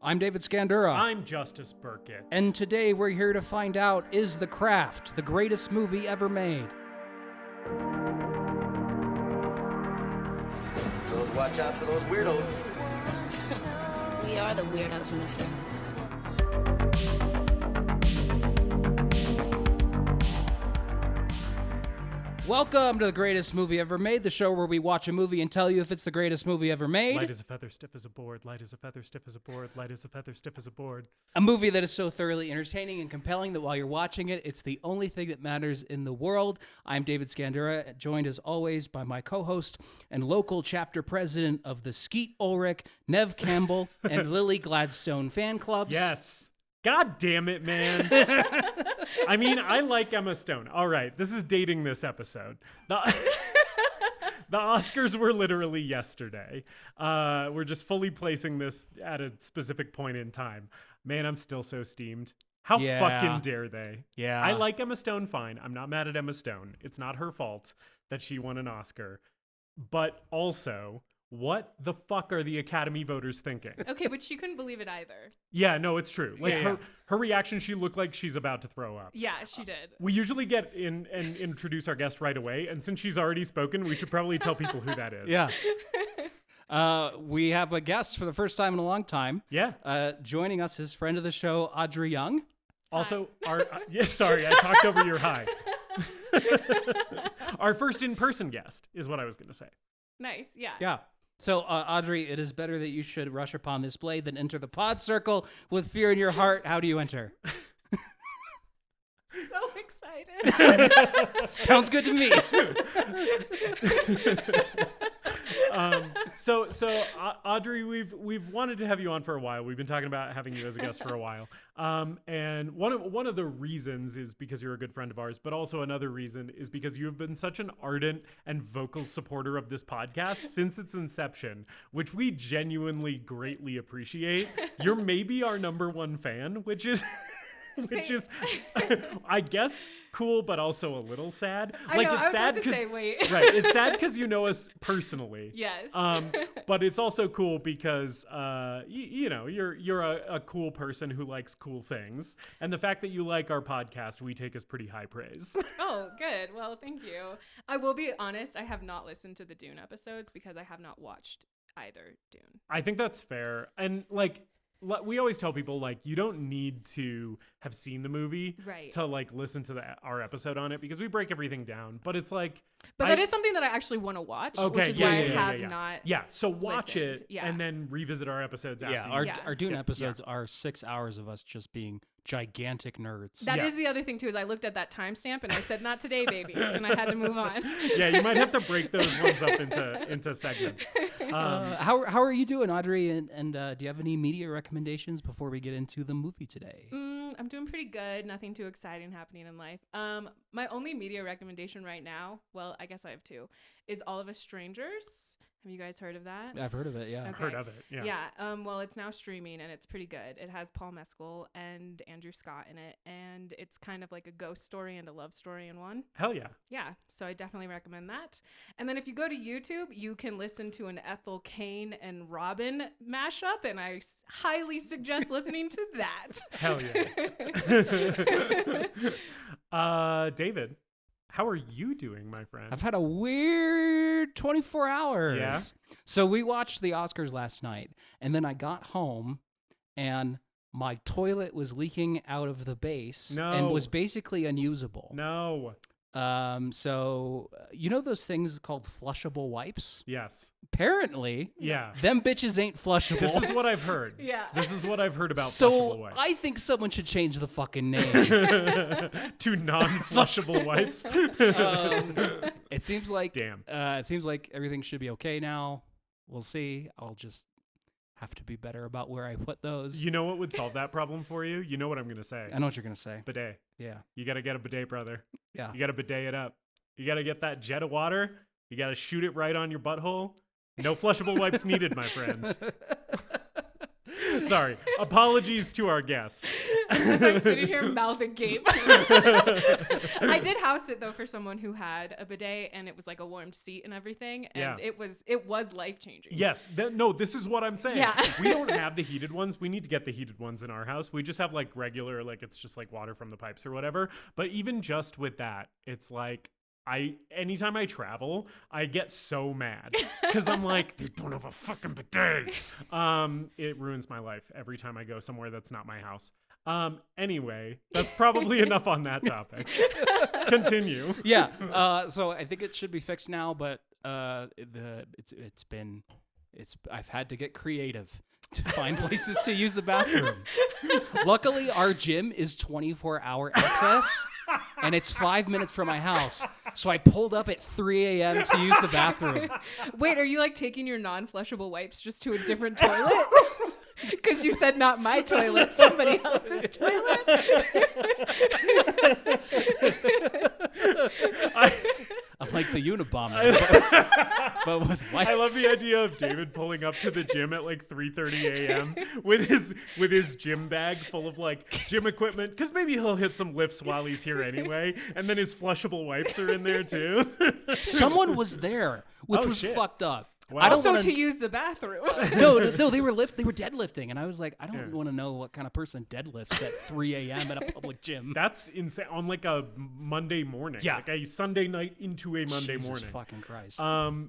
I'm David Scandura. I'm Justice Burkett. And today we're here to find out, is The Craft the greatest movie ever made? So watch out for those weirdos. We are the weirdos, mister. Welcome to The Greatest Movie Ever Made, the show where we watch a movie and tell you if it's the greatest movie ever made. Light as a feather, stiff as a board. Light as a feather, stiff as a board. Light as a feather, stiff as a board. A movie that is so thoroughly entertaining and compelling that while you're watching it, it's the only thing that matters in the world. I'm David Scandura, joined as always by my co-host and local chapter president of the Skeet Ulrich, Neve Campbell, and Lily Gladstone fan clubs. Yes. God damn it, man. I mean, I like Emma Stone. All right, this is dating this episode. The Oscars were literally yesterday. We're just fully placing this at a specific point in time. Man, I'm still so steamed. How fucking dare they? Yeah. I like Emma Stone fine. I'm not mad at Emma Stone. It's not her fault that she won an Oscar. But also, what the fuck are the Academy voters thinking? Okay, but she couldn't believe it either. Yeah, no, it's true. Like Yeah. her reaction, she looked like she's about to throw up. Yeah, she did. We usually get in and introduce our guest right away, and since she's already spoken, we should probably tell people who that is. Yeah. We have a guest for the first time in a long time. Yeah. Joining us is friend of the show, Audrey Young. Also, sorry, I talked over your hi. Our first in-person guest is what I was going to say. Nice, yeah. Yeah. So, Audrey, it is better that you should rush upon this blade than enter the pod circle with fear in your heart. How do you enter? So excited. Sounds good to me. So Audrey, we've wanted to have you on for a while. We've been talking about having you as a guest for a while. And one of the reasons is because you're a good friend of ours, but also another reason is because you have been such an ardent and vocal supporter of this podcast since its inception, which we genuinely greatly appreciate. You're maybe our number one fan, which is I guess cool, but also a little sad. It's sad because right, it's sad because you know us personally. Yes. But it's also cool because you're a cool person who likes cool things, and the fact that you like our podcast we take as pretty high praise. Oh, good. Well, thank you. I will be honest, I have not listened to the Dune episodes because I have not watched either Dune. I think that's fair, and we always tell people, you don't need to have seen the movie to listen to our episode on it, because we break everything down, but it's but that is something that I actually want to watch, which is why I have not so watch listened. it and then revisit our episodes after. Our Dune episodes are 6 hours of us just being gigantic nerds. That is the other thing too, is I looked at that timestamp and I said, not today, baby, and I had to move on. Yeah, you might have to break those ones up into segments. How are you doing, Audrey? And do you have any media recommendations before we get into the movie today? I'm doing pretty good. Nothing too exciting happening in life. My only media recommendation right now, well, I guess I have two, is All of Us Strangers. Have you guys heard of that? I've heard of it, yeah. Okay. I've heard of it, yeah. Yeah, well, it's now streaming, and it's pretty good. It has Paul Mescal and Andrew Scott in it, and it's kind of like a ghost story and a love story in one. Hell yeah. Yeah, so I definitely recommend that. And then if you go to YouTube, you can listen to an Ethel Cain and Robin mashup, and I highly suggest listening to that. Hell yeah. David, how are you doing, my friend? I've had a weird 24 hours. Yeah? So we watched the Oscars last night, and then I got home, and my toilet was leaking out of the base and was basically unusable. No. So you know those things called flushable wipes? Yes. Apparently, them bitches ain't flushable. This is what I've heard. Yeah. This is what I've heard about flushable wipes. I think someone should change the fucking name to non-flushable wipes. It seems like Damn. It seems like everything should be okay now. We'll see. I'll just have to be better about where I put those. You know what would solve that problem for you? You know what I'm going to say. I know what you're going to say. Bidet. Yeah. You got to get a bidet, brother. Yeah. You got to bidet it up. You got to get that jet of water. You got to shoot it right on your butthole. No flushable wipes needed, my friend. Sorry. Apologies to our guest. I'm sitting here mouth agape. I did house it though for someone who had a bidet and it was like a warmed seat and everything, and it was life changing. Yes. No, this is what I'm saying. Yeah. We don't have the heated ones. We need to get the heated ones in our house. We just have like regular, like it's just like water from the pipes or whatever. But even just with that, it's like anytime I travel, I get so mad because I'm like, they don't have a fucking bidet. It ruins my life every time I go somewhere that's not my house. Anyway, that's probably enough on that topic. Continue. Yeah. So I think it should be fixed now, but I've had to get creative to find places to use the bathroom. Luckily, our gym is 24-hour access, and it's 5 minutes from my house. So I pulled up at 3 a.m. to use the bathroom. Wait, are you like taking your non-flushable wipes just to a different toilet? Because you said not my toilet, somebody else's toilet. I'm like the Unabomber, but with wipes. I love the idea of David pulling up to the gym at like 3:30 a.m. with his gym bag full of like gym equipment, because maybe he'll hit some lifts while he's here anyway, and then his flushable wipes are in there too. Someone was there, which was shit. fucked up. Wow. I don't Also wanna... to use the bathroom. No, they were deadlifting, and I was like, I don't want to know what kind of person deadlifts at 3 a.m. at a public gym. That's insane on like a Monday morning, like a Sunday night into a Monday Jesus morning. Fucking Christ.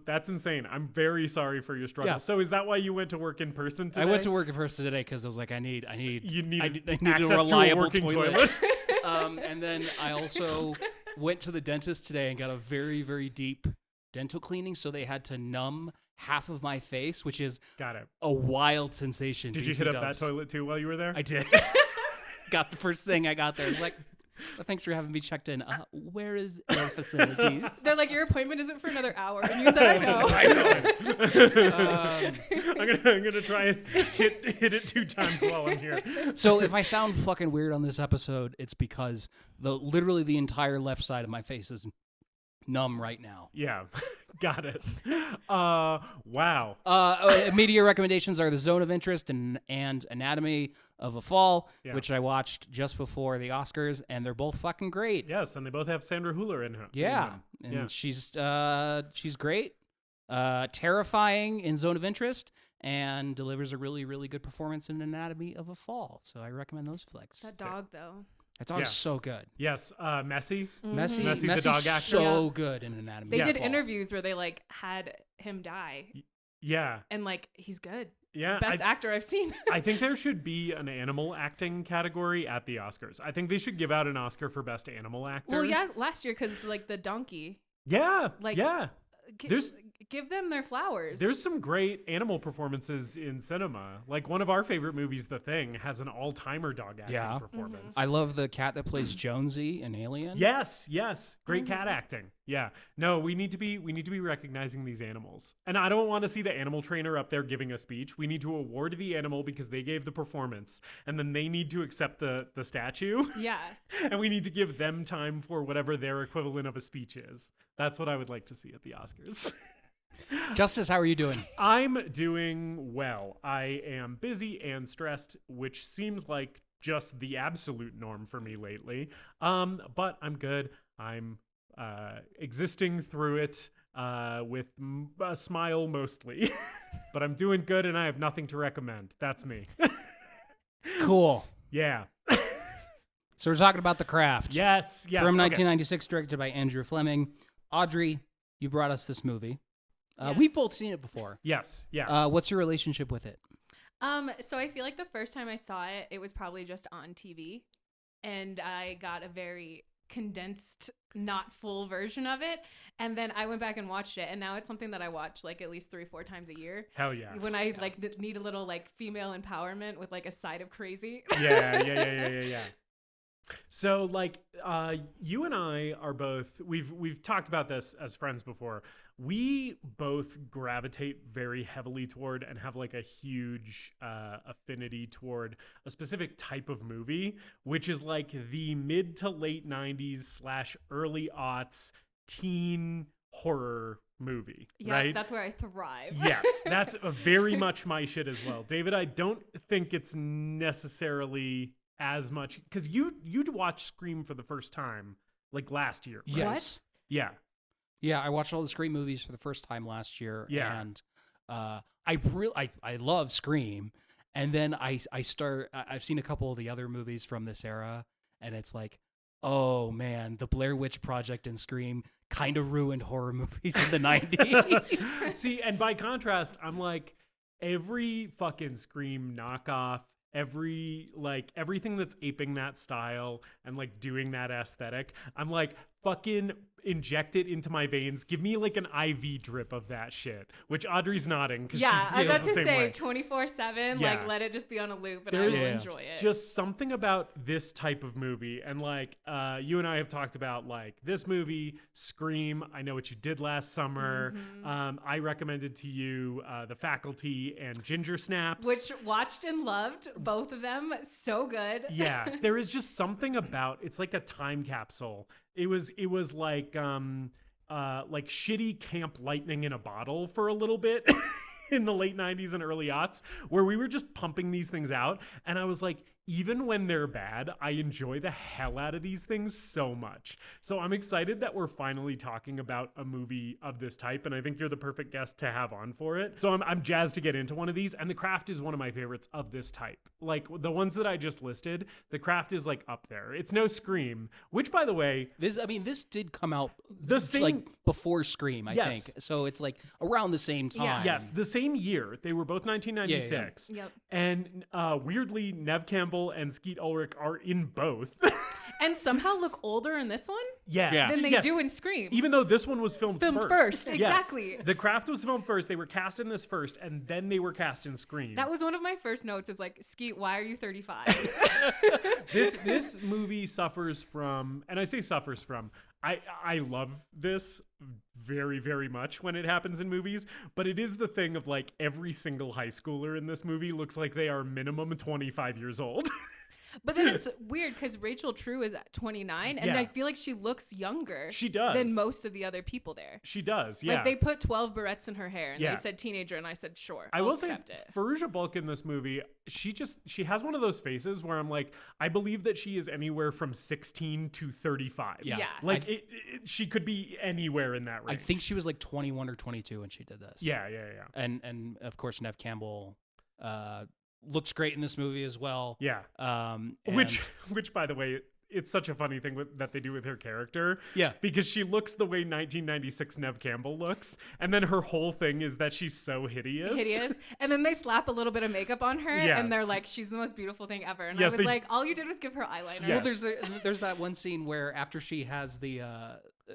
That's insane. I'm very sorry for your struggle. Yeah. So is that why you went to work in person today? I went to work in person today because I was like, I need access a reliable to a working toilet. And then I also went to the dentist today and got a very, very deep dental cleaning, so they had to numb half of my face, which is a wild sensation. Did you hit up that toilet too while you were there? I did. Got the first thing I got there. I was like, well, thanks for having me checked in. Where is your facilities? They're like, your appointment isn't for another hour, and you said, I know. I'm gonna try and hit it 2 times while I'm here. So if I sound fucking weird on this episode, it's because literally the entire left side of my face is numb right now. Yeah. Got it. Wow. Media recommendations are The Zone of Interest and Anatomy of a Fall, which I watched just before the Oscars, and they're both fucking great. Yes, and they both have Sandra Hüller in her. Yeah, and she's great, terrifying in Zone of Interest, and delivers a really, really good performance in Anatomy of a Fall. So I recommend those flicks. That dog, though. That dog is so good. Yes, Messy. Messy, the dog actor. So good in Anatomy. They did interviews where they like had him die. Yeah. And like he's good. Yeah. Best actor I've seen. I think there should be an animal acting category at the Oscars. I think they should give out an Oscar for best animal actor. Well, yeah, last year because like the donkey. Yeah. Like give them their flowers. There's some great animal performances in cinema. Like one of our favorite movies, The Thing, has an all-timer dog acting performance. I love the cat that plays Jonesy in Alien. Yes. Great cat acting. Yeah. No, we need to be recognizing these animals. And I don't want to see the animal trainer up there giving a speech. We need to award the animal because they gave the performance, and then they need to accept the statue. Yeah. And we need to give them time for whatever their equivalent of a speech is. That's what I would like to see at the Oscars. Justus, how are you doing? I'm doing well. I am busy and stressed, which seems like just the absolute norm for me lately. But I'm good. I'm existing through it with a smile mostly. But I'm doing good, and I have nothing to recommend. That's me. Cool. Yeah. So we're talking about The Craft. Yes. From 1996, directed by Andrew Fleming. Audrey, you brought us this movie. Yes. We've both seen it before. Yes. Yeah. What's your relationship with it? So I feel like the first time I saw it, it was probably just on TV, and I got a very condensed, not full version of it. And then I went back and watched it, and now it's something that I watch like at least 3 or 4 times a year. Hell yeah. When I like need a little like female empowerment with like a side of crazy. Yeah. So like you and I are both we've talked about this as friends before. We both gravitate very heavily toward and have like a huge affinity toward a specific type of movie, which is like the mid to late 90s / early aughts teen horror movie, Yeah, right? that's where I thrive. Yes, that's very much my shit as well. David, I don't think it's necessarily as much because you'd watch Scream for the first time like last year. Right? Yes. Yeah. Yeah, I watched all the Scream movies for the first time last year. Yeah. And I love Scream. And then I've seen a couple of the other movies from this era, and it's like, oh man, the Blair Witch Project and Scream kind of ruined horror movies in the 90s. See, and by contrast, I'm like, every fucking Scream knockoff, everything that's aping that style and like doing that aesthetic, I'm like, fucking inject it into my veins. Give me like an IV drip of that shit, which Audrey's nodding because Yeah, she's I was about the to same say way. 24/7. Yeah. Like, let it just be on a loop, and There's I will enjoy it. Just something about this type of movie, and like you and I have talked about like this movie, Scream, I Know What You Did Last Summer. I recommended to you The Faculty and Ginger Snaps, Which watched and loved, both of them, so good. yeah, there is just something about it's like a time capsule. It was like shitty Camp Lightning in a bottle for a little bit in the late 90s and early aughts, where we were just pumping these things out, and I was like, even when they're bad, I enjoy the hell out of these things so much. So I'm excited that we're finally talking about a movie of this type, and I think you're the perfect guest to have on for it. So I'm jazzed to get into one of these, and The Craft is one of my favorites of this type. Like the ones that I just listed, The Craft is like up there. It's no Scream, which by the way, This did come out the same like before Scream, I Yes. think. So it's like around the same time. Yeah. Yes, the same year. They were both 1996. Yep. And weirdly, Neve Campbell and Skeet Ulrich are in both. And somehow look older in this one Yeah. than they Yes. do in Scream. Even though this one was filmed first, Yes. exactly. The Craft was filmed first. They were cast in this first, and then they were cast in Scream. That was one of my first notes is like, Skeet, why are you 35? This movie suffers from, and I say suffers from, I love this very, very much when it happens in movies, but it is the thing of like every single high schooler in this movie looks like they are minimum 25 years old. But then it's weird because Rachel True is at 29, and Yeah. I feel like she looks younger She does. than most of the other people there. She does, yeah. Like, they put 12 barrettes in her hair, and Yeah. they said teenager, and I said, sure, I I'll will say, accept it. Fairuza Balk in this movie, she has one of those faces where I'm like, I believe that she is anywhere from 16 to 35. Yeah. Yeah. Like, she could be anywhere in that I range. think she was like 21 or 22 when she did this. Yeah. And of course Neve Campbell looks great in this movie as well. Yeah. Which, by the way, it's such a funny thing that they do with her character. Yeah. Because she looks the way 1996 Neve Campbell looks, and then her whole thing is that she's so hideous. And then they slap a little bit of makeup on her, Yeah. and they're like, she's the most beautiful thing ever. And Yes, I was like, all you did was give her eyeliner. Yes. Well, there's that one scene where after she has the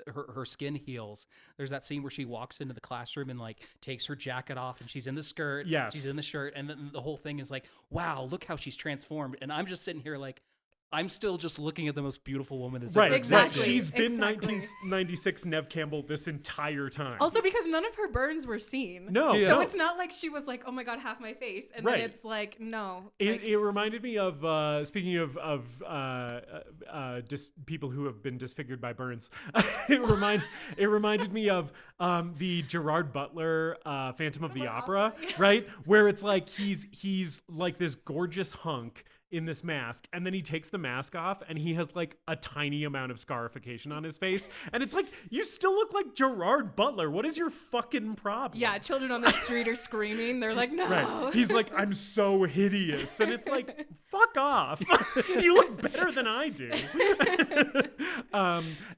her skin heals, there's that scene where she walks into the classroom and like takes her jacket off, and she's in the skirt. Yes. She's in the shirt, and then the whole thing is like, wow, look how she's transformed. And I'm just sitting here like, I'm still just looking at the most beautiful woman that's Right. ever Exactly. existed. She's been Exactly. 1996 Neve Campbell this entire time. Also, because none of her burns were seen. No. So no. it's not like she was like, oh my God, half my face. And Right. then it's like, no. Like, It reminded me of speaking of people who have been disfigured by burns. it reminded me of the Gerard Butler Phantom of the Opera, right? Where it's like he's like this gorgeous hunk in this mask, and then he takes the mask off and he has like a tiny amount of scarification on his face, and it's like, you still look like Gerard Butler. What is your fucking problem? yeah, children on the street are screaming. They're like, no. Right. He's like, I'm so hideous. And it's like, fuck off. You look better than I do.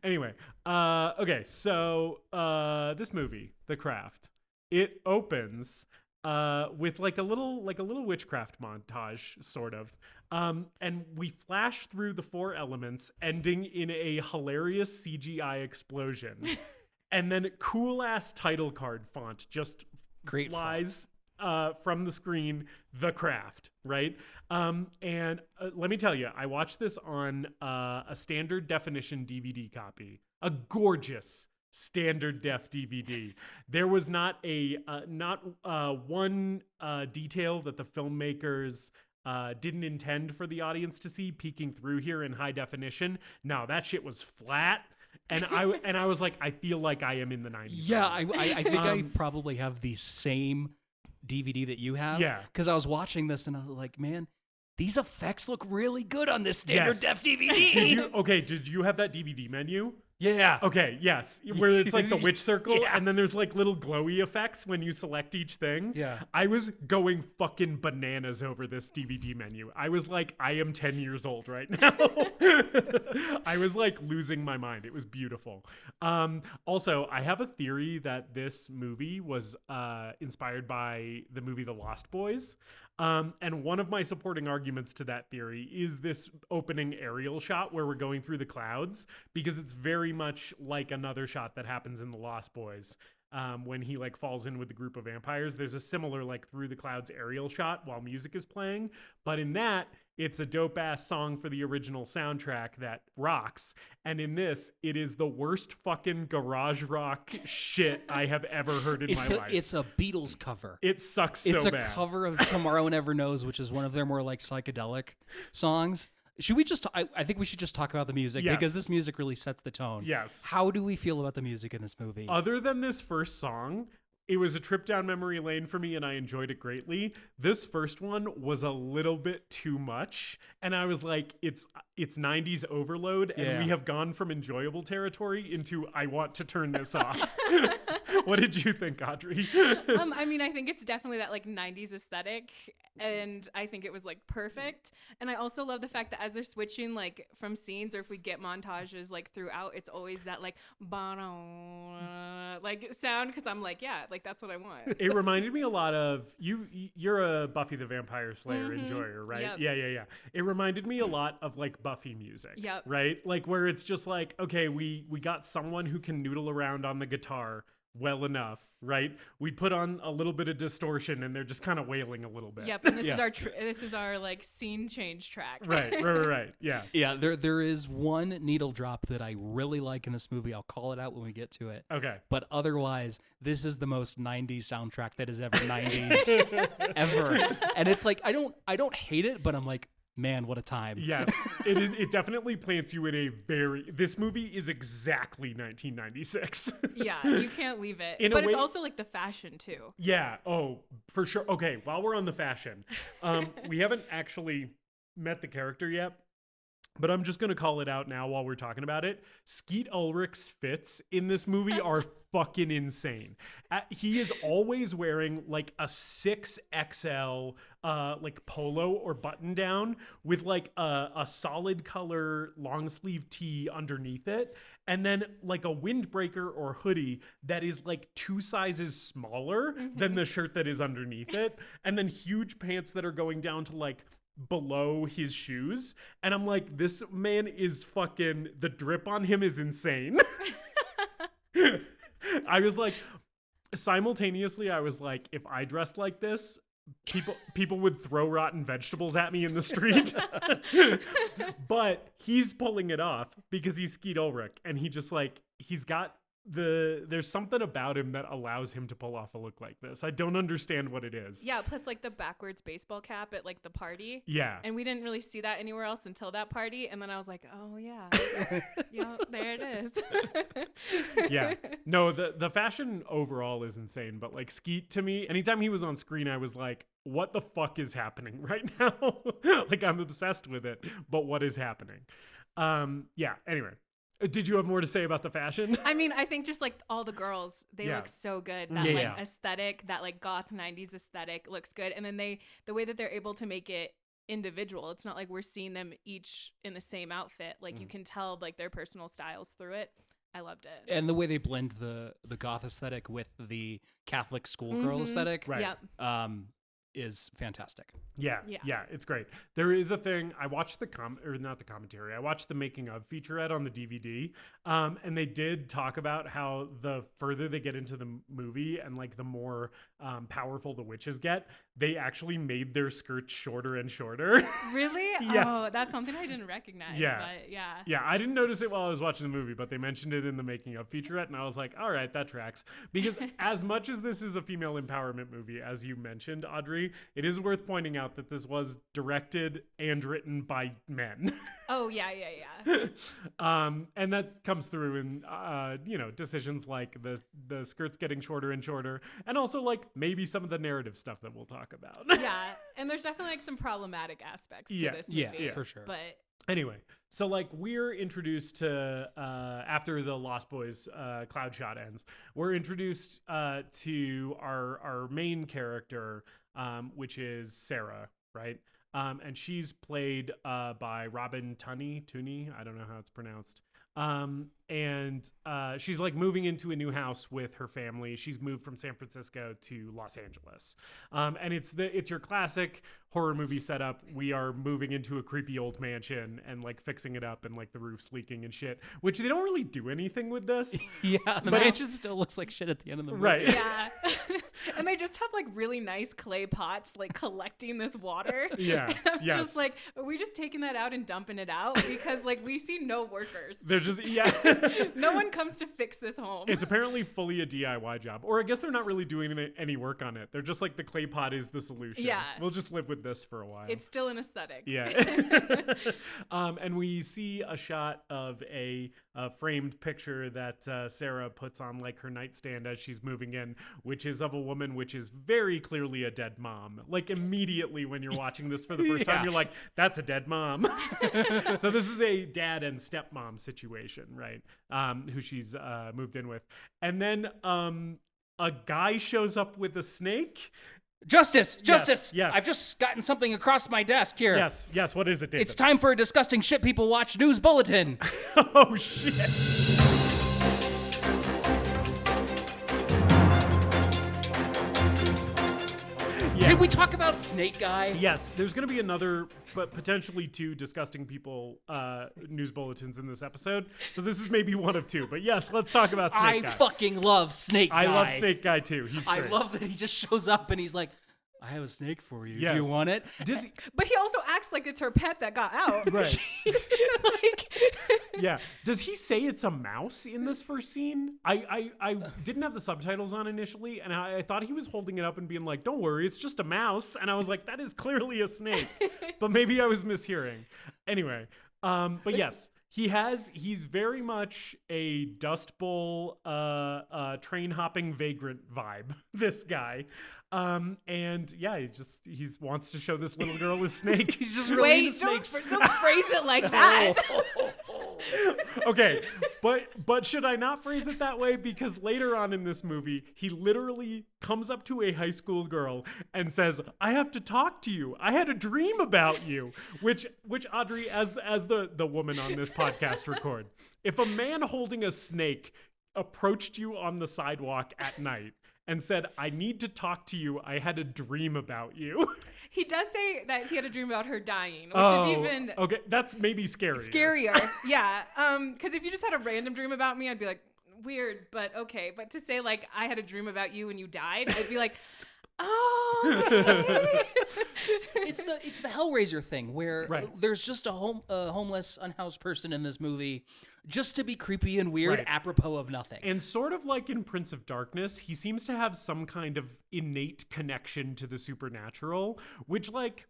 Anyway. Okay. So this movie, The Craft, it opens with like a little witchcraft montage, sort of. And we flash through the four elements, ending in a hilarious CGI explosion. And then cool ass title card font just Great flies from the screen, The Craft, right? And let me tell you, I watched this on a standard definition DVD copy, a gorgeous standard def DVD. There was not one detail that the filmmakers didn't intend for the audience to see peeking through here in high definition. No, that shit was flat. And I was like, I feel like I am in the 90s. Yeah, right now. I think I probably have the same DVD that you have. Yeah. Because I was watching this and I was like, man, these effects look really good on this standard Yes. def DVD. Did you have that DVD menu? Yeah. Okay, yes. Where it's like the witch circle Yeah. and then there's like little glowy effects when you select each thing. Yeah. I was going fucking bananas over this DVD menu. I was like, I am 10 years old right now. I was like losing my mind. It was beautiful. Also, I have a theory that this movie was inspired by the movie The Lost Boys. And one of my supporting arguments to that theory is this opening aerial shot where we're going through the clouds, because it's very much like another shot that happens in The Lost Boys. When he like falls in with the group of vampires, there's a similar like through the clouds aerial shot while music is playing. But in that, it's a dope ass song for the original soundtrack that rocks. And in this, it is the worst fucking garage rock shit I have ever heard in my life. It's a Beatles cover. It sucks so It's a bad. cover of Tomorrow Never Knows, which is one of their more like psychedelic songs. Should we just? I think we should just talk about the music Yes. because this music really sets the tone. Yes. How do we feel about the music in this movie? Other than this first song, it was a trip down memory lane for me and I enjoyed it greatly. This first one was a little bit too much. And I was like, it's 90s overload. And Yeah. we have gone from enjoyable territory into I want to turn this off. What did you think, Audrey? I mean, I think it's definitely that like 90s aesthetic, and I think it was like perfect. And I also love the fact that as they're switching like from scenes, or if we get montages like throughout, it's always that like like sound, because I'm like, yeah, like that's what I want. It reminded me a lot of you're a Buffy the Vampire Slayer enjoyer, right? Yep. Yeah. It reminded me a lot of like Buffy music. Yep. Right? Like where it's just like, okay, we got someone who can noodle around on the guitar well enough, right? We put on a little bit of distortion and they're just kind of wailing a little bit. Yep, and this Yeah. is our this is our like scene change track. Right. Yeah. Yeah, there is one needle drop that I really like in this movie. I'll call it out when we get to it. Okay. But otherwise, this is the most 90s soundtrack that is ever 90s ever. And it's like I don't hate it, but I'm like, man, what a time. Yes, it is. It definitely plants you in a this movie is exactly 1996. Yeah, you can't leave it. In a But it's way- also like the fashion too. Yeah. Oh, for sure. Okay. While we're on the fashion, we haven't actually met the character yet, but I'm just going to call it out now while we're talking about it. Skeet Ulrich's fits in this movie are fucking insane. He is always wearing like a 6XL like polo or button down with like a solid color long sleeve tee underneath it, and then like a windbreaker or hoodie that is like 2 sizes smaller than the shirt that is underneath it, and then huge pants that are going down to like below his shoes. And I'm like, this man is fucking, the drip on him is insane. I was like, simultaneously, I was like, if I dressed like this, people would throw rotten vegetables at me in the street. But he's pulling it off because he's Skeet Ulrich, and he just like, he's got there's something about him that allows him to pull off a look like this. I don't understand what it is. Yeah, plus like the backwards baseball cap at like the party. Yeah. And we didn't really see that anywhere else until that party. And then I was like, oh yeah, yeah, there it is. Yeah. No, the fashion overall is insane, but like Skeet, to me, anytime he was on screen, I was like, what the fuck is happening right now? Like, I'm obsessed with it, but what is happening? Yeah, anyway. Did you have more to say about the fashion? I mean, I think just like all the girls, they Yeah. look so good. That Yeah, like yeah. aesthetic, that like goth 90s aesthetic looks good. And then the way that they're able to make it individual, it's not like we're seeing them each in the same outfit. Like you can tell like their personal styles through it. I loved it. And the way they blend the goth aesthetic with the Catholic schoolgirl aesthetic Right. Yep. is fantastic. Yeah, it's great. There is a thing, I watched not the commentary, I watched the making of featurette on the DVD, and they did talk about how the further they get into the movie and like the more powerful the witches get, they actually made their skirts shorter and shorter. Really? Yes. Oh, that's something I didn't recognize. Yeah. But yeah. Yeah, I didn't notice it while I was watching the movie, but they mentioned it in the making of featurette, and I was like, all right, that tracks. Because as much as this is a female empowerment movie, as you mentioned, Audrey, it is worth pointing out that this was directed and written by men. Oh Oh, yeah. And that comes through in, decisions like the skirts getting shorter and shorter, and also like maybe some of the narrative stuff that we'll talk about. Yeah, and there's definitely like some problematic aspects to this movie. Yeah, for sure. But anyway, so like we're introduced to after the Lost Boys cloud shot ends, we're introduced to our main character, which is Sarah, right? And she's played by Robin Tunney. I don't know how it's pronounced. And she's like moving into a new house with her family. She's moved from San Francisco to Los Angeles. And it's your classic horror movie setup. We are moving into a creepy old mansion and like fixing it up and like the roof's leaking and shit, which they don't really do anything with this. Yeah, the mansion still looks like shit at the end of the movie. Right. yeah. And they just have like really nice clay pots like collecting this water. Yeah. And I'm just like, are we just taking that out and dumping it out? Because like we see no workers. They're just, No one comes to fix this home. It's apparently fully a DIY job. Or I guess they're not really doing any work on it. They're just like, the clay pot is the solution. Yeah. We'll just live with this for a while. It's still an aesthetic. Yeah. And we see a shot of a framed picture that Sarah puts on like her nightstand as she's moving in, which is of a woman which is very clearly a dead mom. Like immediately when you're watching this for the first time, you're like, that's a dead mom. So this is a dad and stepmom situation, right? Who she's moved in with. And then a guy shows up with a snake. Justus! Yes. I've just gotten something across my desk here. Yes. What is it, David? It's time for a disgusting shit people watch news bulletin. Oh, shit. Yeah. Did we talk about Snake Guy? Yes, there's going to be another, but potentially 2 disgusting people news bulletins in this episode. So this is maybe one of 2. But yes, let's talk about Snake Guy. I fucking love Snake Guy. I love Snake Guy too. He's I great. love that he just shows up and he's like, I have a snake for you. Yes. Do you want it? Does he, But he also acts like it's her pet that got out. right. Like, Yeah. Does he say it's a mouse in this first scene? I didn't have the subtitles on initially, and I thought he was holding it up and being like, don't worry, it's just a mouse. And I was like, that is clearly a snake. But maybe I was mishearing. Anyway, but yes, he's very much a Dust Bowl train hopping vagrant vibe, this guy. And yeah, he wants to show this little girl his snake. He's just really wait, into don't snakes. phrase it like that. Okay, but should I not phrase it that way? Because later on in this movie, he literally comes up to a high school girl and says, I have to talk to you. I had a dream about you. Which Audrey, as the woman on this podcast record, if a man holding a snake approached you on the sidewalk at night and said, I need to talk to you, I had a dream about you. He does say that he had a dream about her dying, which Oh, is even okay, that's maybe scarier. scarier. Yeah. Because if you just had a random dream about me, I'd be like, weird, but okay. But to say like I had a dream about you and you died, I'd be like, oh. It's the Hellraiser thing where Right. there's just a homeless, unhoused person in this movie just to be creepy and weird, Right. apropos of nothing. And sort of like in Prince of Darkness, he seems to have some kind of innate connection to the supernatural, which like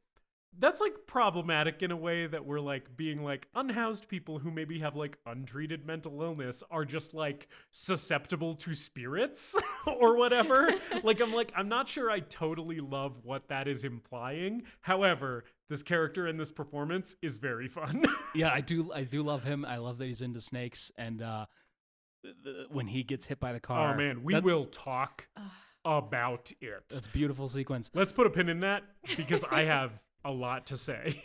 that's like problematic in a way that we're like being like unhoused people who maybe have like untreated mental illness are just like susceptible to spirits or whatever. I'm not sure I totally love what that is implying. However, this character in this performance is very fun. Yeah, I do love him. I love that he's into snakes, and when he gets hit by the car. Oh man, we will talk about it. That's a beautiful sequence. Let's put a pin in that because I have a lot to say.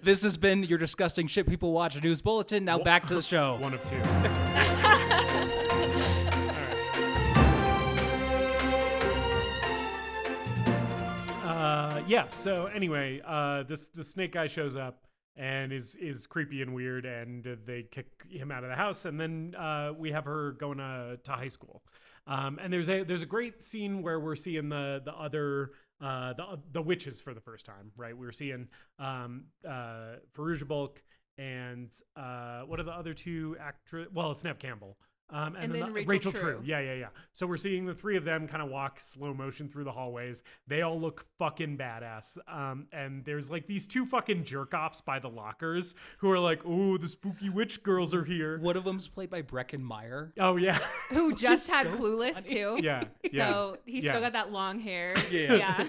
This has been your disgusting shit people watch news bulletin. Now back to the show. One of 2. Yeah, so anyway, this snake guy shows up and is creepy and weird, and they kick him out of the house, and then we have her going to high school. And there's a great scene where we're seeing the other the witches for the first time, right? We're seeing Fairuza Balk and what are the other 2 actors? Well, it's Neve Campbell. And then Rachel True. True. Yeah. So we're seeing the three of them kind of walk slow motion through the hallways. They all look fucking badass. And there's like these two fucking jerk offs by the lockers who are like, oh, the spooky witch girls are here. One of them's played by Breckin Meyer. Oh, yeah. Who just had so Clueless funny. too. Yeah. So he's Yeah. still got that long hair. Yeah.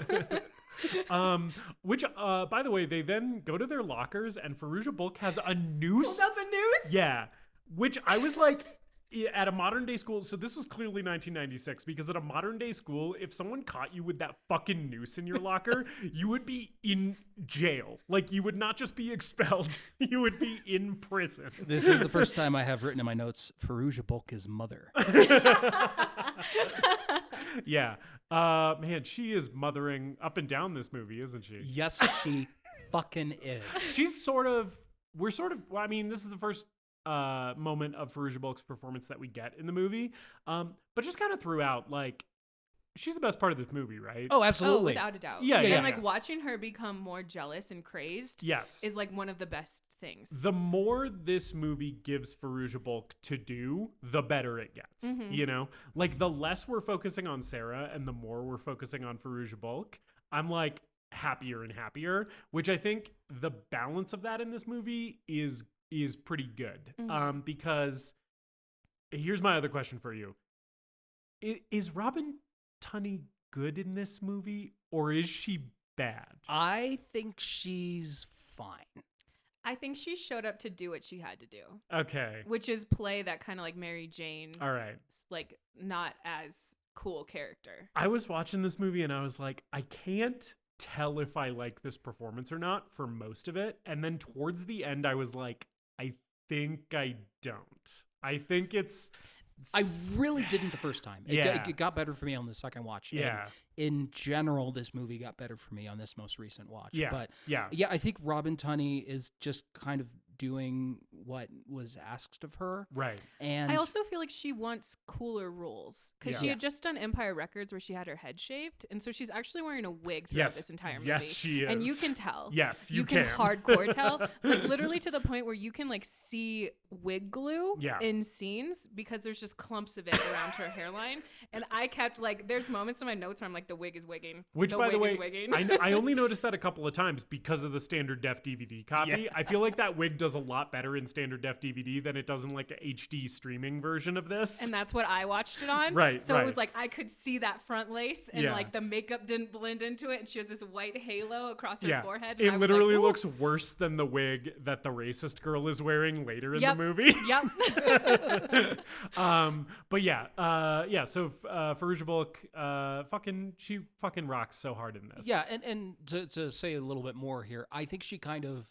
Which, by the way, they then go to their lockers and Fairuza Balk has a noose. Pulled out the news? Yeah. Which I was like, at a modern day school, so this was clearly 1996, because at a modern day school, if someone caught you with that fucking noose in your locker, you would be in jail. Like, you would not just be expelled, you would be in prison. This is the first time I have written in my notes, Fairuza Balk is mother. Yeah. Man, she is mothering up and down this movie, isn't she? Yes, she fucking is. Well, I mean, this is the first moment of Fairuza Balk's performance that we get in the movie. But just kind of throughout, like, she's the best part of this movie, right? Oh, Oh, absolutely. without a doubt. Yeah, And yeah, like yeah. watching her become more jealous and crazed Yes. is like one of the best things. The more this movie gives Fairuza Balk to do, the better it gets. Mm-hmm. You know? Like, the less we're focusing on Sarah and the more we're focusing on Fairuza Balk, I'm like happier and happier, which I think the balance of that in this movie is pretty good. Mm-hmm. Because here's my other question for you. Is Robin Tunney good in this movie, or is she bad? I think she's fine. I think she showed up to do what she had to do, Okay. which is play that kind of like Mary Jane, All right. like not as cool character. I was watching this movie and I was like, I can't tell if I like this performance or not for most of it. And then towards the end, I was like, I think I don't. I think it's... I really didn't the first time. Yeah. It got better for me on the second watch. And Yeah. in general, this movie got better for me on this most recent watch. Yeah. But Yeah. yeah, I think Robin Tunney is just kind of doing what was asked of her. Right. And I also feel like she wants cooler roles because Yeah. she had just done Empire Records where she had her head shaved, and so she's actually wearing a wig throughout Yes. this entire movie. Yes, she and you is. can tell. Yes, you can can. hardcore tell, like literally to the point where you can like see wig glue Yeah. in scenes because there's just clumps of it around her hairline. And I kept like, there's moments in my notes where I'm like, the wig is wigging. Which, the by the wig way, is wigging. I only noticed that a couple of times because of the standard def DVD copy. Yeah. I feel like that wig does a lot better in standard def DVD than it does in like a HD streaming version of this. And that's what I watched it on. Right, So it was right. like I could see that front lace and Yeah. like the makeup didn't blend into it. And she has this white halo across her forehead. And It I was literally like, "Ooh." looks worse than the wig that the racist girl is wearing later in Yep. the movie. Yep. But yeah. So Fairuza Balk, she fucking rocks so hard in this. yeah, and to say a little bit more here, I think she kind of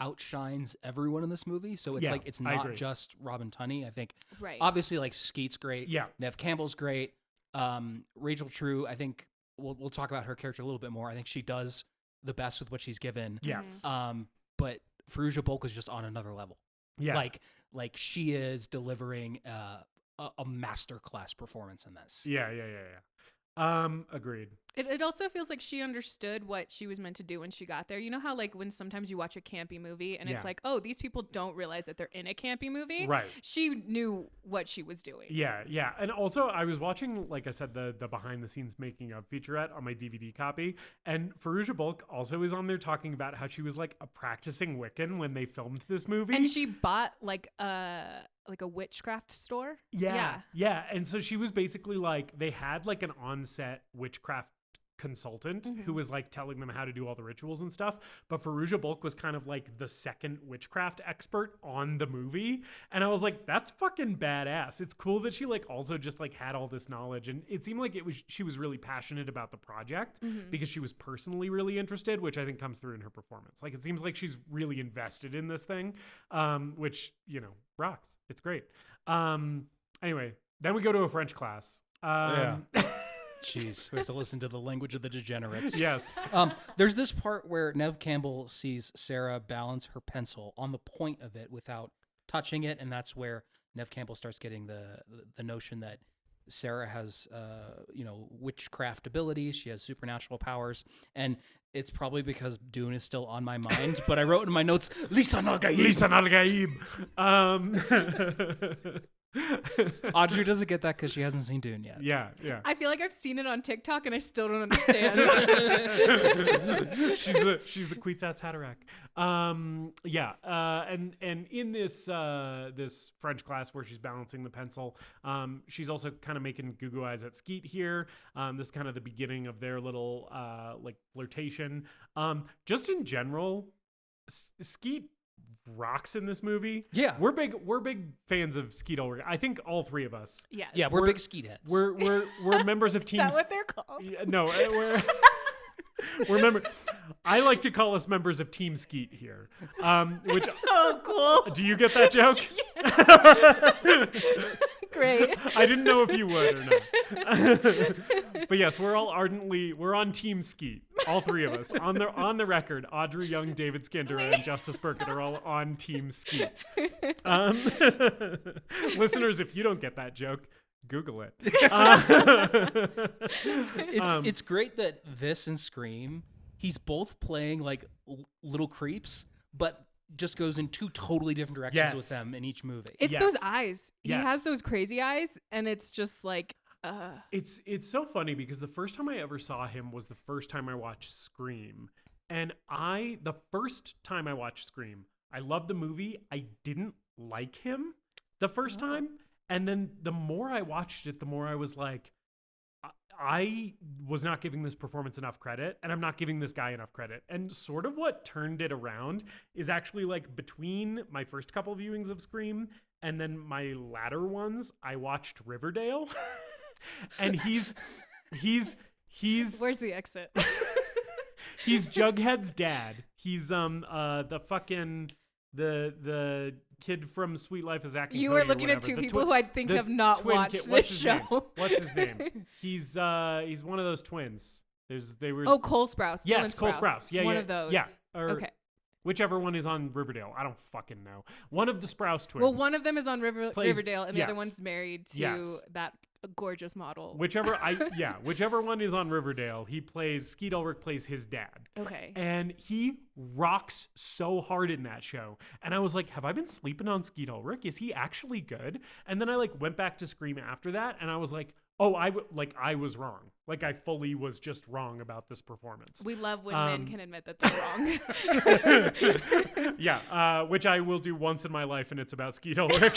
outshines everyone in this movie. So it's Yeah, like it's I not agree. just Robin Tunney. I think Right. obviously like Skeet's great. Yeah. Neve Campbell's great. Rachel True, I think we'll talk about her character a little bit more. I think she does the best with what she's given. Yes. But Fairuza Balk is just on another level. Yeah. Like she is delivering a masterclass performance in this. Yeah. Agreed. It also feels like she understood what she was meant to do when she got there. You know how like when sometimes you watch a campy movie and Yeah. it's like, oh, these people don't realize that they're in a campy movie. Right. She knew what she was doing. Yeah. And also I was watching, like I said, the behind the scenes making of featurette on my DVD copy. And Fairuza Balk also is on there talking about how she was like a practicing Wiccan when they filmed this movie. And she bought like a witchcraft store. Yeah. And so she was basically like, they had like an on-set witchcraft consultant who was like telling them how to do all the rituals and stuff. But Fairuza Balk was kind of like the second witchcraft expert on the movie. And I was like, that's fucking badass. It's cool that she like also just like had all this knowledge. And it seemed like she was really passionate about the project because she was personally really interested, which I think comes through in her performance. Like it seems like she's really invested in this thing, which, you know, rocks. It's great. Anyway, then we go to a French class. Jeez, we have to listen to the language of the degenerates. Yes. There's this part where Neve Campbell sees Sarah balance her pencil on the point of it without touching it, and that's where Neve Campbell starts getting the notion that Sarah has, witchcraft abilities. She has supernatural powers, and it's probably because Dune is still on my mind. But I wrote in my notes, Lisa Nalgaib. Lisa Nalgaib. Audrey doesn't get that because she hasn't seen Dune yet. Yeah. I feel like I've seen it on TikTok and I still don't understand. she's the Kwisatz Haderach. And in this this French class where she's balancing the pencil, she's also kind of making goo eyes at Skeet here. This is kind of the beginning of their little like flirtation. Just in general, Skeet rocks in this movie. Yeah. We're big fans of Skeet Ulrich. I think all three of us. Yes. Yeah, we're big Skeet heads. We're members of Is teams. that what they're called? No, we're I like to call us members of Team Skeet here. Which Oh, cool. do you get that joke? Great. I didn't know if you would or not. But yes, we're on Team Skeet. All three of us. On the record, Audrey Young, David Scandura, and Justus Burkett are all on Team Skeet. Listeners, if you don't get that joke, Google it. It's great that this and Scream, he's both playing like little creeps, but just goes in two totally different directions with them in each movie. It's Yes. those eyes. He Yes. has those crazy eyes, and it's just like, It's so funny because the first time I ever saw him was the first time I watched Scream. And the first time I watched Scream, I loved the movie. I didn't like him the first time. And then the more I watched it, the more I was like, I was not giving this performance enough credit, and I'm not giving this guy enough credit. And sort of what turned it around is actually like between my first couple viewings of Scream and then my latter ones, I watched Riverdale. And he's where's the exit? he's Jughead's dad. He's the fucking the kid from Sweet Life of Zack and You Cody were or looking at whatever. two people who I think the have not twin watched kid- this show. What's his name? He's one of those twins. They were Oh, Cole Sprouse. yes, Dylan Cole Sprouse. Yeah, One yeah, of those. Yeah. Or Okay. whichever one is on Riverdale. I don't fucking know. One of the Sprouse twins. Well, one of them is on Plays- Riverdale, and the other yes. one's married to Yes. that gorgeous model. whichever one is on Riverdale, Skeet Ulrich plays his dad. Okay. And he rocks so hard in that show. And I was like, have I been sleeping on Skeet Ulrich? Is he actually good? And then I like went back to Scream after that, and I was like, oh, I was wrong. Like I fully was just wrong about this performance. We love when men can admit that they're wrong. Yeah, which I will do once in my life, and it's about Skeet Ulrich.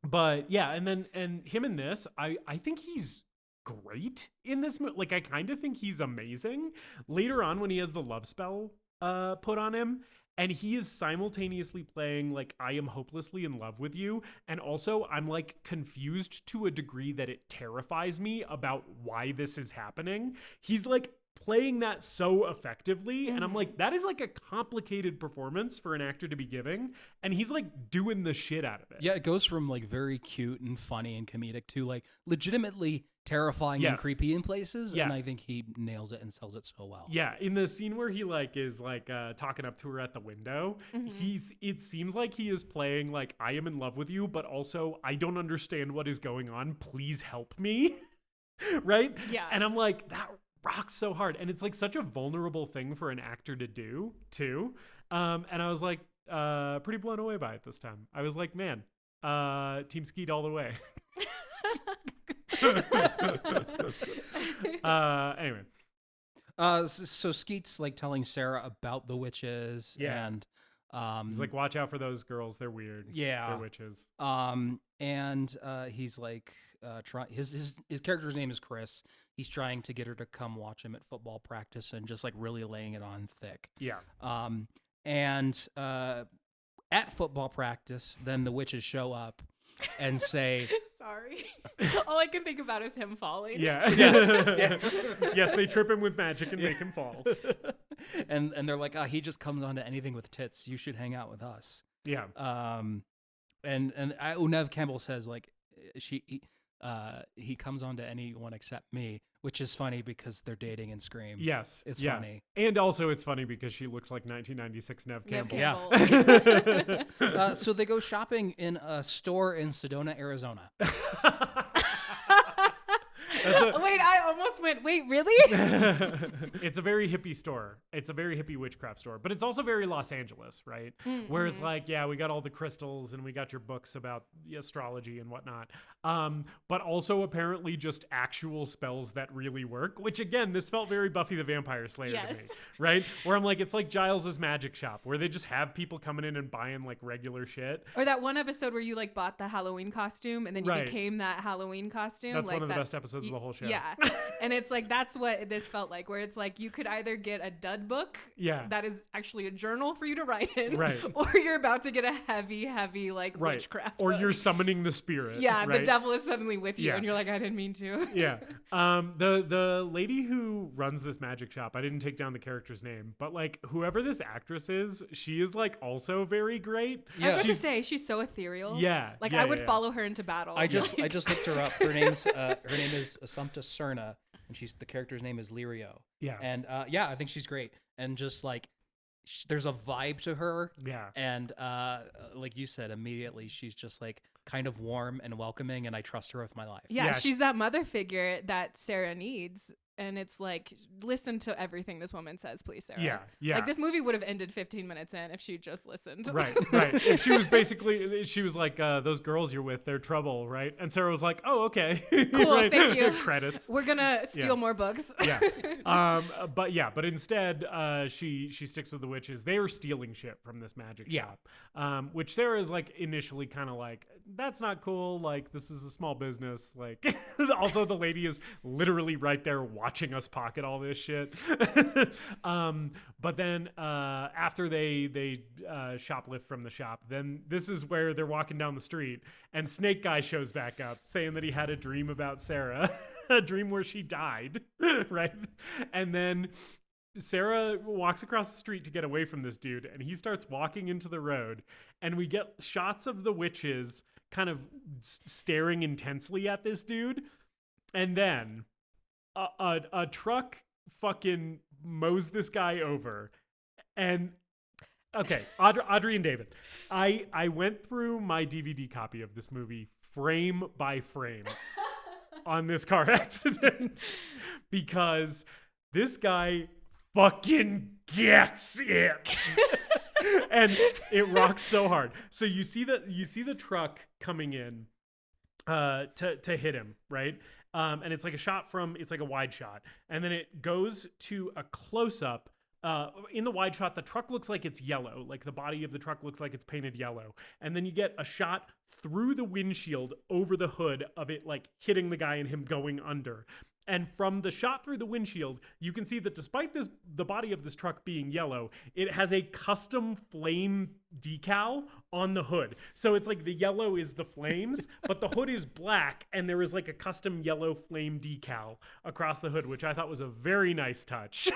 But yeah, and him in this, I think he's great in this movie. Like I kind of think he's amazing. Later on, when he has the love spell put on him, and he is simultaneously playing like I am hopelessly in love with you, and also I'm like confused to a degree that it terrifies me about why this is happening. He's like playing that so effectively, and I'm like, that is like a complicated performance for an actor to be giving, and he's like doing the shit out of it. Yeah, it goes from like very cute and funny and comedic to like legitimately terrifying and Yes. creepy in places. Yeah. And I think he nails it and sells it so well. Yeah, in the scene where he like is like talking up to her at the window, it seems like he is playing like I am in love with you, but also I don't understand what is going on. Please help me. Right? Yeah. And I'm like, that rocks so hard. And it's like such a vulnerable thing for an actor to do too. And I was like pretty blown away by it this time. I was like, man, Team Skeet all the way. Anyway. So Skeet's like telling Sarah about the witches. Yeah. And He's like, watch out for those girls. They're weird. Yeah. They're witches. And he's like his character's name is Chris. He's trying to get her to come watch him at football practice and just like really laying it on thick. Yeah. And at football practice, then the witches show up and say, Sorry. All I can think about is him falling. Yeah. Yes, they trip him with magic and make him fall. and they're like, he just comes on to anything with tits. You should hang out with us. Yeah. And Neve Campbell says like he comes on to anyone except me, which is funny because they're dating in Scream. Yes. It's yeah. funny. And also it's funny because she looks like 1996 Neve Campbell. Yeah. So they go shopping in a store in Sedona, Arizona. Wait, I almost went, wait, really? It's a very hippie store. It's a very hippie witchcraft store, but it's also very Los Angeles, right? Where it's like, yeah, we got all the crystals and we got your books about astrology and whatnot. But also apparently just actual spells that really work, which again, this felt very Buffy the Vampire Slayer to me, right? Where I'm like, it's like Giles's magic shop where they just have people coming in and buying like regular shit. Or that one episode where you like bought the Halloween costume and then you became that Halloween costume. That's like, one of the best episodes of the whole show. Yeah. And it's like, that's what this felt like, where it's like, you could either get a dud book that is actually a journal for you to write in, or you're about to get a heavy like witchcraft or book. you're summoning the spirit. Yeah, the devil is suddenly with you and you're like, I didn't mean to. Yeah. The lady who runs this magic shop, I didn't take down the character's name, but like whoever this actress is, she is like also very great. I was about to say, she's so ethereal. Yeah. Like I would follow her into battle. I just looked her up. Her name is Assumpta Serna, and the character's name is Lirio. Yeah. And I think she's great. And just like there's a vibe to her. Yeah. And like you said, immediately she's just like kind of warm and welcoming, and I trust her with my life. Yeah, she's that mother figure that Sarah needs. And it's like, listen to everything this woman says, please, Sarah. Yeah, yeah. Like, this movie would have ended 15 minutes in if she just listened. Right. If she was basically, she was like, those girls you're with, they're trouble, right? And Sarah was like, oh, okay. Cool, thank you. Credits. We're going to steal more books. Yeah. But instead, she sticks with the witches. They are stealing shit from this magic shop. Which Sarah is like initially kind of like, that's not cool. Like, this is a small business. Like, also the lady is literally right there watching us pocket all this shit. But then after they shoplift from the shop, then this is where they're walking down the street and Snake Guy shows back up saying that he had a dream about Sarah, a dream where she died, right? And then Sarah walks across the street to get away from this dude, and he starts walking into the road, and we get shots of the witches kind of staring intensely at this dude, and then a truck fucking mows this guy over. And okay, Audrey and David, I went through my DVD copy of this movie frame by frame on this car accident because this guy fucking gets it. And it rocks so hard. So you see the truck coming in to hit him, right? And it's like it's like a wide shot. And then it goes to a close up. In the wide shot, the truck looks like it's yellow. Like the body of the truck looks like it's painted yellow. And then you get a shot through the windshield over the hood of it, like hitting the guy and him going under. And from the shot through the windshield, you can see that despite the body of this truck being yellow, it has a custom flame decal on the hood. So it's like the yellow is the flames, but the hood is black, and there is like a custom yellow flame decal across the hood, which I thought was a very nice touch.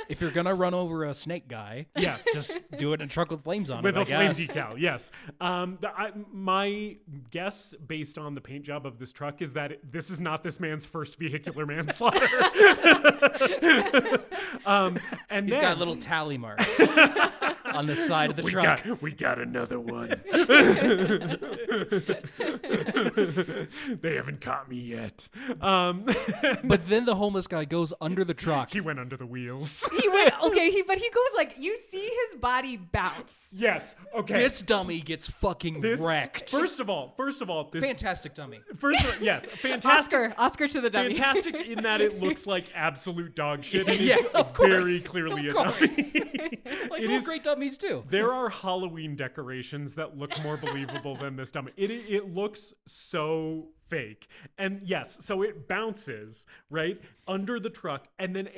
If you're gonna run over a snake guy, yes, just do it in a truck with flames on with it. With a flame decal, yes. My guess, based on the paint job of this truck, is that this is not this man's first vehicular manslaughter. And he's got little tally marks on the side of the truck. We got another one. They haven't caught me yet. But then the homeless guy goes under the truck. He went under the wheels. But he goes like, you see his body bounce. Yes. Okay. This dummy gets fucking wrecked. First of all, this fantastic dummy. Yes, fantastic. Oscar to the dummy. Fantastic in that it looks like absolute dog shit. It Yeah, is of course. very clearly a dummy. Like little great dummies too. There are Halloween decorations that look more believable than this dummy. It looks so fake. And yes, so it bounces right under the truck, and then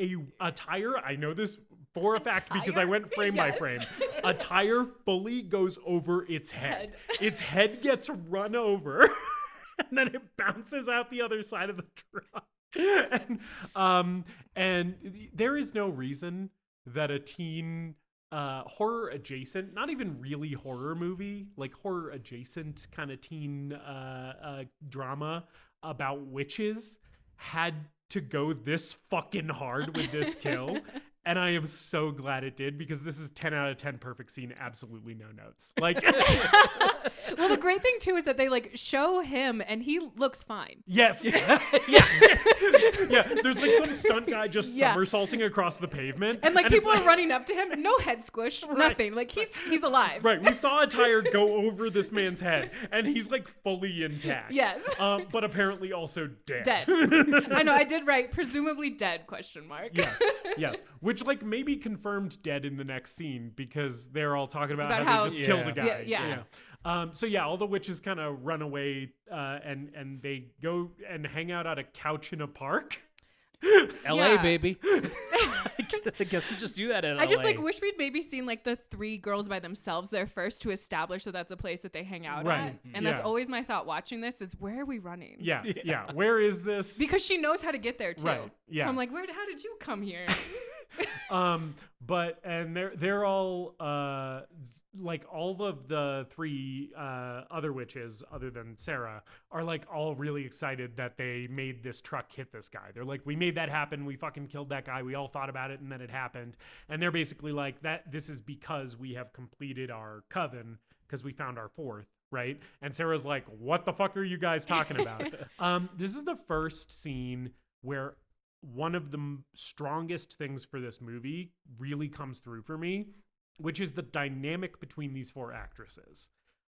a tire, I know this for a fact because I went frame by frame. A tire fully goes over its head. Its head gets run over, and then it bounces out the other side of the truck. And there is no reason that a teen horror adjacent, not even really horror movie, like horror adjacent kind of teen drama about witches had to go this fucking hard with this kill. And I am so glad it did, because this is 10 out of 10 perfect scene, absolutely no notes. Like, Well, the great thing too is that they like show him and he looks fine. yes. Yeah. There's like some stunt guy just somersaulting across the pavement. And like it's people are running up to him, no head squish, nothing. Like he's alive. Right. We saw a tire go over this man's head and he's like fully intact. Yes. But apparently also dead. Dead. I know, I did write presumably dead ? Yes. Which like maybe confirmed dead in the next scene, because they're all talking about how they just killed a guy. Yeah. So yeah, all the witches kind of run away and they go and hang out at a couch in a park. LA, Yeah. baby. I guess we just do that in LA. I just like wish we'd maybe seen like the 3 girls by themselves there first to establish that that's a place that they hang out at. And that's always my thought watching this is, where are we running? Yeah. Where is this? Because she knows how to get there too. Right, yeah. So I'm like, how did you come here? But they're all like all of the 3 other witches other than Sarah are like all really excited that they made this truck hit this guy. They're like, we made that happen. We fucking killed that guy. We all thought about it and then it happened. And they're basically like, that this is because we have completed our coven, because we found our 4th. Right. And Sarah's like, what the fuck are you guys talking about? This is the first scene where one of the strongest things for this movie really comes through for me, which is the dynamic between these 4 actresses.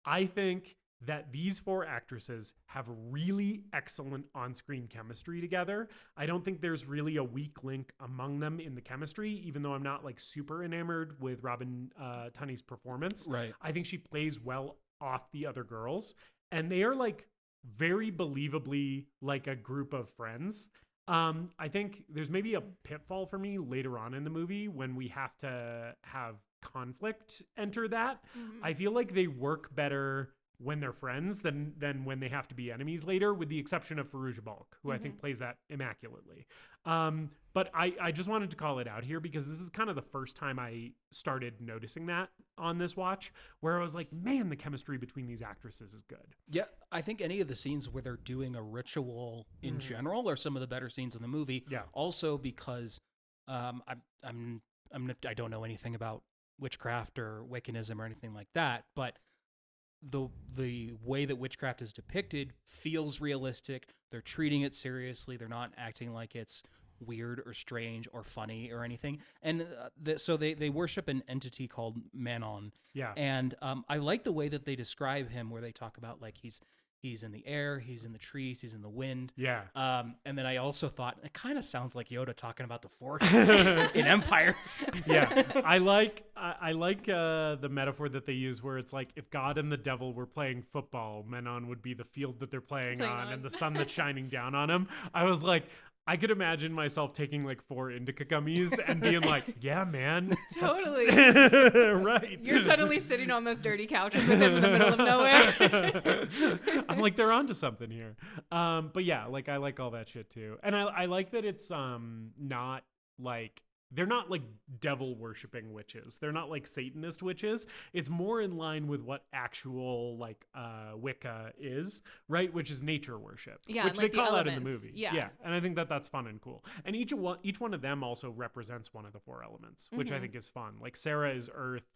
I think that these 4 actresses have really excellent on-screen chemistry together. I don't think there's really a weak link among them in the chemistry, even though I'm not like super enamored with Robin Tunney's performance. Right. I think she plays well off the other girls, and they are like very believably like a group of friends. I think there's maybe a pitfall for me later on in the movie when we have to have conflict enter that. Mm-hmm. I feel like they work better when they're friends than when they have to be enemies later, with the exception of Fairuza Balk, who I think plays that immaculately. But I just wanted to call it out here because this is kind of the first time I started noticing that on this watch, where I was like, man, the chemistry between these actresses is good. Yeah, I think any of the scenes where they're doing a ritual in general are some of the better scenes in the movie. Yeah. Also because I don't know anything about witchcraft or Wiccanism or anything like that, but the way that witchcraft is depicted feels realistic. They're treating it seriously. They're not acting like it's weird or strange or funny or anything. And so they worship an entity called Manon. Yeah. And I like the way that they describe him, where they talk about like he's in the air, he's in the trees, he's in the wind. Yeah. And then I also thought it kind of sounds like Yoda talking about the Force in Empire. Yeah. I like the metaphor that they use where it's like, if God and the devil were playing football, Manon would be the field that they're playing on and the sun that's shining down on him. I was like, I could imagine myself taking like 4 indica gummies and being like, yeah, man. Totally. Right. You're suddenly sitting on those dirty couches with him in the middle of nowhere. I'm like, they're onto something here. But yeah, like I like all that shit too. And I like that it's not like, they're not like devil worshipping witches. They're not like Satanist witches. It's more in line with what actual like Wicca is, right? Which is nature worship, Yeah, which like they the call out in the elements. movie. Yeah. And I think that that's fun and cool. And each one of them also represents one of the 4 elements, which I think is fun. Like Sarah is earth.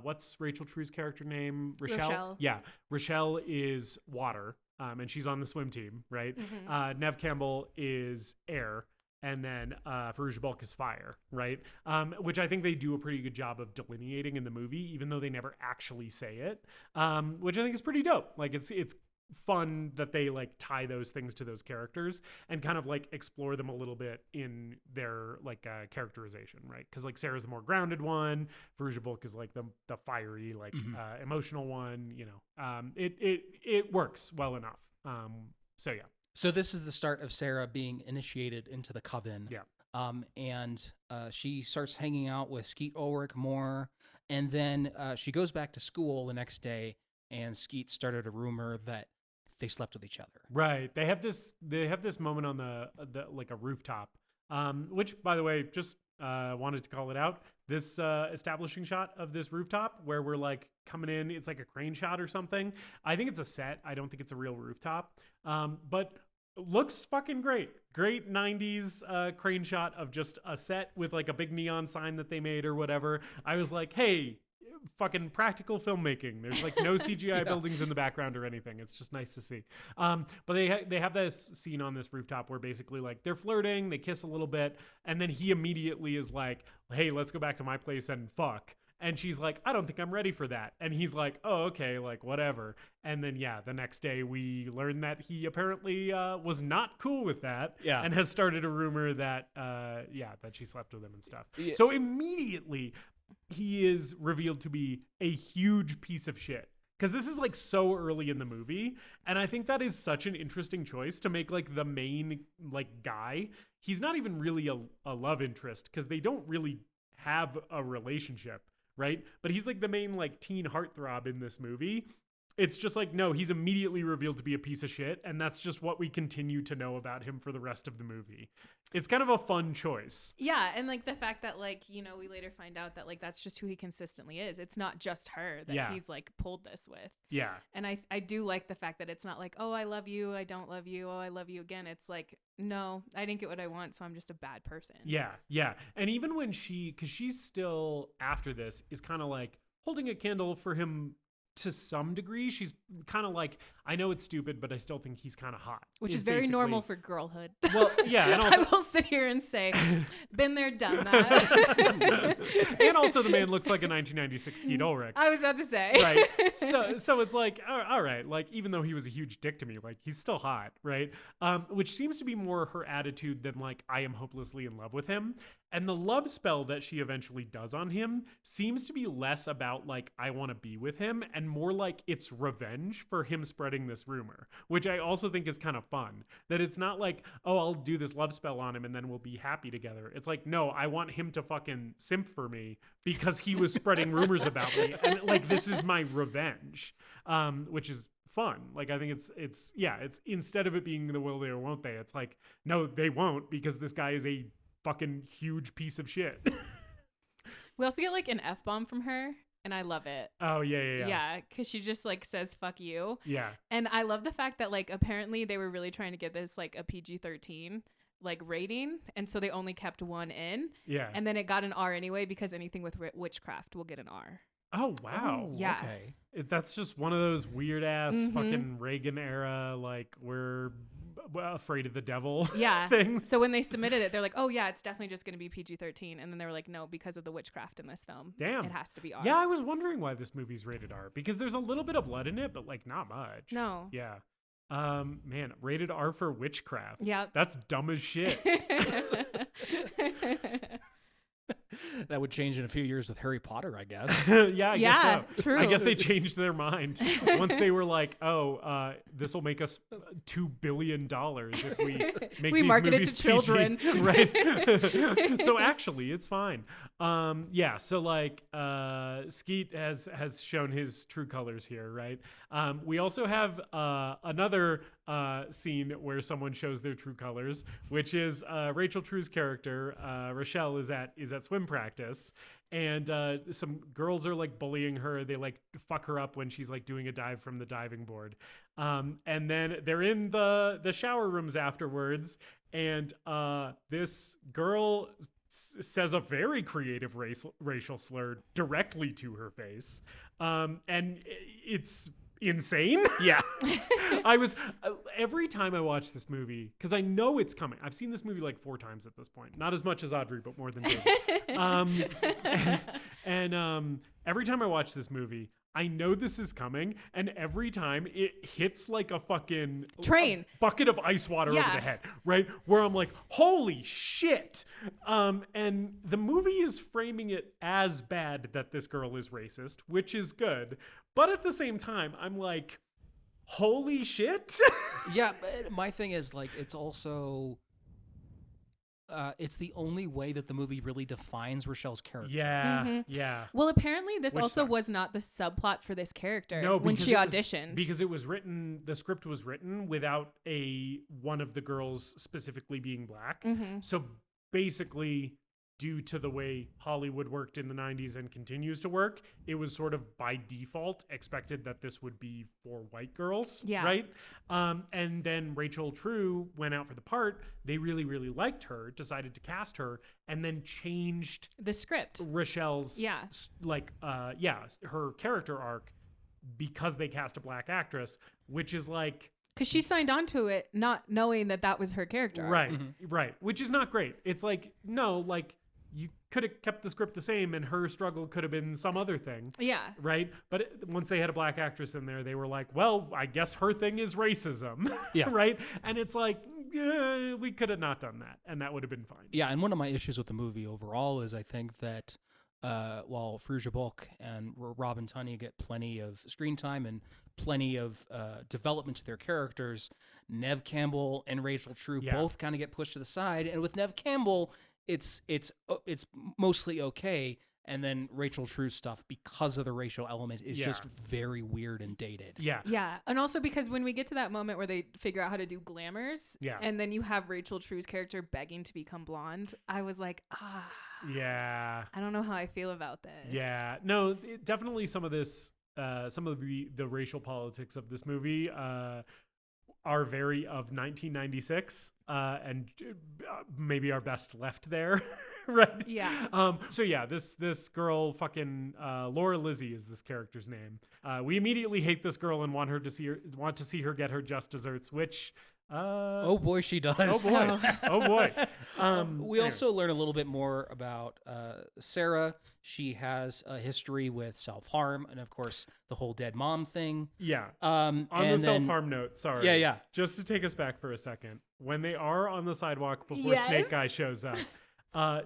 What's Rachel True's character name? Rochelle. Yeah, Rochelle is water, and she's on the swim team, right? Neve Campbell is air. And then Fairuza Balk is fire, right? Which I think they do a pretty good job of delineating in the movie, even though they never actually say it, which I think is pretty dope. Like it's fun that they like tie those things to those characters and kind of like explore them a little bit in their like characterization, right? Because like Sarah's the more grounded one, Fairuza Balk is like the fiery, like emotional one. You know, it works well enough. So yeah. So this is the start of Sarah being initiated into the coven. Yeah. And she starts hanging out with Skeet Ulrich more. And then she goes back to school the next day, and Skeet started a rumor that they slept with each other. Right. They have this moment on the like a rooftop, which, by the way, just wanted to call it out. This establishing shot of this rooftop where we're like coming in, it's like a crane shot or something. I think it's a set. I don't think it's a real rooftop. But looks fucking great. Great 90s crane shot of just a set with like a big neon sign that they made or whatever. I was like, hey, fucking practical filmmaking. There's like no CGI buildings in the background or anything. It's just nice to see. But they have this scene on this rooftop where basically like they're flirting, they kiss a little bit, and then he immediately is like, hey, let's go back to my place and fuck. And she's like, I don't think I'm ready for that. And he's like, oh, okay, like whatever. And then, the next day we learn that he apparently was not cool with that. Yeah. And has started a rumor that, that she slept with him and stuff. Yeah. So immediately he is revealed to be a huge piece of shit. Because this is like so early in the movie. And I think that is such an interesting choice to make like the main like guy. He's not even really a love interest because they don't really have a relationship. Right? But he's like the main like teen heartthrob in this movie. It's just like, no, he's immediately revealed to be a piece of shit. And that's just what we continue to know about him for the rest of the movie. It's kind of a fun choice. Yeah. And like the fact that like, you know, we later find out that like that's just who he consistently is. It's not just her that he's like pulled this with. Yeah. And I do like the fact that it's not like, oh, I love you, I don't love you, oh, I love you again. It's like, no, I didn't get what I want, so I'm just a bad person. Yeah. Yeah. And even when because she's still after this is kind of like holding a candle for him to some degree. She's kind of like, I know it's stupid, but I still think he's kind of hot. Which is very normal for girlhood. Well, yeah. And also, I will sit here and say, been there, done that. And also the man looks like a 1996 Skeet Ulrich. I was about to say. Right. So it's like, all right, like even though he was a huge dick to me, like he's still hot, right? Which seems to be more her attitude than like, I am hopelessly in love with him. And the love spell that she eventually does on him seems to be less about like, I want to be with him and more like it's revenge for him spreading this rumor, which I also think is kind of fun. That it's not like, oh, I'll do this love spell on him and then we'll be happy together. It's like, no, I want him to fucking simp for me because he was spreading rumors about me. And like, this is my revenge, which is fun. Like, I think it's instead of it being the will they or won't they, it's like, no, they won't because this guy is a fucking huge piece of shit. We also get like an F-bomb from her, and I love it. Oh, yeah. Yeah, because she just like says fuck you. Yeah. And I love the fact that like apparently they were really trying to get this like a PG-13 like rating, and so they only kept one in. Yeah. And then it got an R anyway because anything with witchcraft will get an R. Oh, wow. Oh, Yeah. Okay. That's just one of those weird ass fucking Reagan era, like we're afraid of the devil things. So when they submitted it, they're like, oh yeah, it's definitely just going to be PG-13. And then they were like, no, because of the witchcraft in this film. Damn. It has to be R. Yeah, I was wondering why this movie's rated R because there's a little bit of blood in it, but like not much. No. Yeah. Man, rated R for witchcraft. Yeah. That's dumb as shit. That would change in a few years with Harry Potter, I guess. I guess so. True. I guess they changed their mind once they were like, "Oh, this will make us $2 billion if we make We these market it movies to children." PG." Right? So actually, it's fine. So like, Skeet has shown his true colors here, right? We also have another scene where someone shows their true colors, which is Rachel True's character, Rochelle, is at swim practice, and some girls are like bullying her. They like fuck her up when she's like doing a dive from the diving board, and then they're in the shower rooms afterwards, and this girl says a very creative racial slur directly to her face, and it's insane. Yeah. I was every time I watch this movie, because I know it's coming. I've seen this movie like 4 times at this point. Not as much as Audrey, but more than David. And every time I watch this movie, I know this is coming, and every time it hits like a fucking Train. a bucket of ice water over the head, right? Where I'm like, holy shit. And the movie is framing it as bad that this girl is racist, which is good. But at the same time, I'm like, holy shit. Yeah, but my thing is like it's also it's the only way that the movie really defines Rochelle's character. Yeah, yeah. Well, apparently this Which also sucks. was not the subplot for this character No, when because she it was- auditioned. because it was written, the script was written without one of the girls specifically being black. So basically, due to the way Hollywood worked in the 90s and continues to work, it was sort of by default expected that this would be for white girls, right? And then Rachel True went out for the part. They really, really liked her, decided to cast her, and then changed the script. Rochelle's, her character arc because they cast a black actress, which is like... Because she signed on to it not knowing that was her character. Right, right. Which is not great. It's like, no, like... You could have kept the script the same and her struggle could have been some other thing. Yeah. Right? But once they had a black actress in there, they were like, well, I guess her thing is racism. Yeah. Right? And it's like, we could have not done that. And that would have been fine. Yeah. And one of my issues with the movie overall is I think that while Fairuza Balk and Robin Tunney get plenty of screen time and plenty of development to their characters, Neve Campbell and Rachel True both kind of get pushed to the side. And with Neve Campbell... It's mostly okay, and then Rachel True's stuff, because of the racial element, is just very weird and dated. Yeah, and also because when we get to that moment where they figure out how to do glamours, and then you have Rachel True's character begging to become blonde, I was like, I don't know how I feel about this. Yeah, no, definitely some of this, some of the racial politics of this movie are very of 1996 and maybe are best left there. Right. Yeah. So yeah, this girl fucking Laura Lizzie is this character's name. We immediately hate this girl and want to see her get her just desserts, which oh boy, she does. Oh boy. Oh boy. We also learn a little bit more about Sarah. She has a history with self-harm and, of course, the whole dead mom thing. Yeah. On the self-harm note, sorry. Yeah. Just to take us back for a second, when they are on the sidewalk before Snake Guy shows up,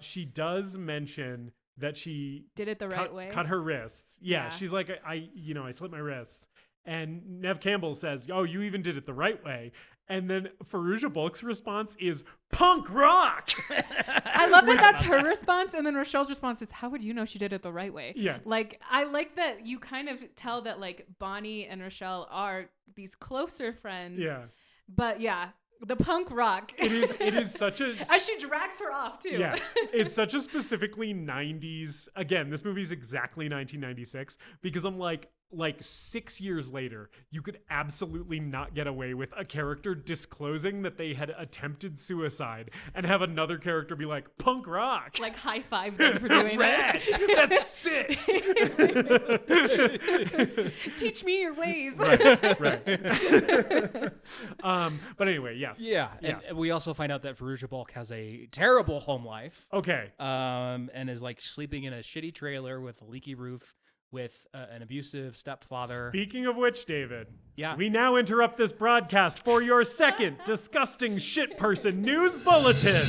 she does mention that she did it the right way. Cut her wrists. Yeah. She's like, I slit my wrists. And Neve Campbell says, oh, you even did it the right way. And then Fairuza Balk's response is punk rock. I love that that's her response. And then Rochelle's response is, how would you know she did it the right way? Yeah. Like, I like that you kind of tell that like Bonnie and Rochelle are these closer friends. Yeah. But yeah, the punk rock. It is such a... As she drags her off too. Yeah. It's such a specifically 90s... Again, this movie is exactly 1996 because I'm like 6 years later, you could absolutely not get away with a character disclosing that they had attempted suicide and have another character be like, punk rock. Like high five them for doing Rad. that. That's sick. Teach me your ways. Right. But anyway, yes. Yeah. And we also find out that Fairuza Balk has a terrible home life. Okay. And is like sleeping in a shitty trailer with a leaky roof, with an abusive stepfather. Speaking of which, David, we now interrupt this broadcast for your second disgusting shit person news bulletin.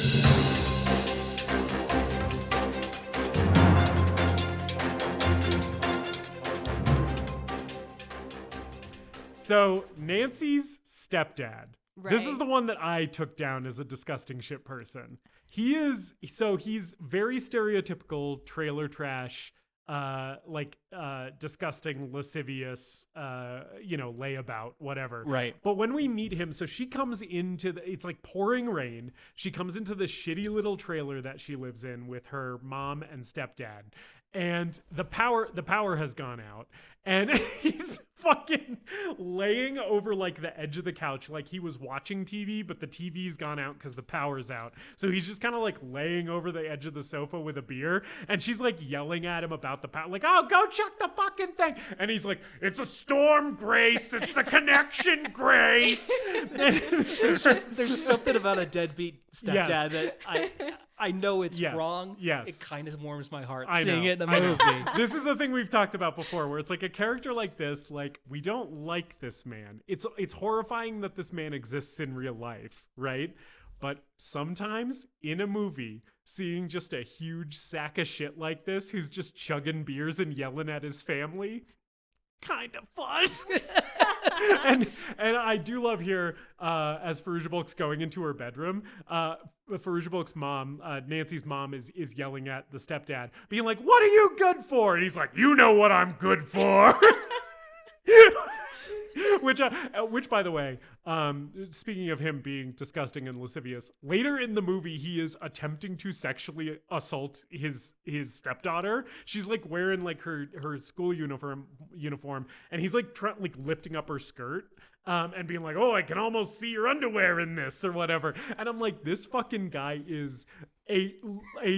So Nancy's stepdad. Right. This is the one that I took down as a disgusting shit person. He's very stereotypical trailer trash, disgusting, lascivious, layabout, whatever. Right. But when we meet him, so she comes into it's like pouring rain. She comes into the shitty little trailer that she lives in with her mom and stepdad. And the power has gone out. And he's fucking laying over like the edge of the couch like he was watching TV, but the TV's gone out because the power's out. So he's just kind of like laying over the edge of the sofa with a beer. And she's like yelling at him about the power. Like, oh, go check the fucking thing. And he's like, it's a storm, Grace. It's the connection, Grace. There's something about a deadbeat stepdad that I know it's wrong. Yes. It kind of warms my heart seeing it in the movie. This is a thing we've talked about before where it's like a character like this, like we don't like this man. It's horrifying that this man exists in real life, right? But sometimes in a movie, seeing just a huge sack of shit like this who's just chugging beers and yelling at his family, kind of fun. and I do love here as Fairuza Balk's going into her bedroom, Fairuza Balk's mom, Nancy's mom, is yelling at the stepdad, being like, "What are you good for?" And he's like, "You know what I'm good for." Which, by the way, speaking of him being disgusting and lascivious, later in the movie he is attempting to sexually assault his stepdaughter. She's like wearing like her school uniform, and he's like lifting up her skirt. And being like, oh, I can almost see your underwear in this or whatever. And I'm like, this fucking guy is a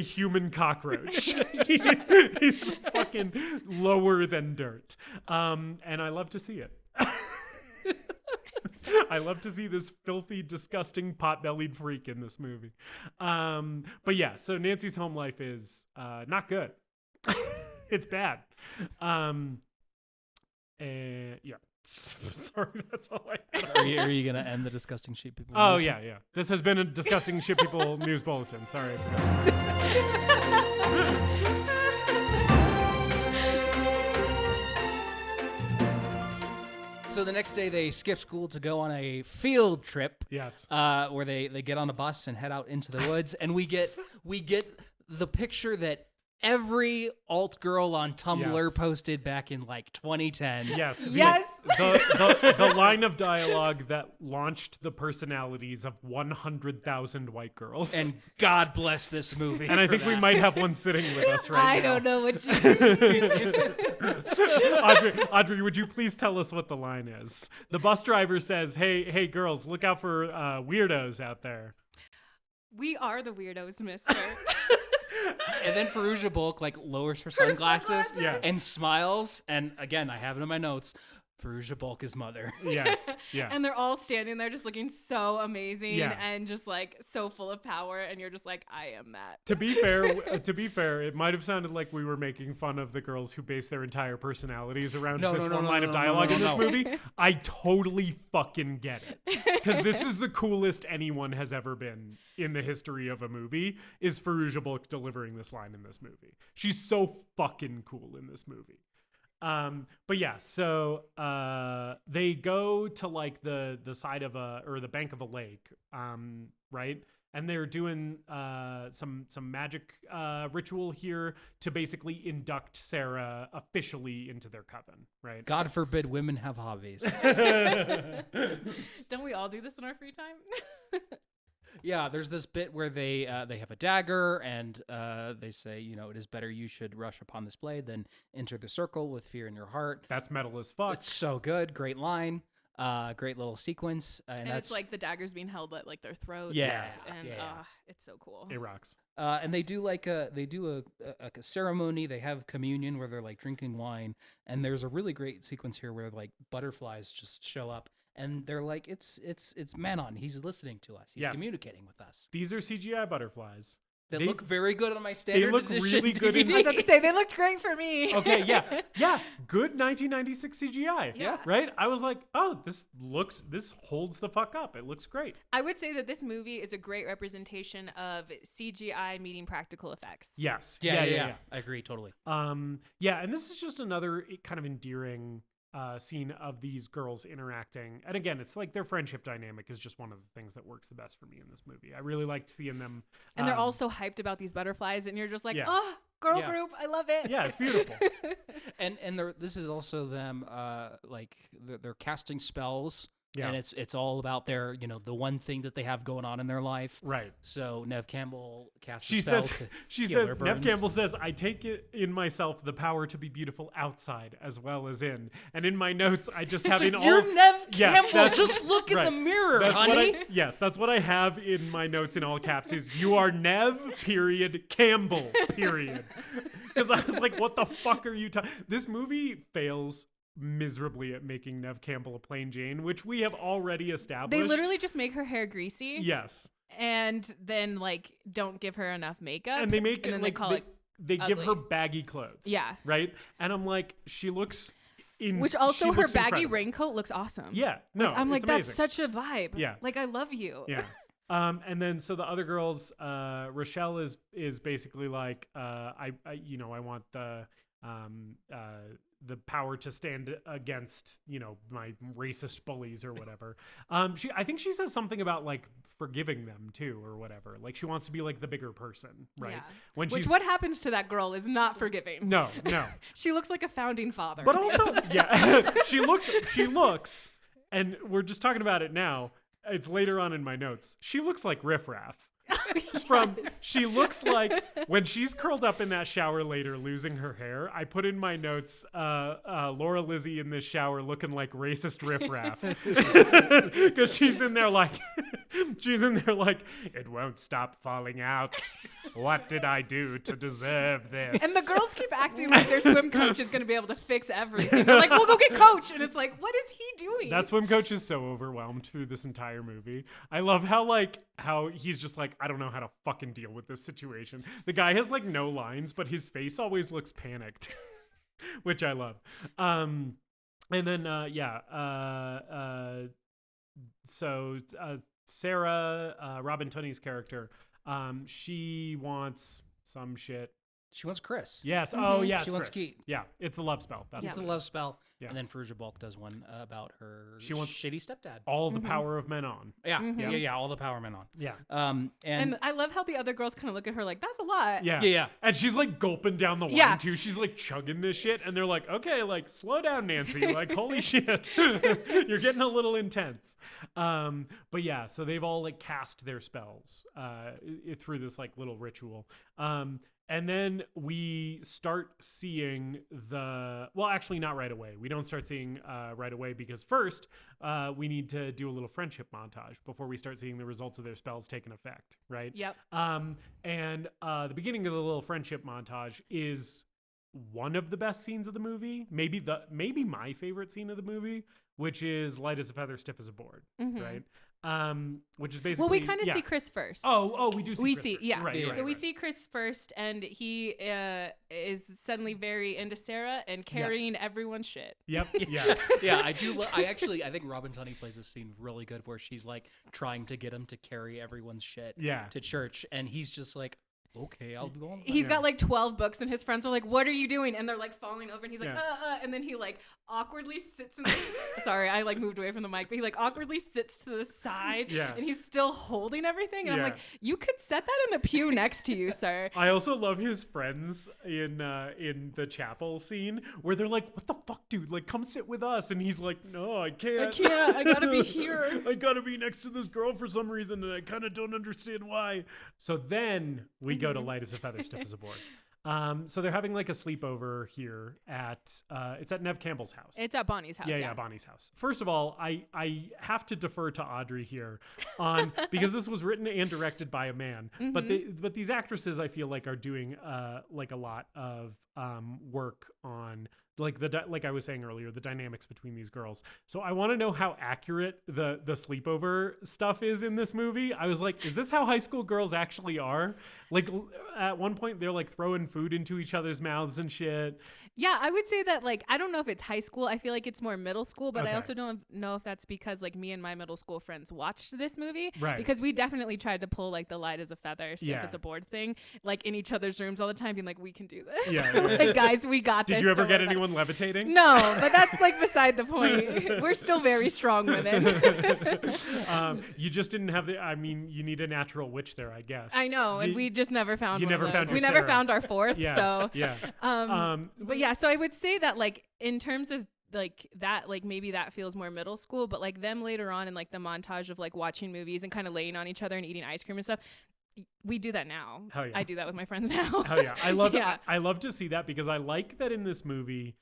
human cockroach. He's fucking lower than dirt. And I love to see it. I love to see this filthy, disgusting, pot-bellied freak in this movie. But yeah, so Nancy's home life is not good. It's bad. And yeah. Sorry, that's all I have. Are you gonna end the disgusting sheep people? Oh news? yeah. This has been a disgusting shit people news bulletin. Sorry, I forgot. So the next day they skip school to go on a field trip. Yes. Where they get on a bus and head out into the woods, and we get the picture that every alt girl on Tumblr Yes. posted back in like 2010. Yes. Yes. The line of dialogue that launched the personalities of 100,000 white girls. And God bless this movie. And I for think we that. might have one sitting with us right I now. don't know what you Audrey, would you please tell us what the line is? The bus driver says, hey girls, look out for weirdos out there. We are the weirdos, mister. And then Fairuza Balk like lowers her sunglasses Yeah. and smiles. And again, I have it in my notes. Fairuza Balk is mother. Yes. Yeah. And they're all standing there just looking so amazing Yeah. and just like so full of power. And you're just like, I am that. To be fair, it might have sounded like we were making fun of the girls who base their entire personalities around No, this no, no, one no, line no, of no, dialogue no, in this no. movie. I totally fucking get it. Because this is the coolest anyone has ever been in the history of a movie, is Fairuza Balk delivering this line in this movie. She's so fucking cool in this movie. But yeah, so they go to like the side of the bank of a lake, right? And they're doing some magic ritual here to basically induct Sarah officially into their coven, right? God forbid women have hobbies. Don't we all do this in our free time? Yeah, there's this bit where they have a dagger and they say, it is better you should rush upon this blade than enter the circle with fear in your heart. That's metal as fuck. It's so good. Great line. Great little sequence. And that's it's like the daggers being held at like their throats. Yeah, And yeah. it's so cool. It rocks. and they do like a ceremony. They have communion where they're like drinking wine. And there's a really great sequence here where like butterflies just show up. And they're like, it's Manon. He's listening to us. He's Yes. communicating with us. These are CGI butterflies. They They- look very good on my standard look edition really good in- DVD. I was about to say, they looked great for me. Okay, yeah, good 1996 CGI. Yeah. Right? I was like, oh, this holds the fuck up. It looks great. I would say that this movie is a great representation of CGI meeting practical effects. Yes. Yeah. I agree totally. Yeah, and this is just another kind of endearing scene of these girls interacting. And again, it's like their friendship dynamic is just one of the things that works the best for me in this movie. I really liked seeing them. And they're all so hyped about these butterflies, and you're just like, Yeah. oh, girl Yeah. group, I love it. Yeah, it's beautiful. And this is also them like they're casting spells. Yeah. And it's all about their, the one thing that they have going on in their life. Right. So Neve Campbell casts She a spell says, to she heal says, their Neve burns. Campbell says, I take it in myself the power to be beautiful outside as well as in. And in my notes, I just have It's in like, all. you're Neve Yes, Campbell. that's- Just look in right. the mirror, That's honey. yes, that's what I have in my notes in all caps is you are Neve, period, Campbell, period. Because I was like, what the fuck are you talking? This movie fails miserably at making Neve Campbell a plain Jane, which we have already established. They literally just make her hair greasy. Yes. And then like don't give her enough makeup. And they make and it then like they call it they give her ugly. baggy clothes. Yeah. Right? And I'm like, she looks which also her baggy incredible. raincoat looks awesome. Yeah. No. I'm like, it's that's amazing. such a vibe. Yeah. Like I love you. Yeah. And then so the other girls, Rochelle is basically like, I want the power to stand against, my racist bullies or whatever. I think she says something about like forgiving them too or whatever. Like she wants to be like the bigger person, right? Yeah. When Which she's what happens to that girl is not forgiving. no. She looks like a founding father. But also, yeah, she looks and we're just talking about it now. It's later on in my notes. She looks like Riff Raff. She looks like when she's curled up in that shower later losing her hair, I put in my notes Laura Lizzie in this shower looking like racist Riff Raff, because she's in there like it won't stop falling out. What did I do to deserve this? And the girls keep acting like their swim coach is going to be able to fix everything. They're like, we'll go get coach. And it's like, what is he doing? That swim coach is so overwhelmed through this entire movie. I love how he's just like, I don't know how to fucking deal with this situation. The guy has like no lines, but his face always looks panicked, which I love. And then, so Sarah, Robin Tunney's character, she wants some shit. She wants Chris. Yes. Oh, yeah. She wants Chris. Skeet. Yeah. It's a love spell. That's It's what a it love is. spell. Yeah. And then Fairuza Balk does one about her She wants shitty stepdad. All the power of Manon. Yeah. All the power men on. Yeah. And I love how the other girls kind of look at her like, that's a lot. Yeah. Yeah. And she's like gulping down the wine Yeah. too. She's like chugging this shit. And they're like, okay, like slow down, Nancy. Like, holy shit. You're getting a little intense. But yeah, so they've all like cast their spells through this like little ritual. And then we start seeing actually not right away. We don't start seeing right away because first we need to do a little friendship montage before we start seeing the results of their spells taking effect, right? Yep. And the beginning of the little friendship montage is one of the best scenes of the movie, maybe my favorite scene of the movie, which is light as a feather, stiff as a board, right? Which is basically we kind of see Chris first. Oh, we do see Chris first. Yeah. Right, So we see Chris first, and he is suddenly very into Sarah and carrying everyone's shit. Yep. Yeah. Yeah, I do. I think Robin Tunney plays this scene really good, where she's like trying to get him to carry everyone's shit to church, and he's just like, okay, I'll go on. He's got like 12 books, and his friends are like, what are you doing? And they're like falling over, and he's like, and then he like awkwardly sits in the sorry, I like moved away from the mic, but he like awkwardly sits to the side, and he's still holding everything, and I'm like, you could set that in the pew next to you, sir. I also love his friends in the chapel scene where they're like, what the fuck, dude? Like, come sit with us. And he's like, no, I can't. I gotta be here. I gotta be next to this girl for some reason, and I kind of don't understand why. So then we go to light as a feather, stiff as a board. So they're having like a sleepover here at it's at Neve Campbell's house. It's at Bonnie's house. Yeah, Bonnie's house. First of all, I have to defer to Audrey here on because this was written and directed by a man. But these actresses I feel like are doing like a lot of work on like I was saying earlier, the dynamics between these girls. So I want to know how accurate the sleepover stuff is in this movie. I was like, is this how high school girls actually are? Like at one point they're like throwing food into each other's mouths and shit. Yeah, I would say that like I don't know if it's high school. I feel like it's more middle school, but I also don't know if that's because like me and my middle school friends watched this movie. Right. Because we definitely tried to pull like the light as a feather, stiff as a board thing, like in each other's rooms all the time, being like, we can do this. Yeah. Like, guys, we got this. Did you ever Don't get worry about anyone levitating? No, but that's like beside the point. We're still very strong women. You just didn't have you need a natural witch there, I guess. I know, and we just never found one. We Sarah. never found our fourth. Yeah, so yeah. But yeah, so I would say that like in terms of like that, like maybe that feels more middle school, but like them later on in like the montage of like watching movies and kind of laying on each other and eating ice cream and stuff. We do that now. Hell yeah. I do that with my friends now. Hell yeah. I love I love to see that because I like that in this movie.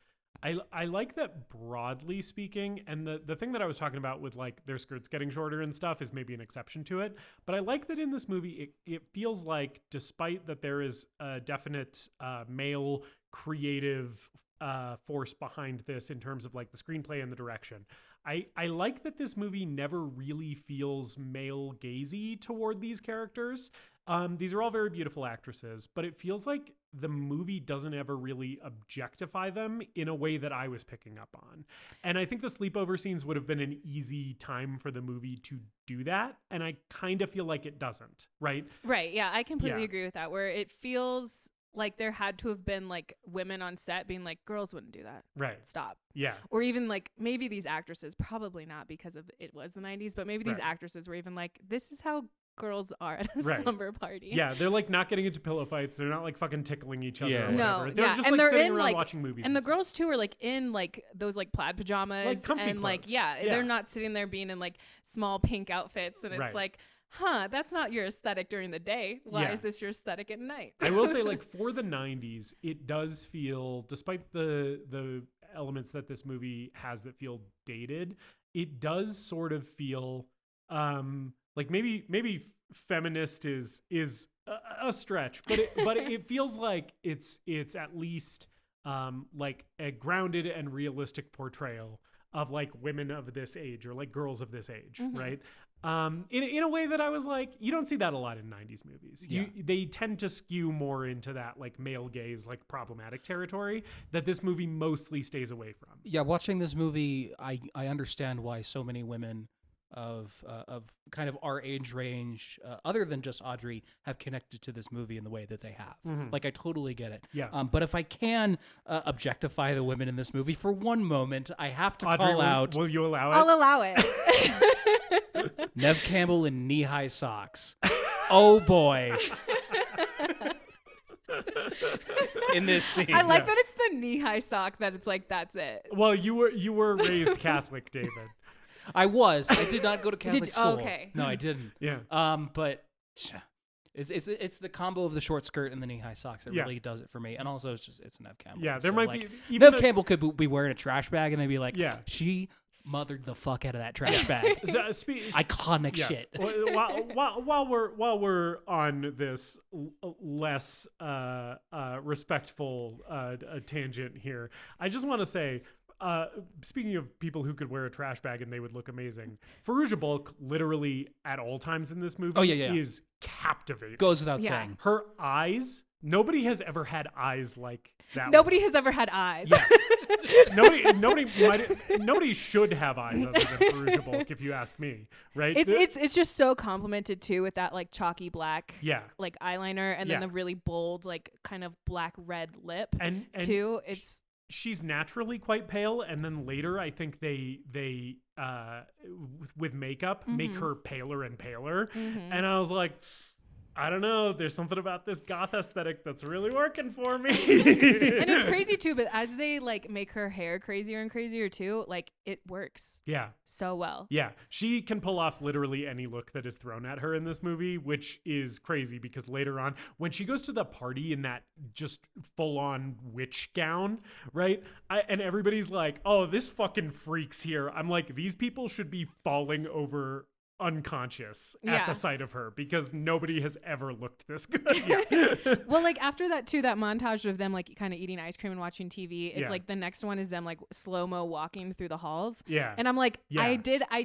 I like that broadly speaking, and the thing that I was talking about with like their skirts getting shorter and stuff is maybe an exception to it. But I like that in this movie, it feels like despite that there is a definite male creative force behind this in terms of like the screenplay and the direction. I like that this movie never really feels male gazy toward these characters. These are all very beautiful actresses, but it feels like the movie doesn't ever really objectify them in a way that I was picking up on. And I think the sleepover scenes would have been an easy time for the movie to do that. And I kind of feel like it doesn't, right? Right. Yeah, I completely agree with that, where it feels like there had to have been like women on set being like, girls wouldn't do that. Right. Stop. Yeah. Or even like maybe these actresses, probably not because of it was the 90s, but maybe these actresses were even like, this is how girls are at a Right. slumber party. Yeah, they're like not getting into pillow fights. They're not like fucking tickling each other Yeah. or No, whatever. They're yeah, just and like they're sitting in, around like- watching movies. And the stuff. girls too are like in like those like plaid pajamas, Like comfy and like clothes. yeah, Yeah. they're not sitting there being in like small pink outfits, and it's Right. like, that's not your aesthetic during the day. Why Yeah. is this your aesthetic at night? I will say, like, for the 90s, it does feel, despite the elements that this movie has that feel dated, it does sort of feel like maybe feminist is a stretch, but it feels like it's at least like a grounded and realistic portrayal of like women of this age or like girls of this age, right? In a way that I was like, you don't see that a lot in 90s movies. Yeah. They tend to skew more into that like male gaze, like problematic territory that this movie mostly stays away from. Yeah, watching this movie, I understand why so many women of kind of our age range, other than just Audrey, have connected to this movie in the way that they have. Like, I totally get it. Yeah. But if I can objectify the women in this movie for one moment, I have to Audrey, call out will you allow it? I'll allow it. Neve Campbell in knee-high socks. Oh boy. In this scene. I like that it's the knee-high sock that it's like that's it. Well, you were raised Catholic, David. I was. I did not go to Catholic you? school. Okay. No, I didn't. Yeah. But it's the combo of the short skirt and the knee-high socks that Yeah. really does it for me. And also, it's Neve Campbell. Yeah, there So, might like, be even Neve Campbell could be wearing a trash bag, and they'd be like, Yeah. she mothered the fuck out of that trash bag. Iconic Yes. shit. While we're on this less respectful tangent here, I just want to say, speaking of people who could wear a trash bag and they would look amazing, Fairuza Balk literally at all times in this movie is captivating. Goes without Yeah. saying. Her eyes, nobody has ever had eyes like that. Nobody has ever had eyes. Yes. nobody should have eyes other than Fairuza Balk, if you ask me. Right? It's just so complimented too with that like chalky black Yeah. like eyeliner and then Yeah. the really bold like kind of black red lip and too. It's she's naturally quite pale, and then later I think they with makeup make her paler and paler, and I was like, I don't know, there's something about this goth aesthetic that's really working for me. and it's crazy too, but as they like make her hair crazier and crazier too, like it works Yeah. so well. Yeah, she can pull off literally any look that is thrown at her in this movie, which is crazy because later on, when she goes to the party in that just full-on witch gown, right? And everybody's like, oh, this fucking freak's here. I'm like, these people should be falling over unconscious at Yeah. the sight of her because nobody has ever looked this good. Yeah. Well, like after that too, that montage of them like kind of eating ice cream and watching TV, it's Yeah. like the next one is them like slow-mo walking through the halls. Yeah. And I'm like, Yeah. I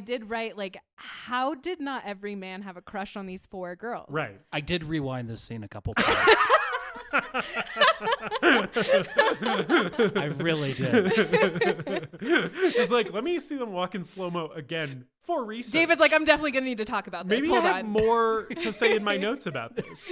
did write like, how did not every man have a crush on these four girls? Right. I did rewind this scene a couple times. I really did. Just like, let me see them walk in slow-mo again for research. David's like, I'm definitely gonna need to talk about this. Maybe Hold I have on. more to say in my notes about this.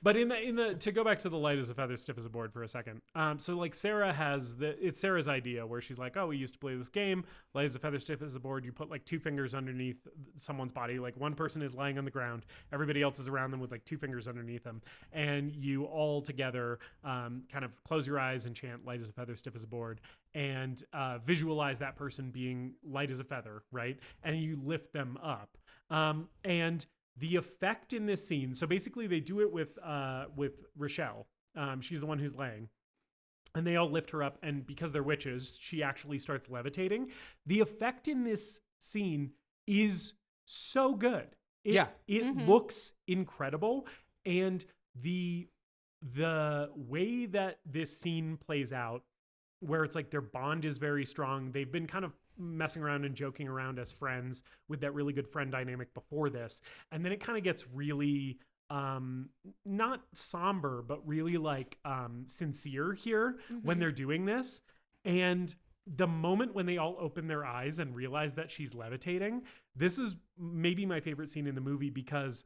But in the to go back to the light as a feather, stiff as a board for a second. So like Sarah has it's Sarah's idea where she's like, oh, we used to play this game, light as a feather, stiff as a board. You put like two fingers underneath someone's body. Like one person is lying on the ground, everybody else is around them with like two fingers underneath them, and you all together kind of close your eyes and chant light as a feather, stiff as a board, and visualize that person being light as a feather, right? And you lift them up. And the effect in this scene, so basically they do it with Rochelle. She's the one who's laying. And they all lift her up, and because they're witches, she actually starts levitating. The effect in this scene is so good. It looks incredible, and the way that this scene plays out, where it's like their bond is very strong. They've been kind of messing around and joking around as friends with that really good friend dynamic before this, and then it kind of gets really not somber, but really like sincere here when they're doing this. And the moment when they all open their eyes and realize that she's levitating, this is maybe my favorite scene in the movie because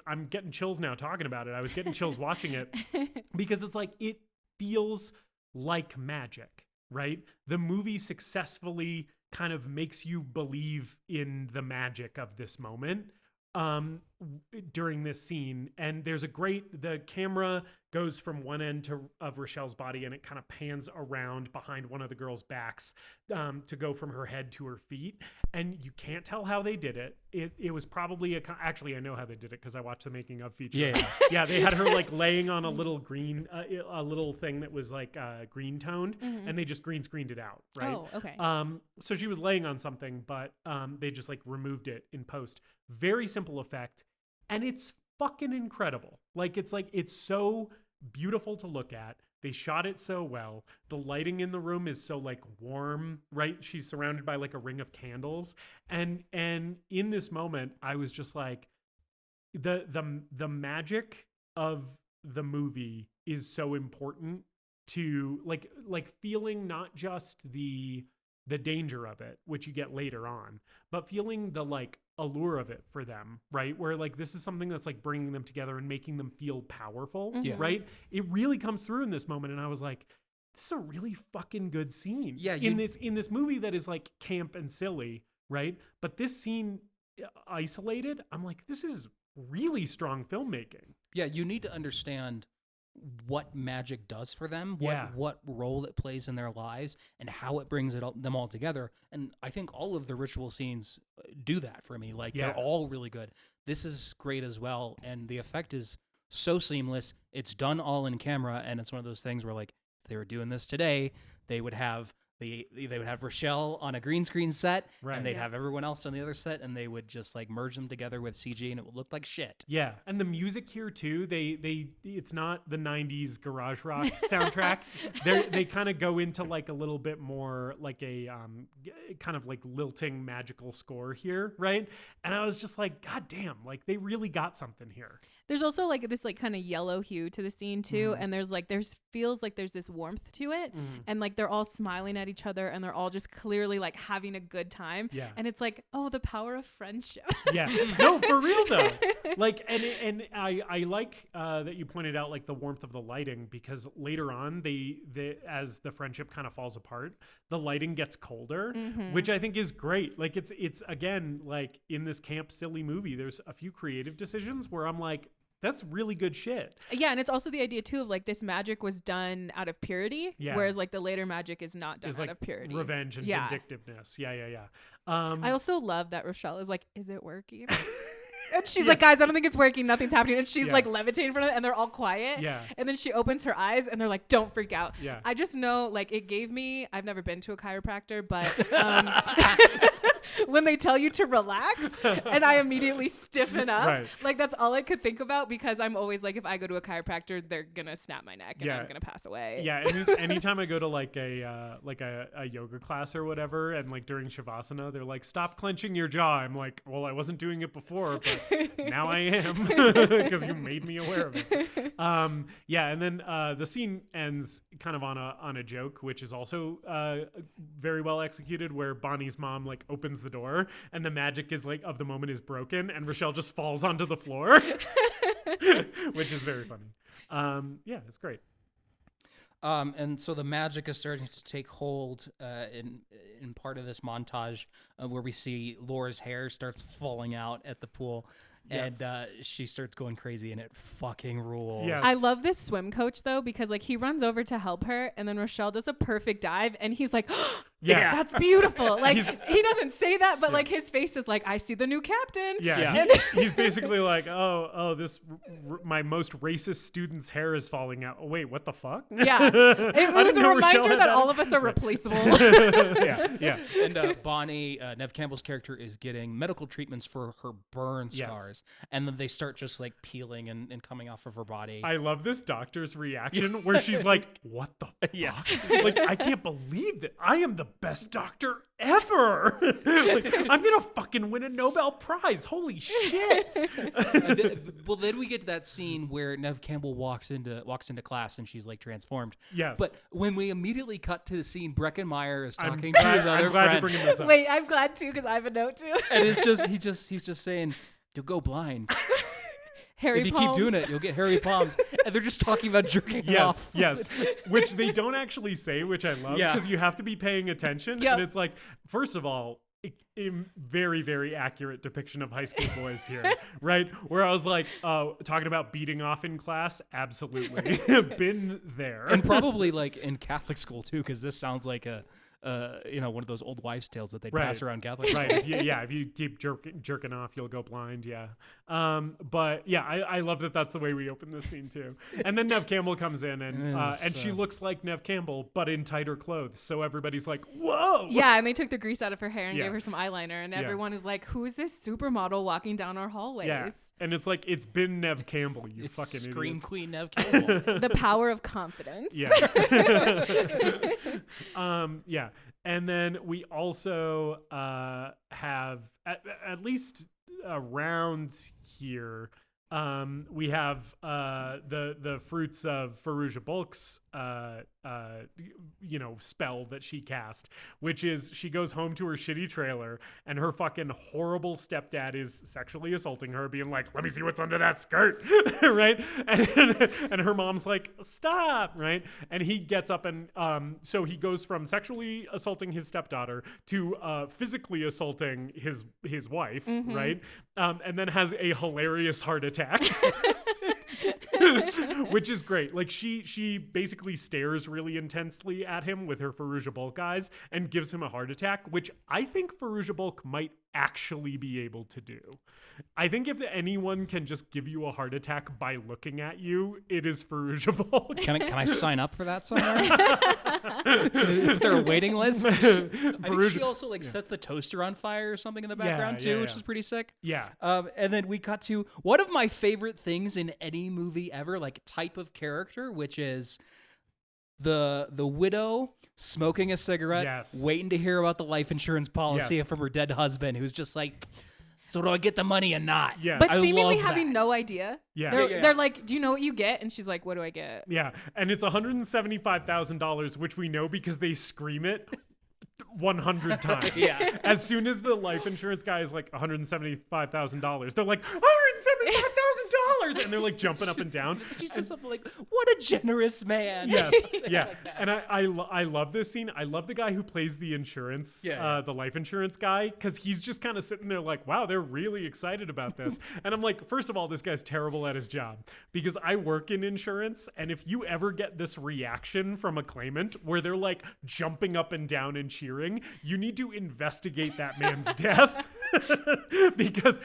I'm getting chills now talking about it. I was getting chills watching it because it's like, it feels like magic, right? The movie successfully kind of makes you believe in the magic of this moment during this scene. And there's the camera goes from one end of Rochelle's body, and it kind of pans around behind one of the girls' backs to go from her head to her feet. And you can't tell how they did it. It was probably actually, I know how they did it because I watched the making of feature. Yeah, they had her like laying on a little green, a little thing that was like green toned, and they just green screened it out, right? Oh, okay. So she was laying on something, but they just like removed it in post. Very simple effect, and it's fucking incredible. It's so beautiful to look at. They shot it so well. The lighting in the room is so like warm, right? She's surrounded by like a ring of candles. And in this moment, I was just like, the magic of the movie is so important to like feeling not just the danger of it, which you get later on, but feeling the like allure of it for them, right? Where like this is something that's like bringing them together and making them feel powerful, right? It really comes through in this moment, and I was like, this is a really fucking good scene. Yeah, in this movie that is like camp and silly, right? But this scene isolated, I'm like, this is really strong filmmaking. Yeah, you need to understand what magic does for them, what role it plays in their lives, and how it brings them all together. And I think all of the ritual scenes do that for me. Like, they're all really good. This is great as well, and the effect is so seamless. It's done all in camera, and it's one of those things where, like, if they were doing this today, they would have Rochelle on a green screen set, and they'd have everyone else on the other set, and they would just like merge them together with CG, and it would look like shit. Yeah, and the music here too, it's not the 90s garage rock soundtrack. They kind of go into like a little bit more like a kind of like lilting magical score here, right? And I was just like, god damn, like they really got something here. There's also like this like kind of yellow hue to the scene too, and there's feels like there's this warmth to it, and like they're all smiling at each other, and they're all just clearly like having a good time. Yeah, and it's like, oh, the power of friendship. Yeah, no, for real though. Like, and I like that you pointed out like the warmth of the lighting, because later on they as the friendship kind of falls apart, the lighting gets colder, which I think is great. Like it's again like in this camp silly movie, there's a few creative decisions where I'm like, that's really good shit. Yeah, and it's also the idea too of like this magic was done out of purity, whereas like the later magic is not done out of purity. Revenge and vindictiveness. Yeah. I also love that Rochelle is like, is it working? And she's like, guys, I don't think it's working. Nothing's happening. And she's like levitating in front of it, and they're all quiet. Yeah. And then she opens her eyes, and they're like, don't freak out. Yeah. I just know, like, it gave me, I've never been to a chiropractor, but when they tell you to relax, and I immediately stiffen up, like, that's all I could think about, because I'm always like, if I go to a chiropractor, they're going to snap my neck, and I'm going to pass away. Yeah. Anytime I go to like a yoga class or whatever, and like during Shavasana, they're like, stop clenching your jaw. I'm like, well, I wasn't doing it before, but now I am, because you made me aware of it. And then the scene ends kind of on a joke, which is also very well executed, where Bonnie's mom like opens the door, and the magic is like of the moment is broken, and Rochelle just falls onto the floor, which is very funny. It's great. And so the magic is starting to take hold in part of this montage where we see Laura's hair starts falling out at the pool. Yes. And she starts going crazy, and it fucking rules. Yes. I love this swim coach, though, because like he runs over to help her, and then Rochelle does a perfect dive, and he's like, yeah, that's beautiful. Like, he doesn't say that, but like his face is like, I see the new captain. Yeah. He's basically like, oh, this my most racist student's hair is falling out. Oh, wait, what the fuck? Yeah. It was a reminder that all of us are replaceable. Yeah. And Bonnie, Neve Campbell's character, is getting medical treatments for her burn scars. And then they start just like peeling and coming off of her body. I love this doctor's reaction where she's like, what the fuck? Like, I can't believe that I am the best doctor ever. Like, I'm gonna fucking win a Nobel Prize. Holy shit. Well, then we get to that scene where Neve Campbell walks into class, and she's like transformed. Yes. But when we immediately cut to the scene, Breckenmeyer is talking to his other friend. You're bringing this up. Wait, I'm glad too, because I have a note too. And it's just he's just saying, "You'll go blind." Hairy if you palms. keep doing it, you'll get hairy palms. And they're just talking about jerking Yes, off. yes. Which they don't actually say, which I love, Yeah. because you have to be paying attention. Yep. And it's like, first of all, very, very accurate depiction of high school boys here, right? Where I was like, talking about beating off in class, absolutely. Been there. And probably like in Catholic school too, because this sounds like a one of those old wives' tales that they pass around Catholic school. Right. If you keep jerking off, you'll go blind. Yeah. But yeah, I love that that's the way we open this scene too. And then Neve Campbell comes in and she looks like Neve Campbell, but in tighter clothes. So everybody's like, whoa. Yeah, and they took the grease out of her hair and Yeah. gave her some eyeliner, and Yeah. everyone is like, "Who's this supermodel walking down our hallways?" Yeah. And it's like, it's been Neve Campbell, you It's fucking Scream idiots. Queen Neve Campbell. The power of confidence. Yeah. Yeah. And then we also have, at least around here, we have the fruits of Fairuza Balk's spell that she cast, which is she goes home to her shitty trailer and her fucking horrible stepdad is sexually assaulting her, being like, let me see what's under that skirt. Right. And her mom's like, stop. Right. And he gets up and so he goes from sexually assaulting his stepdaughter to physically assaulting his wife. Right. And then has a hilarious heart attack. Which is great. Like she basically stares really intensely at him with her Fairuza Balk eyes and gives him a heart attack, which I think Fairuza Balk might actually be able to do. I think if anyone can just give you a heart attack by looking at you, it is Fairuza Balk. Can I sign up for that somewhere? Is there a waiting list? I think she also sets the toaster on fire or something in the background too, which is pretty sick. Yeah. And then we cut to one of my favorite things in any movie ever, like type of character, which is the widow smoking a cigarette, Yes. waiting to hear about the life insurance policy Yes. from her dead husband, who's just like, so do I get the money or not? Yes. But I seemingly love having that. no idea. Yeah. They're like, do you know what you get? And she's like, what do I get? Yeah. And it's $175,000, which we know because they scream it 100 times. Yeah. As soon as the life insurance guy is like $175,000, they're like, $175,000, and they're like jumping up and down. She says something like, what a generous man. Yes, yeah. And I love this scene. I love the guy who plays the insurance, the life insurance guy, because he's just kind of sitting there like, wow, they're really excited about this. And I'm like, first of all, this guy's terrible at his job, because I work in insurance, and if you ever get this reaction from a claimant where they're like jumping up and down and cheering, you need to investigate that man's death. because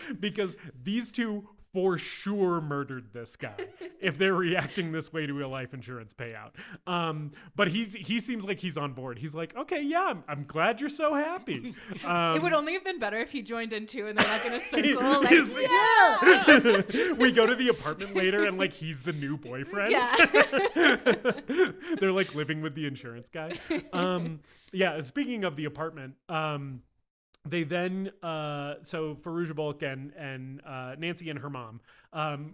these two for sure murdered this guy if they're reacting this way to a life insurance payout. But he seems like he's on board. He's like, okay, yeah, I'm glad you're so happy. It would only have been better if he joined in too, and they're like in a circle. Like, he's like, yeah. We go to the apartment later, and like he's the new boyfriend. Yeah. They're like living with the insurance guy. Yeah. Speaking of the apartment, they then, so Fairuza Balk and Nancy and her mom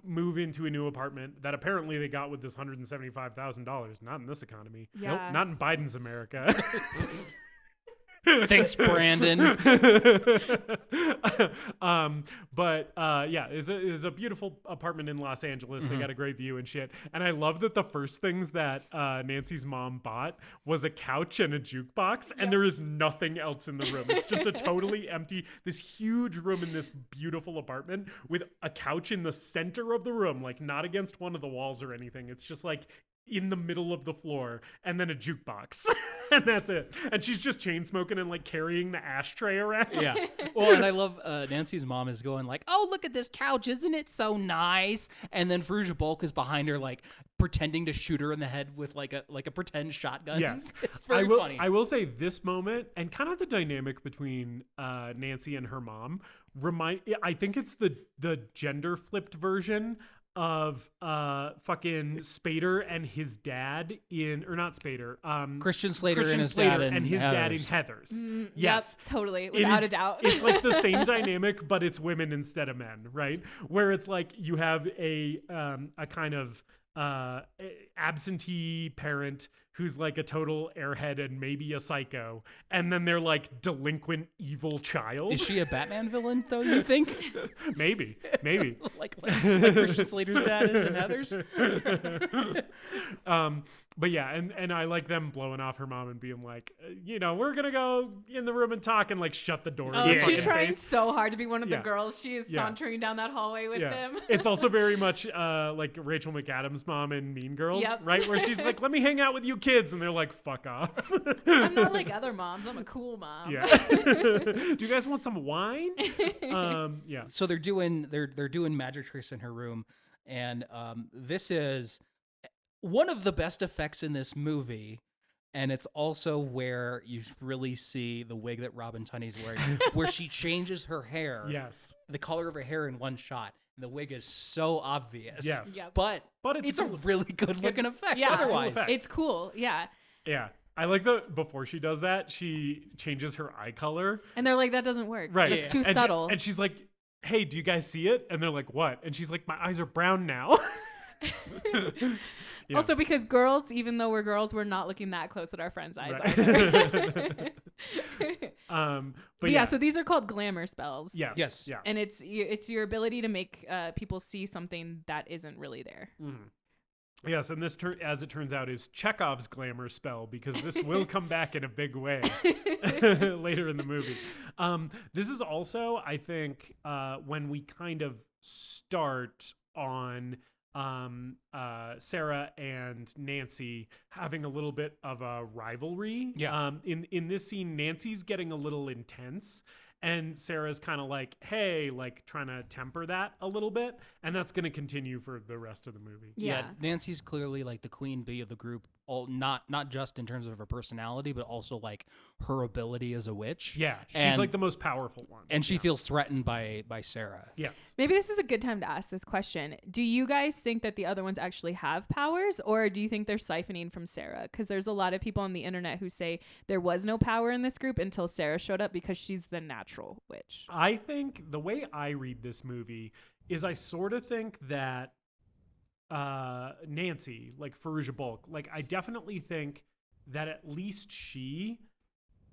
move into a new apartment that apparently they got with this $175,000. Not in this economy. Yeah. Nope, not in Biden's America. Thanks, Brandon. Yeah, it's a beautiful apartment in Los Angeles. They got a great view and shit. And I love that the first things that Nancy's mom bought was a couch and a jukebox, and there is nothing else in the room. It's just a totally empty, this huge room in this beautiful apartment with a couch in the center of the room, like not against one of the walls or anything. It's just like in the middle of the floor, and then a jukebox. And that's it. And she's just chain smoking and like carrying the ashtray around. Yeah. Well, and I love Nancy's mom is going like, oh, look at this couch. Isn't it so nice? And then Fairuza Balk is behind her, like pretending to shoot her in the head with like a pretend shotgun. Yes. It's very funny. I will say this moment and kind of the dynamic between Nancy and her mom I think it's the gender flipped version of fucking Spader and his dad or not Spader, Christian Slater Christian and his Slater dad and his dad in Heathers. Heathers. Yes. Yep, totally. It Without is- a doubt. It's like the same dynamic, but it's women instead of men, right? Where it's like you have a kind of absentee parent who's like a total airhead and maybe a psycho, and then they're like delinquent evil child. Is she a Batman villain though, you think? maybe like Christian Slater's dad is in Heathers? But yeah, and I like them blowing off her mom and being like, we're gonna go in the room and talk, and like shut the door. Oh, in her she's fucking trying face. so hard to be one of the Yeah. girls. She is Yeah. sauntering down that hallway with them. It's also very much like Rachel McAdams' mom in Mean Girls, Yep. right? Where she's like, let me hang out with you kids. And they're like, fuck off. I'm not like other moms. I'm a cool mom. Yeah. Do you guys want some wine? Yeah. So they're doing magic tricks in her room, and this is one of the best effects in this movie. And it's also where you really see the wig that Robin Tunney's wearing, where she changes her hair, Yes. the color of her hair in one shot. The wig is so obvious. Yes. Yep. But it's it's a cool. really good looking effect. Yeah, Otherwise, effect. it's cool. Yeah. Yeah. I like that before she does that, she changes her eye color. And they're like, that doesn't work. Right. It's too And subtle. and she's like, hey, do you guys see it? And they're like, what? And she's like, my eyes are brown now. Yeah. Also, because girls, even though we're girls, we're not looking that close at our friends' eyes. Right. Either. But yeah, so these are called glamour spells. Yes. Yes. Yeah. And it's your ability to make people see something that isn't really there. Yes, and this, as it turns out, is Chekhov's glamour spell, because this will come back in a big way later in the movie. This is also, I think, when we kind of start on Sarah and Nancy having a little bit of a rivalry. Yeah. In this scene, Nancy's getting a little intense. And Sarah's kind of like, hey, like trying to temper that a little bit. And that's going to continue for the rest of the movie. Yeah. Nancy's clearly like the queen bee of the group, not just in terms of her personality, but also like her ability as a witch. Yeah. She's And- like the most powerful one. And she feels threatened by Sarah. Yes. Maybe this is a good time to ask this question. Do you guys think that the other ones actually have powers, or do you think they're siphoning from Sarah? Because there's a lot of people on the internet who say there was no power in this group until Sarah showed up because she's the natural witch. I think the way I read this movie is I sort of think that Nancy, like Fairuza Balk, like I definitely think that at least she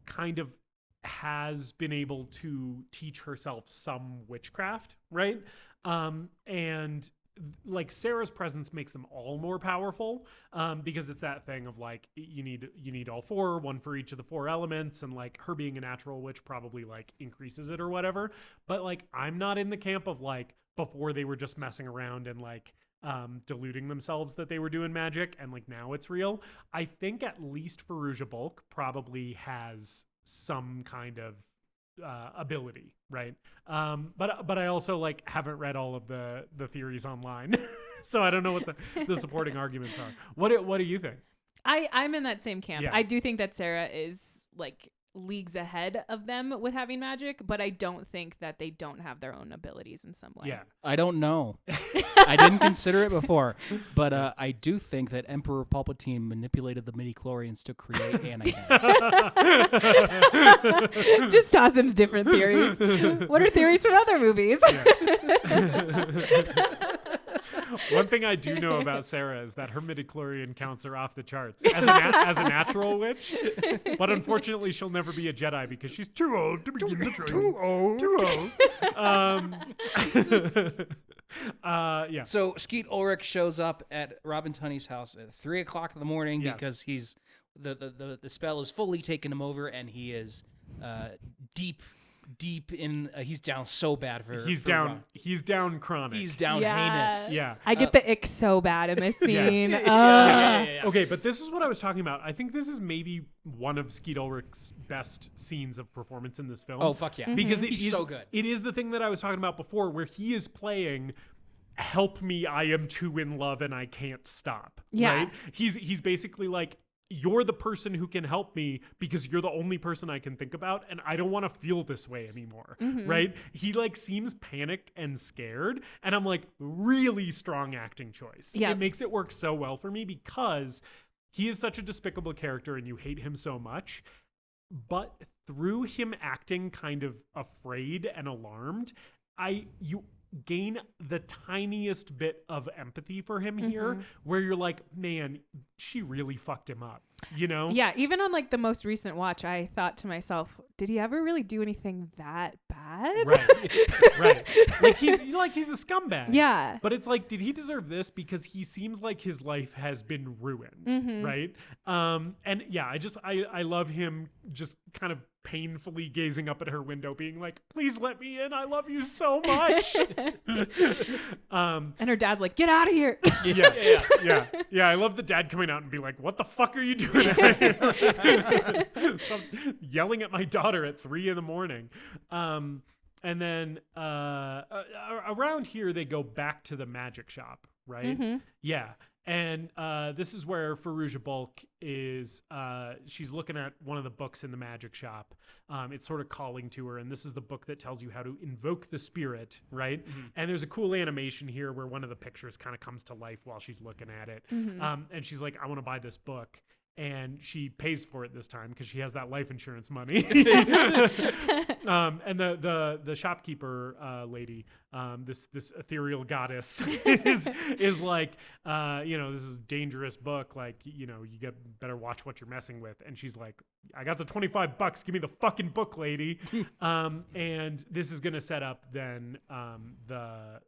kind of has been able to teach herself some witchcraft, right? And like Sarah's presence makes them all more powerful, because it's that thing of like you need all four, one for each of the four elements, and like her being a natural witch probably like increases it or whatever. But like I'm not in the camp of like before they were just messing around and like deluding themselves that they were doing magic and like now it's real. I think at least Fairuza Balk probably has some kind of ability, right? But I also like haven't read all of the theories online, so I don't know what the supporting arguments are. What do you think? I'm in that same camp. Yeah. I do think that Sarah is like leagues ahead of them with having magic, but I don't think that they don't have their own abilities in some way. Yeah. I don't know. I didn't consider it before, but I do think that Emperor Palpatine manipulated the midichlorians to create Anakin. Just toss into different theories. What are theories from other movies? One thing I do know about Sarah is that her midichlorian counts are off the charts as a natural witch, but unfortunately she'll never be a Jedi because she's too old to begin the training. Too old. Yeah. So Skeet Ulrich shows up at Robin Tunney's house at 3:00 in the morning Yes. because he's the spell has fully taken him over, and he is deep in. He's down so bad for. He's for down. Rob. He's down chronic. He's down Yeah. heinous. Yeah. I get the ick so bad in this scene. Yeah. Okay, but this is what I was talking about. I think this is maybe one of Skeet Ulrich's best scenes of performance in this film. Oh fuck yeah! Because He's so good. It is the thing that I was talking about before, where he is playing "Help me, I am too in love and I can't stop." Yeah. Right? He's basically like, you're the person who can help me because you're the only person I can think about, and I don't want to feel this way anymore. Right? He like seems panicked and scared, and I'm like, really strong acting choice. Yeah. It makes it work so well for me because he is such a despicable character and you hate him so much. But through him acting kind of afraid and alarmed, you gain the tiniest bit of empathy for him here, where you're like, man, she really fucked him up, you know? Yeah, even on like the most recent watch, I thought to myself, did he ever really do anything that bad? Right. Like he's a scumbag. Yeah. But it's like, did he deserve this? Because he seems like his life has been ruined, right? And yeah, I love him just kind of painfully gazing up at her window being like, please let me in, I love you so much. And her dad's like, get out of here. Yeah, I love the dad coming out and be like, what the fuck are you doing out here? Stop yelling at my daughter at 3 a.m. And then around here they go back to the magic shop, right? Yeah. And this is where Fairuza Balk is, she's looking at one of the books in the magic shop. It's sort of calling to her. And this is the book that tells you how to invoke the spirit, right? And there's a cool animation here where one of the pictures kind of comes to life while she's looking at it. And she's like, I want to buy this book. And she pays for it this time because she has that life insurance money. And the shopkeeper lady, this ethereal goddess, is like, this is a dangerous book. Like, you better watch what you're messing with. And she's like, I got the $25. Give me the fucking book, lady. And this is gonna set up then the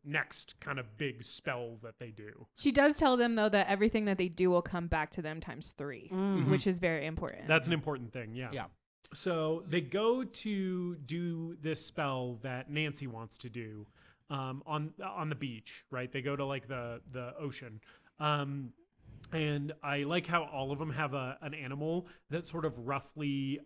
next kind of big spell that they do. She does tell them though that everything that they do will come back to them ×3, which is very important. That's an important thing. Yeah. So they go to do this spell that Nancy wants to do on the beach, right? They go to like the ocean. And I like how all of them have an animal that sort of roughly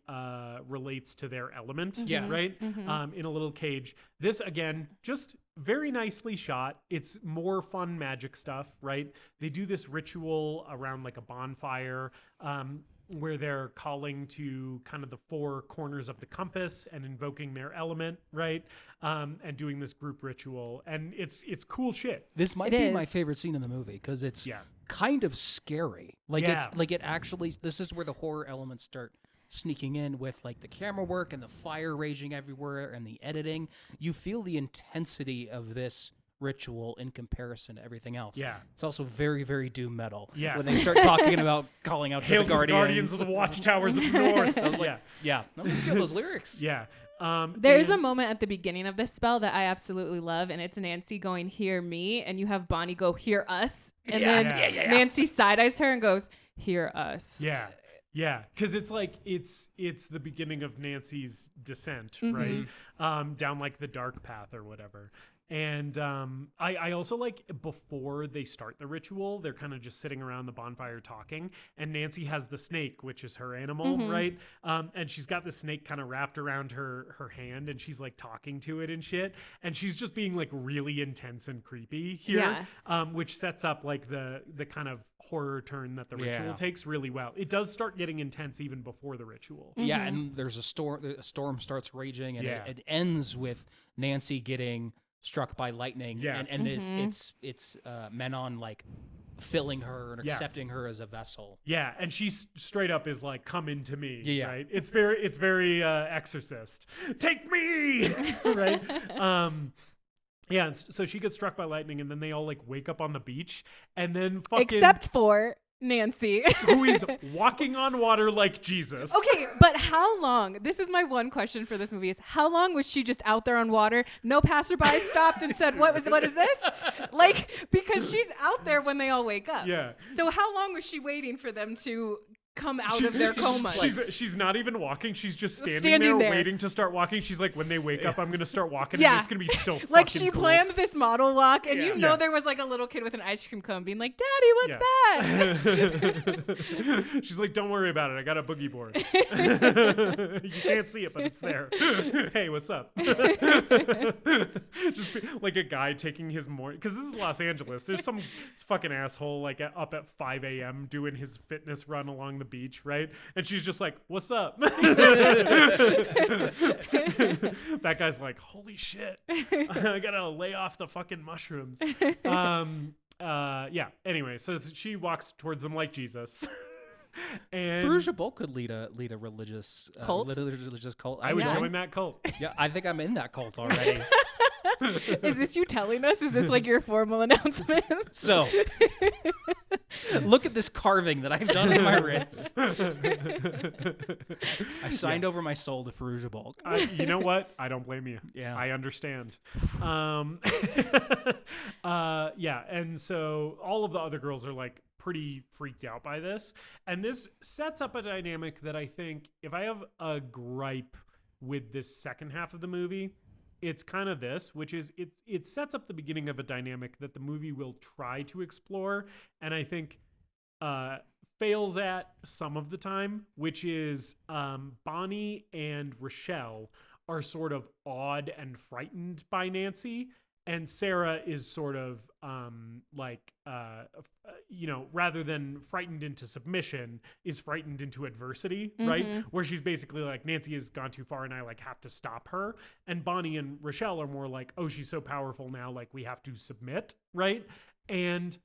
relates to their element, right? In a little cage. This, again, just very nicely shot. It's more fun magic stuff, right? They do this ritual around like a bonfire where they're calling to kind of the 4 corners of the compass and invoking their element, right? And doing this group ritual. And it's cool shit. This might be my favorite scene in the movie because it's kind of scary. This is where the horror elements start sneaking in with like the camera work and the fire raging everywhere and the editing. You feel the intensity of this ritual in comparison to everything else. Yeah. It's also very, very doom metal. Yes. When they start talking about calling out to Hail the to the Guardians of the Watchtowers of the North. I was like, I'm gonna steal those lyrics. Yeah. There's a moment at the beginning of this spell that I absolutely love, and it's Nancy going, hear me, and you have Bonnie go, hear us. And then Nancy side-eyes her and goes, hear us. Yeah. Yeah, because it's like it's the beginning of Nancy's descent, right? Down like the dark path or whatever. And I also like before they start the ritual, they're kind of just sitting around the bonfire talking, and Nancy has the snake, which is her animal, right? And she's got the snake kind of wrapped around her hand, and she's like talking to it and shit, and she's just being like really intense and creepy here, which sets up like the kind of horror turn that the ritual takes really well. It does start getting intense even before the ritual. Yeah, and there's a storm starts raging, and it ends with Nancy getting struck by lightning, and it's Manon like filling her and accepting her as a vessel. Yeah, and she straight up is like, "Come into me." Right? It's very Exorcist. Take me, right? Yeah, so she gets struck by lightning, and then they all like wake up on the beach, and then fucking except for Nancy, who is walking on water like Jesus. Okay, but how long? This is my one question for this movie: is how long was she just out there on water? No passerby stopped and said, "What is this?" Like, because she's out there when they all wake up. Yeah. So how long was she waiting for them to come out of their coma? She's not even walking. She's just standing there waiting to start walking. She's like, when they wake up, I'm going to start walking, and it's going to be so fucking like she cool. planned this model walk, and you know there was like a little kid with an ice cream cone being like, Daddy, what's that? She's like, don't worry about it. I got a boogie board. You can't see it, but it's there. Hey, what's up? Just like a guy taking his morning, because this is Los Angeles. There's some fucking asshole like up at 5 a.m. doing his fitness run along the beach, right? And she's just like, what's up? That guy's like, holy shit, I gotta lay off the fucking mushrooms. Anyway, so she walks towards them like Jesus. And Fairuza Balk could lead a religious cult. Religious cult. I would join that cult. Yeah, I think I'm in that cult already. Is this you telling us? Is this like your formal announcement? So, look at this carving that I've done on my wrist. I signed over my soul to Fairuza Balk. You know what? I don't blame you. Yeah. I understand. Yeah, and so all of the other girls are like pretty freaked out by this. And this sets up a dynamic that I think, if I have a gripe with this second half of the movie, it's kind of this, which is it sets up the beginning of a dynamic that the movie will try to explore, and I think fails at some of the time, which is Bonnie and Rochelle are sort of awed and frightened by Nancy, and Sarah is sort of rather than frightened into submission, is frightened into adversity, right? Where she's basically like, Nancy has gone too far and I like have to stop her. And Bonnie and Rochelle are more like, oh, she's so powerful now, like we have to submit, right? And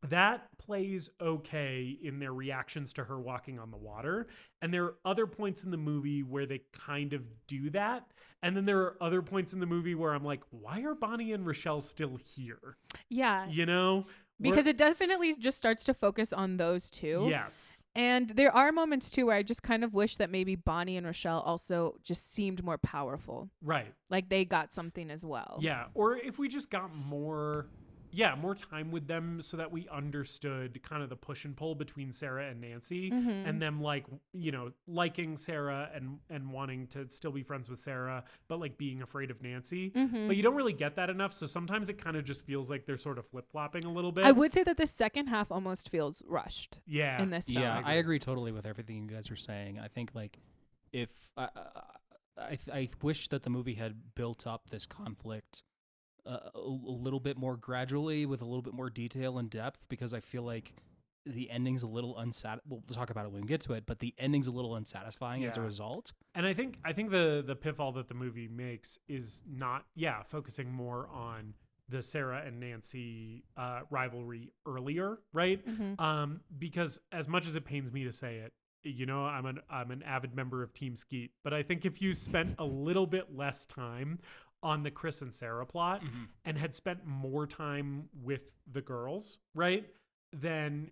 that plays okay in their reactions to her walking on the water. And there are other points in the movie where they kind of do that. And then there are other points in the movie where I'm like, why are Bonnie and Rochelle still here? Yeah. You know? Because it definitely just starts to focus on those two. Yes. And there are moments too where I just kind of wish that maybe Bonnie and Rochelle also just seemed more powerful. Right. Like they got something as well. Yeah. Or if we just got more time with them so that we understood kind of the push and pull between Sarah and Nancy, and them like, you know, liking Sarah and wanting to still be friends with Sarah, but like being afraid of Nancy. But you don't really get that enough. So sometimes it kind of just feels like they're sort of flip-flopping a little bit. I would say that the second half almost feels rushed. Yeah. In this film. Yeah, I agree totally with everything you guys are saying. I think like if I wish that the movie had built up this conflict a little bit more gradually with a little bit more detail and depth, because I feel like the ending's a little we'll talk about it when we get to it, but the ending's a little unsatisfying as a result. And I think the pitfall that the movie makes is not focusing more on the Sarah and Nancy rivalry earlier, right? Because as much as it pains me to say it, you know, I'm an avid member of Team Skeet, but I think if you spent a little bit less time on the Chris and Sarah plot and had spent more time with the girls, right, then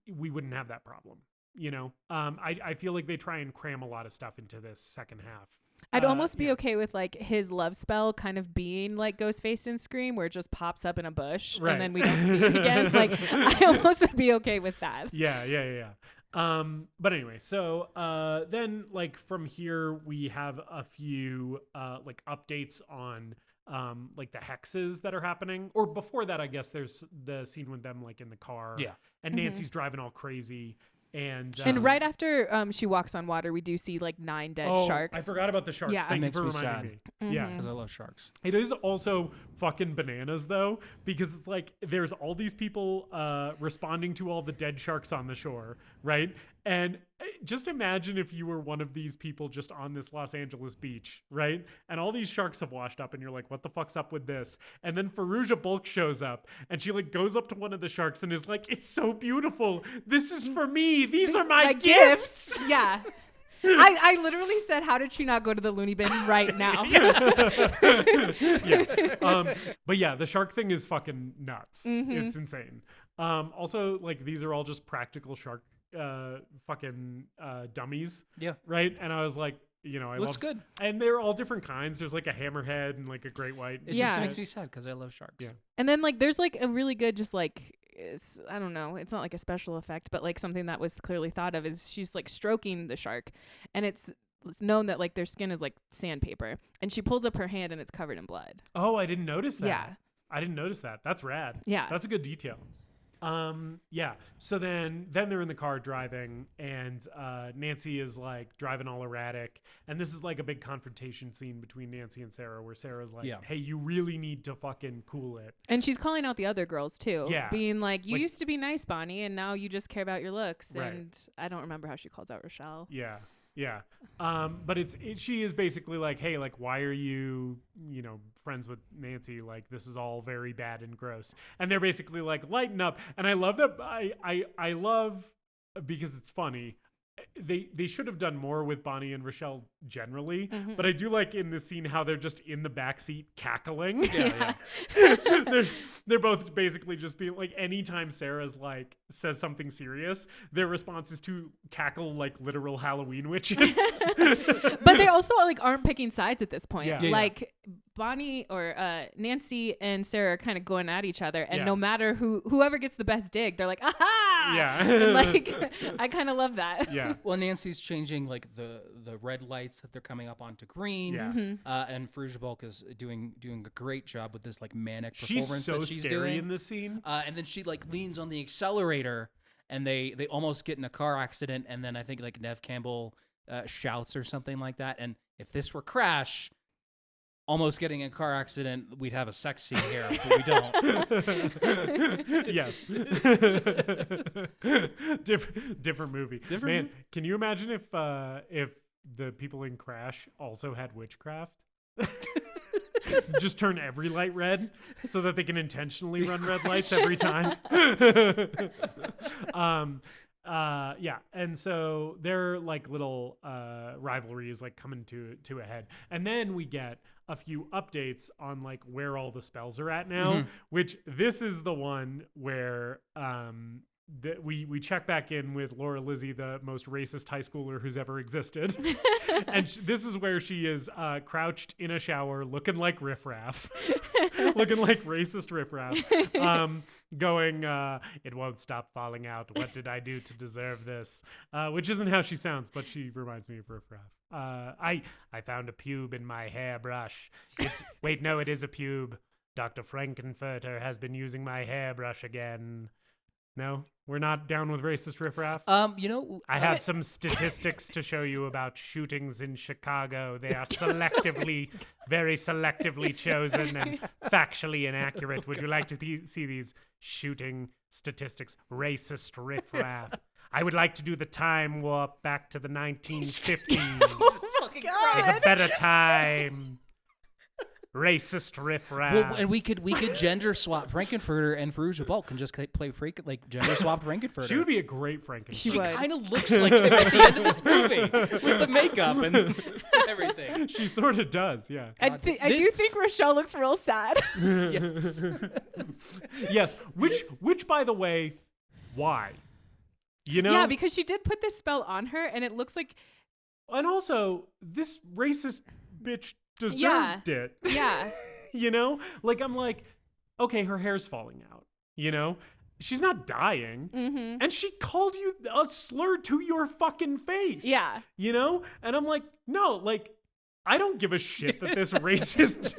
we wouldn't have that problem. You know, I feel like they try and cram a lot of stuff into this second half. I'd almost be okay with like his love spell kind of being like Ghostface in Scream, where it just pops up in a bush and then we don't see it again. Like I almost would be okay with that. Yeah. But anyway, so then like from here we have a few like updates on like the hexes that are happening. Or before that, I guess there's the scene with them like in the car. Yeah. And Nancy's driving all crazy. And right after she walks on water, we do see like 9 dead sharks. I forgot about the sharks. Yeah. Thank you for Makes me reminding sad. me. Yeah, Because I love sharks. it is also fucking bananas though, because it's like there's all these people responding to all the dead sharks on the shore, right? And just imagine if you were one of these people just on this Los Angeles beach, right? And all these sharks have washed up and you're like, what the fuck's up with this? And then Fairuza Balk shows up and she like goes up to one of the sharks and is like, it's so beautiful. This is for me. These are my gifts. Yeah. I literally said, how did she not go to the loony bin right now? But yeah, the shark thing is fucking nuts. It's insane. Also, like these are all just practical shark fucking dummies. Yeah. Right. And I was like, you know, Looks good. And they're all different kinds. There's like a hammerhead and like a great white. It Yeah. just makes me sad because I love sharks. Yeah. And then like there's like a really good just like I don't know, it's not like a special effect, but like something that was clearly thought of is she's like stroking the shark, and it's known that like their skin is like sandpaper, and she pulls up her hand and it's covered in blood. Oh, I didn't notice that. Yeah. I didn't notice that. That's rad. Yeah. That's a good detail. Yeah. So then they're in the car driving, and Nancy is like driving all erratic, and this is like a big confrontation scene between Nancy and Sarah, where Sarah's like, "Hey, you really need to fucking cool it." And she's calling out the other girls too. Yeah. Being like, you Like- used to be nice, Bonnie, and now you just care about your looks. Right. And I don't remember how she calls out Rochelle. Yeah. Yeah. But she is basically like, hey, like, why are you, you know, friends with Nancy? Like, this is all very bad and gross. And they're basically like, lighten up. And I love that. I love, because it's funny, they should have done more with Bonnie and Rochelle generally, but I do like in this scene how they're just in the backseat cackling. Yeah. They're both basically just being like, anytime Sarah's like says something serious, their response is to cackle like literal Halloween witches. But they also like aren't picking sides at this point. Yeah. Like Bonnie or Nancy and Sarah are kind of going at each other, and Yeah. no matter whoever gets the best dig, they're like, aha! Yeah. And, like I kind of love that. Yeah. Well, Nancy's changing like the red lights that they're coming up onto green. Yeah. And Fairuza Balk is doing a great job with this like manic She's performance so that she's scary doing in this scene. And then she like leans on the accelerator, and they almost get in a car accident. And then I think like Neve Campbell shouts or something like that. And if this were Crash, almost getting in a car accident, we'd have a sex scene here, but we don't. Yes. Different movie. Man, can you imagine if the people in Crash also had witchcraft? Just turn every light red so that they can intentionally run red lights every time. Yeah, and so their like little rivalry is like coming to a head, and then we get a few updates on like where all the spells are at now, which this is the one where we check back in with Laura Lizzie, the most racist high schooler who's ever existed. And this is where she is crouched in a shower looking like riffraff, looking like racist riffraff, going, it won't stop falling out. What did I do to deserve this? Which isn't how she sounds, but she reminds me of riffraff. I found a pube in my hairbrush. Wait, no, it is a pube. Dr. Frankenfurter has been using my hairbrush again. No, we're not down with racist riffraff. You know, I have some statistics to show you about shootings in Chicago. They are very selectively chosen and factually inaccurate. Would you like to see these shooting statistics? Racist riffraff. I would like to do the time warp back to the 1950s. It was a better time. Racist riffraff. well, and we could gender swap Frankenfurter, and Fairuza Balk can just play gender swap Frankenfurter. She would be a great Frankenstein. She She would. kind of looks like him at the end of this movie with the makeup and everything. She sort of does, yeah. I do think Rochelle looks real sad. Yes. Yes, which by the way, why? You know? Yeah, because she did put this spell on her, and it looks like And also, this racist bitch deserved it. Yeah. You know? Like, I'm like, okay, her hair's falling out. You know? She's not dying. And she called you a slur to your fucking face. Yeah. You know? And I'm like, no, like, I don't give a shit that this racist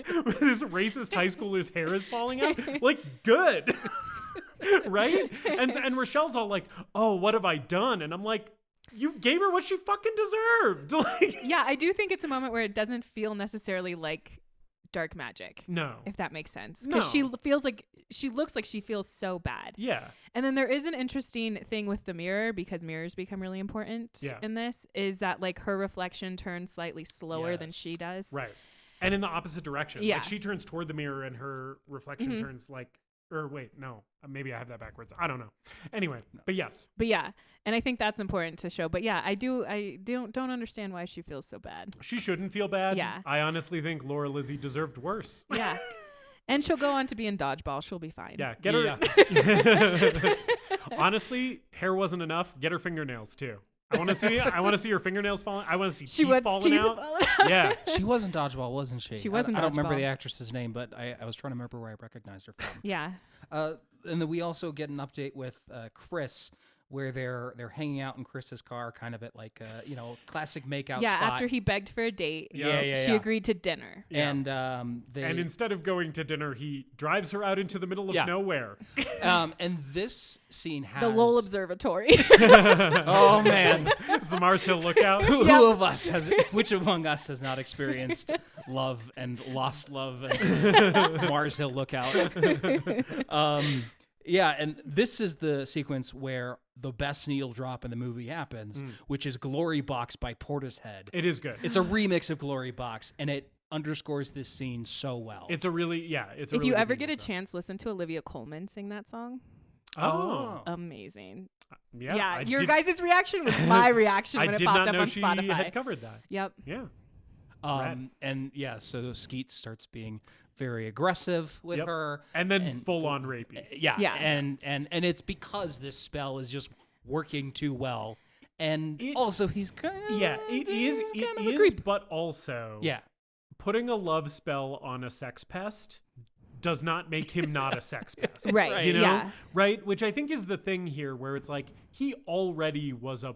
high schooler's hair is falling out. Like, good. Right? And Rochelle's all like, oh, what have I done? And I'm like, you gave her what she fucking deserved. Like, Yeah, I do think it's a moment where it doesn't feel necessarily like dark magic. no. If that makes sense. Because she looks like she feels so bad. Yeah. And then there is an interesting thing with the mirror, because mirrors become really important in this, is that like her reflection turns slightly slower than Yes. she does. Right. And in the opposite direction. Yeah. Like, she turns toward the mirror and her reflection turns like, or wait, no. Maybe I have that backwards. I don't know. Anyway, but yes. But yeah, and I think that's important to show. But yeah, I don't understand why she feels so bad. She shouldn't feel bad. Yeah. I honestly think Laura Lizzie deserved worse. Yeah. And she'll go on to be in Dodgeball. She'll be fine. Yeah, get her. Honestly, hair wasn't enough. Get her fingernails too. I want to see her fingernails falling. I want to see teeth falling out. Yeah. She was in Dodgeball, wasn't she? She was in I don't remember Dodgeball. the actress's name, but I was trying to remember where I recognized her from. Yeah. And then we also get an update with Chris, where they're hanging out in Chris's car, kind of at like classic makeout Yeah. spot. After he begged for a date, Yeah. she agreed to dinner. Yeah. And And instead of going to dinner, he drives her out into the middle of nowhere. and this scene has The Lowell Observatory. Oh man, It's the Mars Hill Lookout. which among us has not experienced love and lost love and Mars Hill Lookout? Yeah, and this is the sequence where the best needle drop in the movie happens, which is Glory Box by Portishead. It is good. It's a remix of Glory Box, and it underscores this scene so well. It's a really, it's a If really you good ever get a music, though. chance, listen to Olivia Colman sing that song. Oh. Amazing. Yeah. Your guys' reaction was my reaction when it popped up on she Spotify. had covered that. Yep. Yeah. And so Skeet starts being very aggressive with her, And then full on rapey. Yeah. Yeah. And it's because this spell is just working too well. And also he's kind of It is, creep. but also Yeah. putting a love spell on a sex pest does not make him not a sex pest. Right. You know? Yeah. Right? Which I think is the thing here where it's like he already was a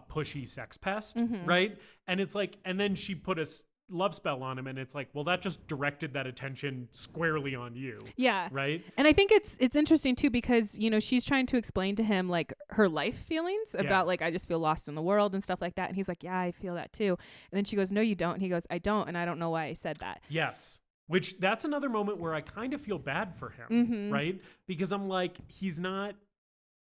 pushy sex pest, right? And it's like, and then she put a love spell on him and it's like, well, that just directed that attention squarely on you. Yeah. Right? And I think it's interesting too because, you know, she's trying to explain to him like her life feelings about like, I just feel lost in the world and stuff like that. And he's like, yeah, I feel that too. And then she goes, no, you don't. And he goes, I don't. And I don't know why I said that. Yes. Which that's another moment where I kind of feel bad for him, right? Because I'm like, he's not,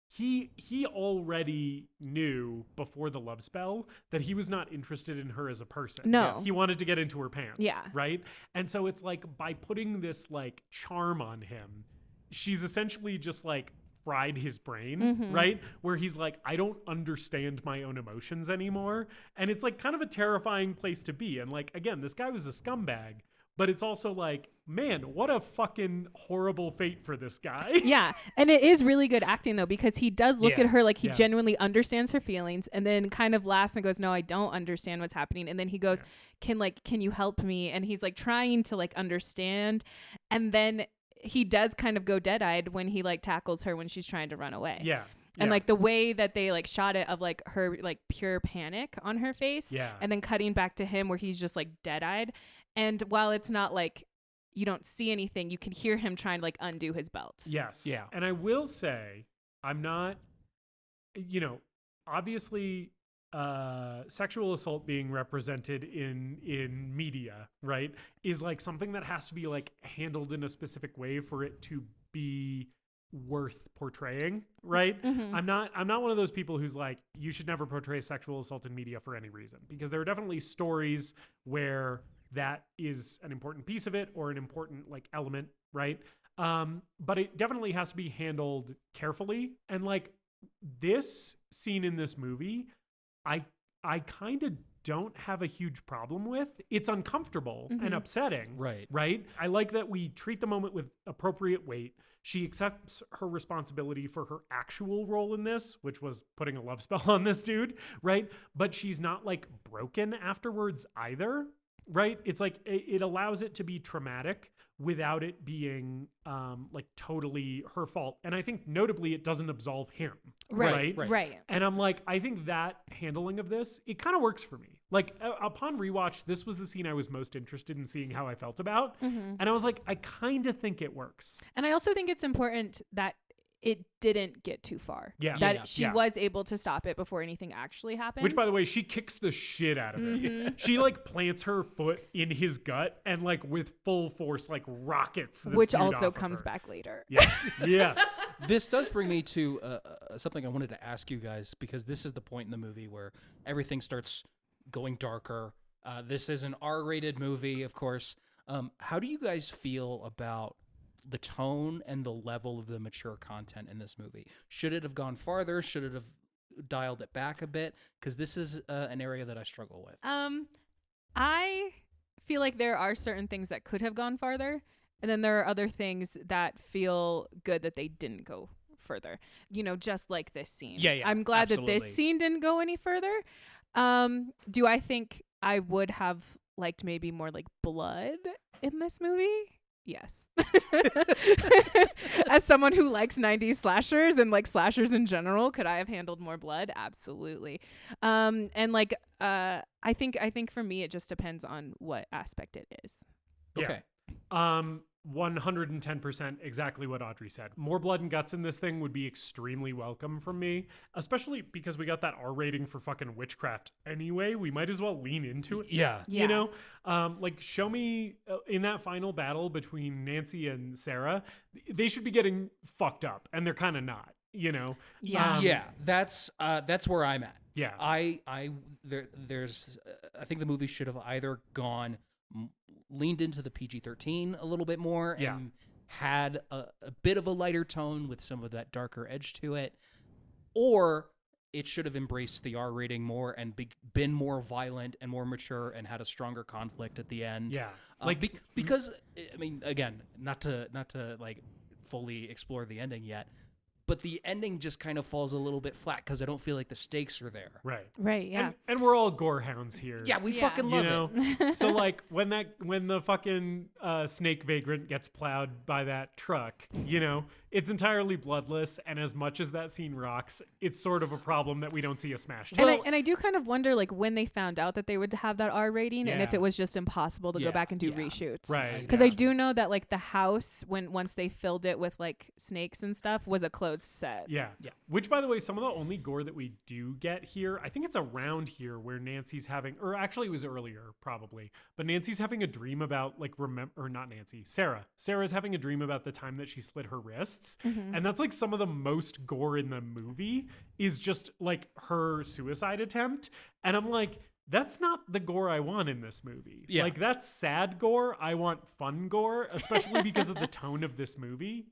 he already knew before the love spell that he was not interested in her as a person. No. He wanted to get into her pants. Yeah. Right? And so it's like by putting this like charm on him, she's essentially just like fried his brain, right? Where he's like, I don't understand my own emotions anymore. And it's like kind of a terrifying place to be. And like, again, this guy was a scumbag. But it's also like, man, what a fucking horrible fate for this guy. Yeah. And it is really good acting though, because he does look at her like he genuinely understands her feelings and then kind of laughs and goes, no, I don't understand what's happening. And then he goes, can you help me? And he's like trying to like understand. And then he does kind of go dead-eyed when he like tackles her when she's trying to run away. Yeah. And like the way that they like shot it of like her like pure panic on her face. Yeah. And then cutting back to him where he's just like dead-eyed. And while it's not like you don't see anything, you can hear him trying to like undo his belt. Yes. Yeah. And I will say, I'm not, you know, obviously sexual assault being represented in media, right, is like something that has to be like handled in a specific way for it to be worth portraying, right? I'm not one of those people who's like, you should never portray sexual assault in media for any reason, because there are definitely stories where that is an important piece of it or an important like element, right? But it definitely has to be handled carefully. And like this scene in this movie, I kind of don't have a huge problem with. It's uncomfortable and upsetting. Right. I like that we treat the moment with appropriate weight. She accepts her responsibility for her actual role in this, which was putting a love spell on this dude, right? But she's not like broken afterwards either. Right? It's like it allows it to be traumatic without it being like totally her fault. And I think notably it doesn't absolve him. Right. And I'm like, I think that handling of this, it kind of works for me. Like upon rewatch, this was the scene I was most interested in seeing how I felt about. And I was like, I kind of think it works. And I also think it's important that it didn't get too far. Yeah. That she was able to stop it before anything actually happened. Which, by the way, she kicks the shit out of it. She like plants her foot in his gut and like with full force like rockets this which dude also off comes of her. back later. Yeah. Yes. This does bring me to something I wanted to ask you guys, because this is the point in the movie where everything starts going darker. This is an R-rated movie, of course. How do you guys feel about the tone and the level of the mature content in this movie? Should it have gone farther? Should it have dialed it back a bit? Because this is an area that I struggle with. I feel like there are certain things that could have gone farther, and then there are other things that feel good that they didn't go further. You know, just like this scene. Yeah, I'm glad absolutely. that this scene didn't go any further. Do I think I would have liked maybe more like blood in this movie? Yes. As someone who likes 90s slashers and like slashers in general, could I have handled more blood? Absolutely. And like I think for me it just depends on what aspect it is. Okay. 110% exactly what Audrey said. More blood and guts in this thing would be extremely welcome from me, especially because we got that R rating for fucking witchcraft anyway. We might as well lean into it. Yeah. You know, like show me in that final battle between Nancy and Sarah, they should be getting fucked up and they're kind of not, you know? Yeah, that's where I'm at. Yeah. I think the movie should have either leaned into the PG-13 a little bit more and had a bit of a lighter tone with some of that darker edge to it, or it should have embraced the R rating more and been more violent and more mature and had a stronger conflict at the end. Yeah. Because I mean, again, not to like fully explore the ending yet, but the ending just kind of falls a little bit flat because I don't feel like the stakes are there. Right, yeah. And we're all gore hounds here. Yeah, we fucking love it. So like when the fucking snake vagrant gets plowed by that truck, it's entirely bloodless, and as much as that scene rocks, it's sort of a problem that we don't see a smash. And I do kind of wonder like when they found out that they would have that R rating and if it was just impossible to go back and do reshoots. Right. Because I do know that like the house, once they filled it with like snakes and stuff, was a closed set. Yeah. Which, by the way, some of the only gore that we do get here, I think it's around here where Nancy's having, or actually it was earlier probably, but Nancy's having a dream about Sarah's having a dream about the time that she slit her wrists. And that's like some of the most gore in the movie is just like her suicide attempt. And I'm like, that's not the gore I want in this movie. Yeah. Like, that's sad gore. I want fun gore, especially because of the tone of this movie,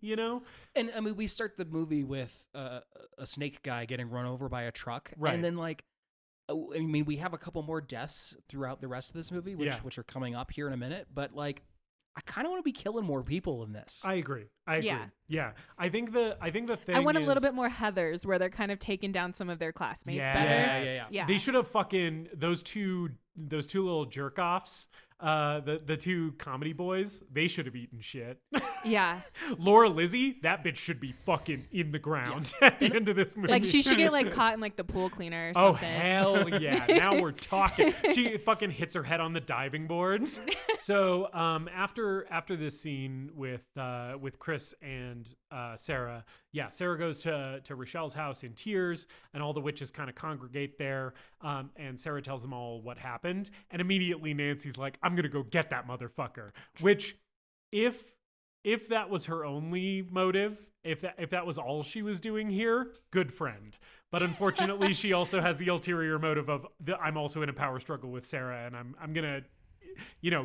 And I mean, we start the movie with a snake guy getting run over by a truck. Right. And then like, I mean, we have a couple more deaths throughout the rest of this movie, which are coming up here in a minute. But like, I kind of want to be killing more people in this. I agree. Yeah. I think the thing I want a little bit more Heathers where they're kind of taking down some of their classmates better. Yeah. They should have fucking those two little jerk offs. The two comedy boys, they should have eaten shit. Yeah. Laura Lizzie, that bitch should be fucking in the ground at the end of this movie. Like she should get like caught in like the pool cleaner or Oh something. hell yeah. Now we're talking. She fucking hits her head on the diving board. So after this scene with Chris and Sarah, Sarah goes to Rochelle's house in tears, and all the witches kind of congregate there. And Sarah tells them all what happened, and immediately Nancy's like, I'm gonna go get that motherfucker. Which, if that was her only motive, if that was all she was doing here, good friend. But unfortunately, she also has the ulterior motive of I'm also in a power struggle with Sarah, and I'm gonna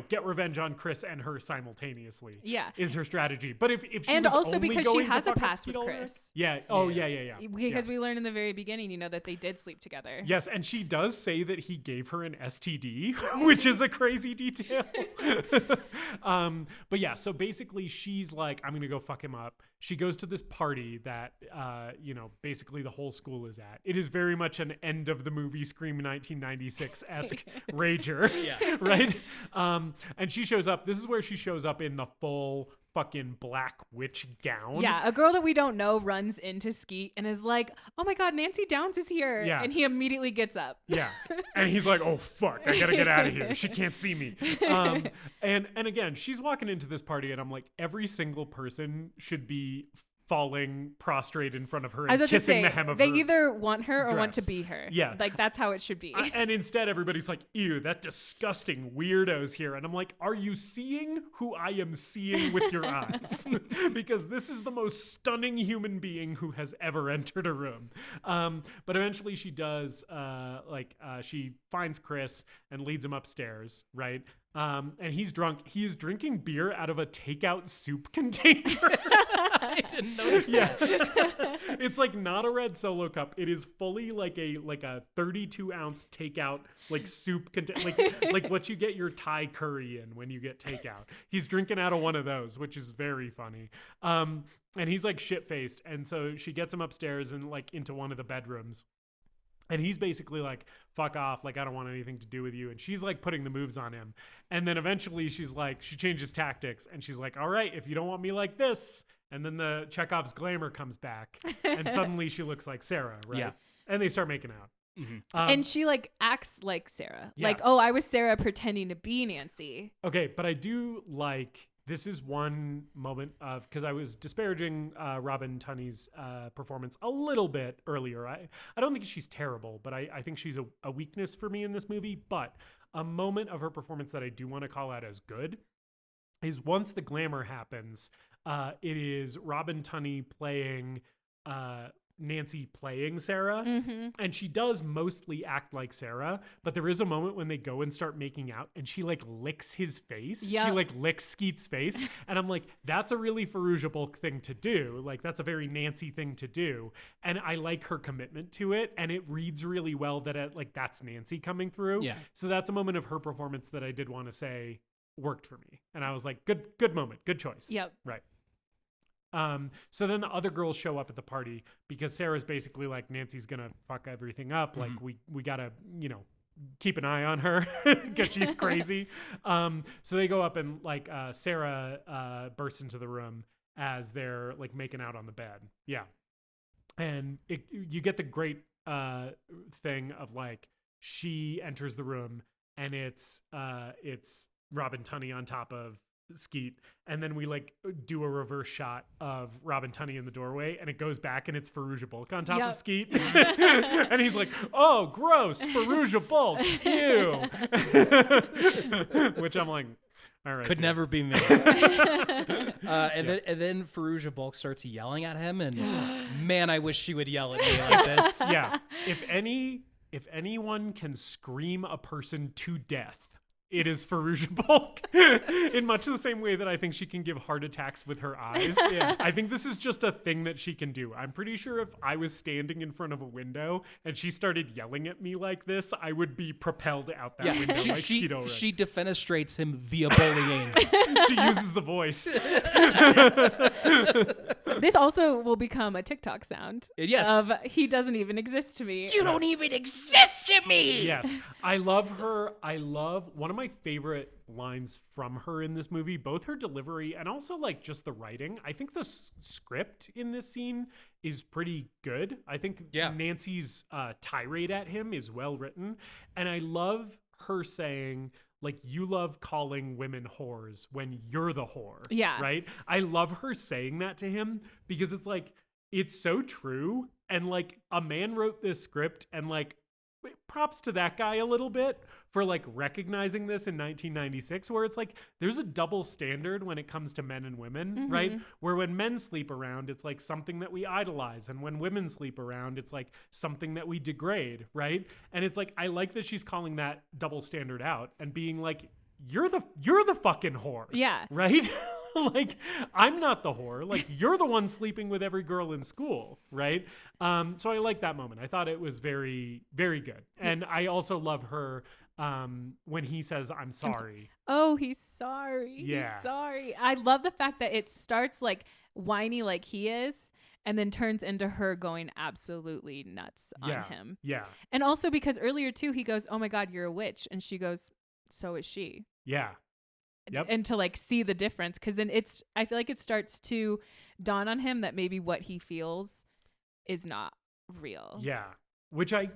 get revenge on Chris and her simultaneously. Yeah. Is her strategy. But if she and was also only because going she has to a fucking past with Skeet Ulrich- Chris. Yeah. Oh, yeah. Because we learned in the very beginning, that they did sleep together. Yes, and she does say that he gave her an STD, which is a crazy detail. But yeah, so basically she's like, I'm going to go fuck him up. She goes to this party that, basically the whole school is at. It is very much an end of the movie Scream 1996-esque rager, right? And she shows up. This is where she shows up in the full fucking black witch gown. Yeah, a girl that we don't know runs into Skeet and is like, oh my God, Nancy Downs is here. Yeah. And he immediately gets up. Yeah. And he's like, oh, fuck, I gotta get out of here. She can't see me. And again, she's walking into this party and I'm like, every single person should be falling prostrate in front of her and kissing the hem of her they either want her or want to dress. be her. Yeah. Like, that's how it should be. And instead, everybody's like, ew, that disgusting weirdo's here. And I'm like, are you seeing who I am seeing with your eyes? Because this is the most stunning human being who has ever entered a room. But eventually she does, she finds Chris and leads him upstairs, right? And he's drunk. He is drinking beer out of a takeout soup container. I didn't notice that. It's like not a red Solo cup. It is fully like a 32-ounce takeout like soup container, like what you get your Thai curry in when you get takeout. He's drinking out of one of those, which is very funny. And he's like shit-faced. And so she gets him upstairs and like into one of the bedrooms. And he's basically like, fuck off. Like, I don't want anything to do with you. And she's like putting the moves on him. And then eventually she's like, she changes tactics. And she's like, all right, if you don't want me like this. And then the Chekhov's glamour comes back. And suddenly she looks like Sarah, right? Yeah. And they start making out. Mm-hmm. And she like acts like Sarah. Yes. Like, oh, I was Sarah pretending to be Nancy. Okay, but I do like, this is one moment of, because I was disparaging Robin Tunney's performance a little bit earlier. I don't think she's terrible, but I think she's a weakness for me in this movie. But a moment of her performance that I do want to call out as good is once the glamour happens, it is Robin Tunney playing Nancy playing Sarah, and she does mostly act like Sarah, but there is a moment when they go and start making out and she like licks his face. Yep. She like licks Skeet's face, and I'm like, that's a really Fairuza Balk thing to do. Like that's a very Nancy thing to do, and I like her commitment to it, and it reads really well that like that's Nancy coming through. Yeah. So that's a moment of her performance that I did want to say worked for me, and I was like, good moment, good choice. Yep. Right. So then the other girls show up at the party because Sarah's basically like, Nancy's gonna fuck everything up. Like we gotta, keep an eye on her because she's crazy. So they go up and like Sarah bursts into the room as they're like making out on the bed. Yeah. And you get the great thing of like, she enters the room and it's Robin Tunney on top of Skeet, and then we like do a reverse shot of Robin Tunney in the doorway, and it goes back and it's Fairuza Balk on top of Skeet. And he's like, oh gross, Fairuza Balk, ew. Which I'm like, all right, could dude. never be me. Then Fairuza Balk starts yelling at him, and man, I wish she would yell at me like this. Yeah, if anyone can scream a person to death, it is Fairuza Balk, in much the same way that I think she can give heart attacks with her eyes. Yeah. I think this is just a thing that she can do. I'm pretty sure if I was standing in front of a window and she started yelling at me like this, I would be propelled out that window like Skeet Ulrich. She defenestrates him via bullying. She uses the voice. This also will become a TikTok sound. Yes. Of he doesn't even exist to me. You don't even exist to me. Yes. I love her. I love one of my favorite lines from her in this movie, both her delivery and also like just the writing. I think the script in this scene is pretty good. I think Nancy's tirade at him is well written. And I love her saying, like, you love calling women whores when you're the whore. Yeah. Right? I love her saying that to him because it's like, it's so true. And like a man wrote this script, and like, props to that guy a little bit for like recognizing this in 1996, where it's like there's a double standard when it comes to men and women, right? Where when men sleep around, it's like something that we idolize, and when women sleep around, it's like something that we degrade, right? And it's like, I like that she's calling that double standard out and being like, you're the fucking whore. Yeah. Right? Like, I'm not the whore. Like, you're the one sleeping with every girl in school, right? So I like that moment. I thought it was very, very good. And I also love her when he says, I'm sorry. Oh, he's sorry. Yeah. He's sorry. I love the fact that it starts like whiny like he is, and then turns into her going absolutely nuts on him. Yeah. And also because earlier too, he goes, oh my God, you're a witch. And she goes, so is she. Yeah. Yep. And to like see the difference, because then I feel like it starts to dawn on him that maybe what he feels is not real. Yeah. Which I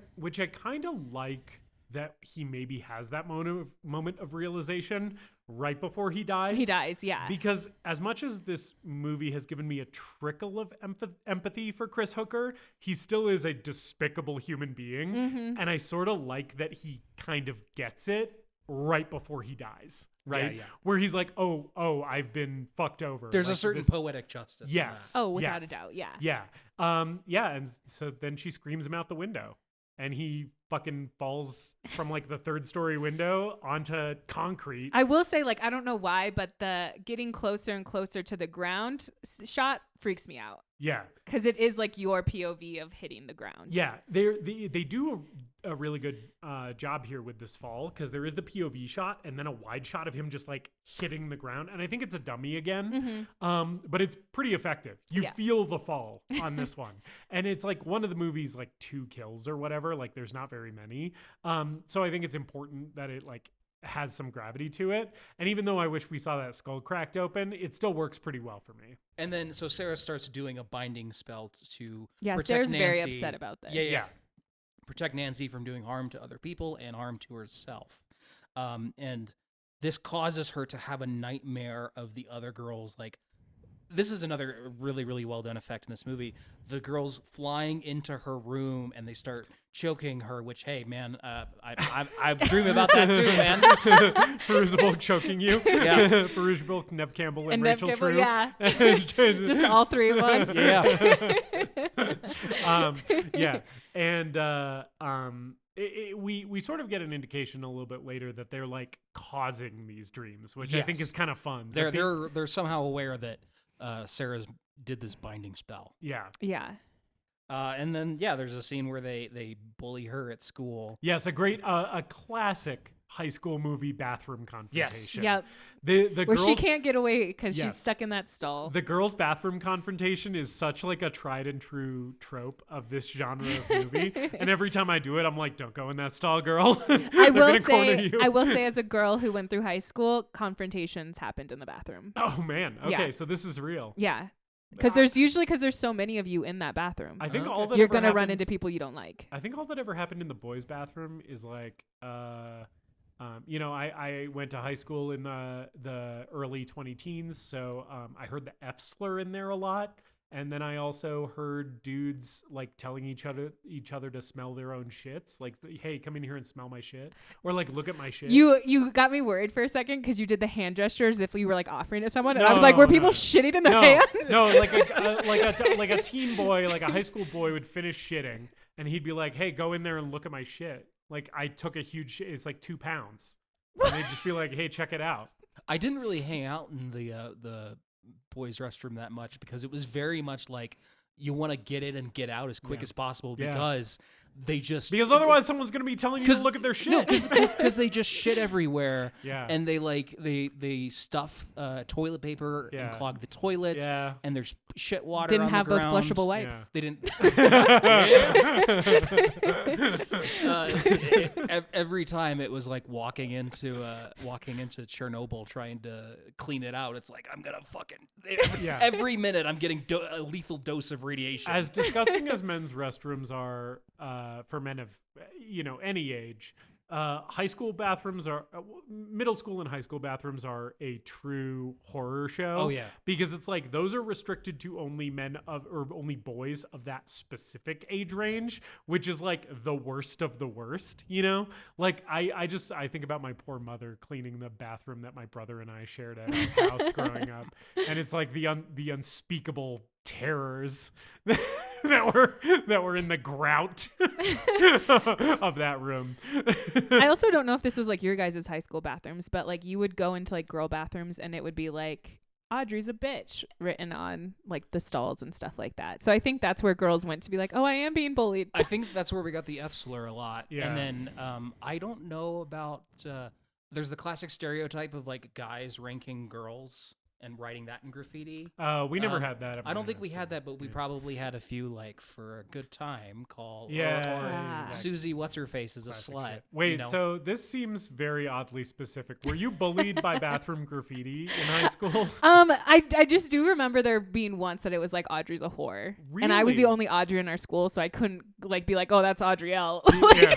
kind of like, that he maybe has that moment of realization right before he dies. He dies, yeah. Because as much as this movie has given me a trickle of empathy for Chris Hooker, he still is a despicable human being. And I sort of like that he kind of gets it right before he dies, right? Yeah. Where he's like, oh, I've been fucked over. There's like, a certain poetic justice. Yes. Oh, without a doubt, yeah. Yeah. And so then she screams him out the window, and he fucking falls from like the third story window onto concrete. I will say, like, I don't know why, but the getting closer and closer to the ground shot freaks me out. Yeah. Because it is like your POV of hitting the ground. Yeah. They do a really good job here with this fall, because there is the POV shot and then a wide shot of him just like hitting the ground. And I think it's a dummy again, but it's pretty effective. You feel the fall on this one. And it's like one of the movie's like 2 kills or whatever. Like there's not very many. So I think it's important that it like has some gravity to it. And even though I wish we saw that skull cracked open, it still works pretty well for me. And then so Sarah starts doing a binding spell to protect Sarah's Nancy. very upset about this. Yeah. Protect Nancy from doing harm to other people and harm to herself. And this causes her to have a nightmare of the other girls like this is another really, really well done effect in this movie. The girls flying into her room and they start choking her, which, hey, man, I dream about that too, man. Fairuza Balk choking you. Yeah. Fairuza Balk, Neve Campbell, and Neve Rachel Campbell, True. yeah. Just all three at once. Yeah. And we sort of get an indication a little bit later that they're like causing these dreams, which I think is kind of fun. They're somehow aware that Sarah's did this binding spell. Yeah. Yeah. And then there's a scene where they bully her at school. Yes, a classic high school movie bathroom confrontation. Yep. The Where girls, she can't get away because she's Yes. stuck in that stall. The girls' bathroom confrontation is such like a tried and true trope of this genre of movie. And every time I do it, I'm like, don't go in that stall, girl. I will say, as a girl who went through high school, confrontations happened in the bathroom. Oh man. Okay, Yeah. so this is real. Yeah. Because there's so many of you in that bathroom. I think all that You're ever gonna run happened- into people you don't like. I think all that ever happened in the boys' bathroom is like, I went to high school in the early 20-teens, so I heard the F slur in there a lot, and then I also heard dudes like telling each other to smell their own shits, like, hey, come in here and smell my shit, or like look at my shit. You got me worried for a second because you did the hand gestures if you were like offering it to someone, and I was like, were people shitting in their hands? No, like a teen boy, like a high school boy would finish shitting, and he'd be like, hey, go in there and look at my shit. Like, I took a huge shit. It's like 2 pounds. And they'd just be like, hey, check it out. I didn't really hang out in the boys' restroom that much because it was very much like you want to get in and get out as quick as possible because they just... Because otherwise someone's going to be telling you to look at their shit. No, because they just shit everywhere. Yeah. And they stuff toilet paper and clog the toilets. Yeah. And there's shit water Didn't on have the those ground. flushable wipes. Yeah. They didn't. Every time it was like walking into Chernobyl trying to clean it out. It's like I'm gonna fucking every minute I'm getting a lethal dose of radiation. As disgusting as men's restrooms are for men of any age, high school bathrooms are middle school and high school bathrooms are a true horror show. Oh, yeah. Because it's like those are restricted to only or only boys of that specific age range, which is like the worst of the worst, like I think about my poor mother cleaning the bathroom that my brother and I shared at our house growing up, and it's like the unspeakable terrors that were in the grout of that room. I also don't know if this was like your guys' high school bathrooms, but like you would go into like girl bathrooms and it would be like Audrey's a bitch written on like the stalls and stuff like that. So I think that's where girls went to be like, oh, I am being bullied. I think that's where we got the F slur a lot. Yeah. And then I don't know about there's the classic stereotype of like guys ranking girls and writing that in graffiti. We never had that. I don't think we had that, but we probably had a few like for a good time called Yeah. Susie what's her face is a Classic slut. shit. Wait, you know? so this seems very oddly specific. Were you bullied by bathroom graffiti in high school? I just do remember there being once that it was like Audrey's a whore, and I was the Really? only Audrey in our school, so I couldn't like be like, oh, that's Audrey L. Yeah.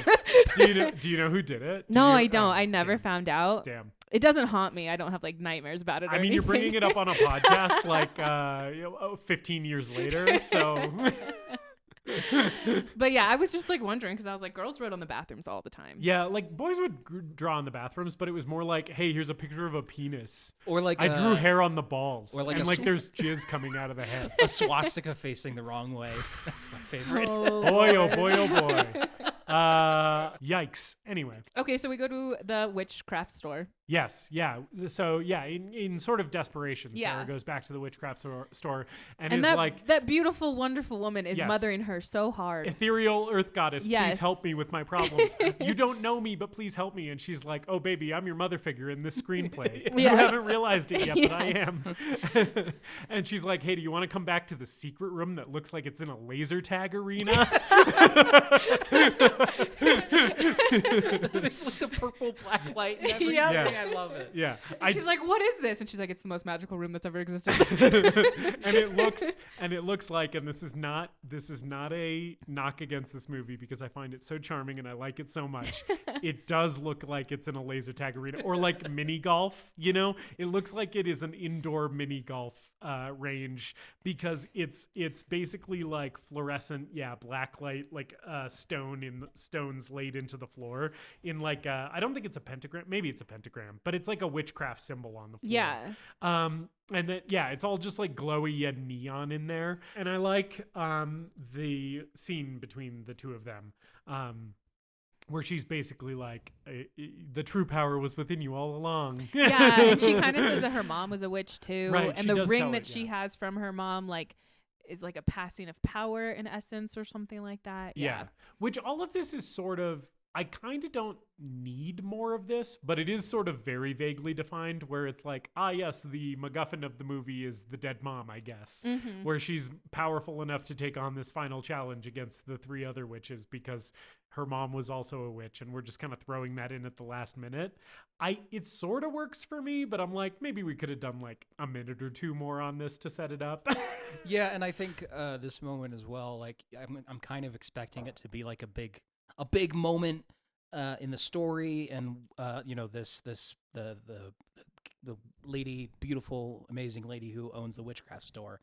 Do you know who did it? No, Do you- I don't. oh, I never damn. found out. Damn. It doesn't haunt me. I don't have like nightmares about it. Or I mean, you're bringing anything. it up on a podcast like 15 years later, so But yeah, I was just like wondering because I was like, girls wrote on the bathrooms all the time. yeah, like boys would draw in the bathrooms, but it was more like, hey, here's a picture of a penis. Or like I drew hair on the balls, or like and a like sw- there's jizz coming out of the head. a swastika facing the wrong way. That's my favorite. Boy, oh boy, oh boy. Yikes. Anyway. Okay, so we go to the witchcraft store. Yes, yeah. So yeah, in sort of desperation, Yeah. Sarah goes back to the witchcraft store and And is like, that beautiful, wonderful woman is Yes. mothering her so hard. ethereal earth goddess, Yes. please help me with my problems. You don't know me, but please help me. And she's like, oh baby, I'm your mother figure in this screenplay. You Yes. haven't realized it yet, but I Yes. am. And she's like, hey, do you want to come back to the secret room that looks like it's in a laser tag arena? There's like the purple black light and everything. Yep. Yeah. I love it. Yeah. And she's like, what is this? And she's like, it's the most magical room that's ever existed. and it looks like, and this is not a knock against this movie because I find it so charming and I like it so much. It does look like it's in a laser tag arena or like mini golf, you know? It looks like it is an indoor mini golf range because it's basically like fluorescent, black light, like stones laid into the floor in like I don't think it's a pentagram, maybe it's a pentagram, but it's like a witchcraft symbol on the floor. Yeah. And then it's all just like glowy and neon in there, and I like the scene between the two of them. Where she's basically like, the true power was within you all along. Yeah, and she kind of says that her mom was a witch too, Right, and she the does ring tell that it, she has from her mom like is like a passing of power in essence or something like that. Yeah. Which all of this is sort of, I kind of don't need more of this, but it is sort of very vaguely defined where it's like, yes, the MacGuffin of the movie is the dead mom, I guess, where she's powerful enough to take on this final challenge against the three other witches because her mom was also a witch, and we're just kind of throwing that in at the last minute. It sort of works for me, but I'm like, maybe we could have done like a minute or two more on this to set it up. Yeah, and I think this moment as well, like I'm kind of expecting it to be like a big moment in the story, and the lady, beautiful, amazing lady who owns the witchcraft store,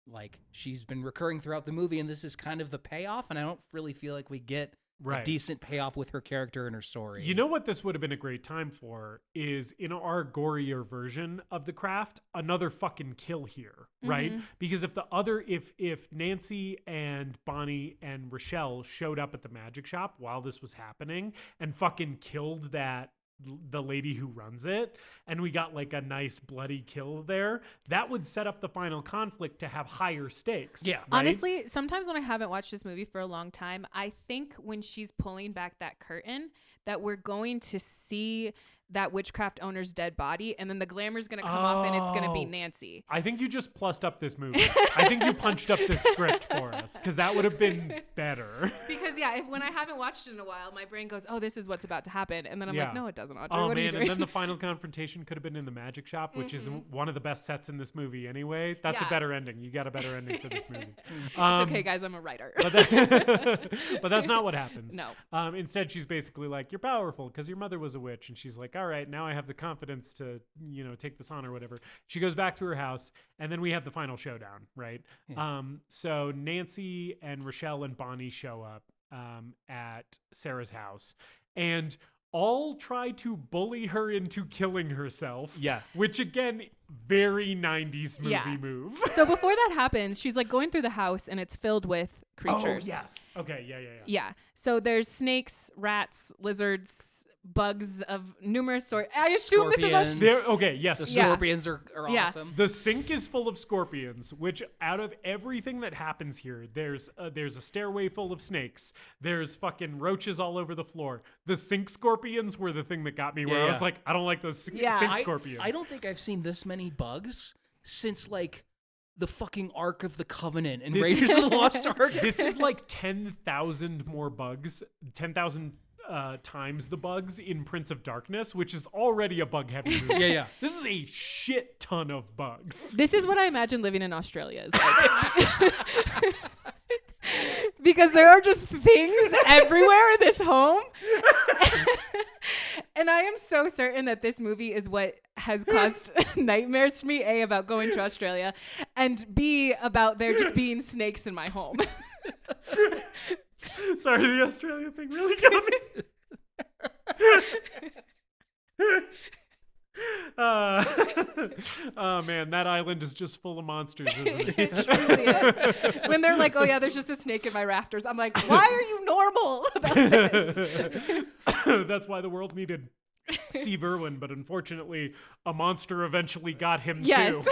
like she's been recurring throughout the movie, and this is kind of the payoff, and I don't really feel like we get a decent payoff with her character and her story. You know what this would have been a great time for is in our gorier version of the craft, another fucking kill here, right? Because if Nancy and Bonnie and Rochelle showed up at the magic shop while this was happening and fucking killed the lady who runs it, and we got like a nice bloody kill there, that would set up the final conflict to have higher stakes. Yeah. Right? Honestly, sometimes when I haven't watched this movie for a long time, I think when she's pulling back that curtain that we're going to see that witchcraft owner's dead body, and then the glamour's going to come off and it's going to be Nancy. I think you just plussed up this movie. I think you punched up this script for us because that would have been better. Because when I haven't watched it in a while, my brain goes, oh, this is what's about to happen. And then I'm like, no, it doesn't, Audrey. Oh, what are you man, doing? and then the final confrontation could have been in the magic shop, which is one of the best sets in this movie anyway. That's a better ending. You got a better ending for this movie. It's okay, guys. I'm a writer. But that's not what happens. No. Instead, she's basically like, you're powerful because your mother was a witch. And she's like, all right, now I have the confidence to, take this on or whatever. She goes back to her house, and then we have the final showdown, right? Yeah. So Nancy and Rochelle and Bonnie show up at Sarah's house, and all try to bully her into killing herself. Yeah. Which, again, very 90s movie move. So before that happens, she's like going through the house, and it's filled with creatures. Oh, yes. Okay, yeah. Yeah. So there's snakes, rats, lizards, bugs of numerous sorts. I assume this is okay, yes. The scorpions are awesome. The sink is full of scorpions, which out of everything that happens here, there's a stairway full of snakes. There's fucking roaches all over the floor. The sink scorpions were the thing that got me where I was like, I don't like those sink scorpions. I don't think I've seen this many bugs since like the fucking Ark of the Covenant and Raiders of the Lost Ark. This is like 10,000 more bugs, 10,000 times the bugs in Prince of Darkness, which is already a bug-heavy movie. Yeah. This is a shit ton of bugs. This is what I imagine living in Australia is like. Because there are just things everywhere in this home. And I am so certain that this movie is what has caused nightmares to me, A, about going to Australia, and B, about there just being snakes in my home. Sorry, the Australia thing really got me. Oh man, that island is just full of monsters, isn't it? It truly is. When they're like, oh yeah, there's just a snake in my rafters, I'm like, why are you normal about this? That's why the world needed Steve Irwin, but unfortunately a monster eventually got him too.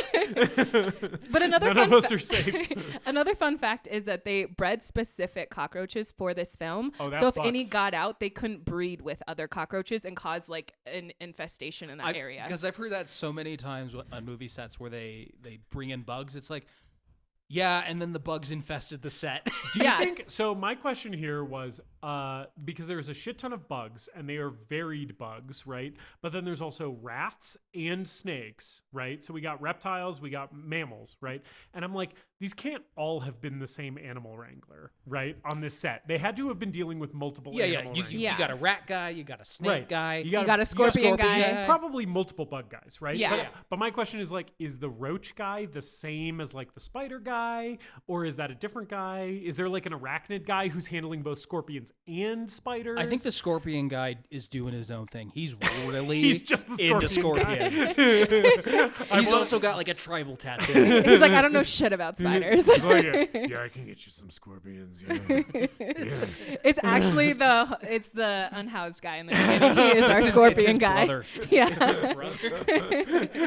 But none of us are safe. Another fun fact is that they bred specific cockroaches for this film. So if any got out, they couldn't breed with other cockroaches and cause like an infestation in that area. Because I've heard that so many times on movie sets where they bring in bugs. It's like, yeah, and then the bugs infested the set. Do you think so? My question here was, because there's a shit ton of bugs and they are varied bugs, right? But then there's also rats and snakes, right? So we got reptiles, we got mammals, right? And I'm like, these can't all have been the same animal wrangler, right? On this set. They had to have been dealing with multiple animal wranglers. You got a rat guy, you got a snake guy, you got a scorpion guy. Probably multiple bug guys, right? Yeah. But my question is like, is the roach guy the same as like the spider guy? Or is that a different guy? Is there like an arachnid guy who's handling both scorpions and spiders? I think the scorpion guy is doing his own thing. He's really He's just the into scorpion scorpions. He's also got like a tribal tattoo. He's like, I don't know shit about spiders. He's like, yeah, I can get you some scorpions. Yeah. It's actually the unhoused guy in the beginning. He is our scorpion his guy. brother. Yeah. It's his brother.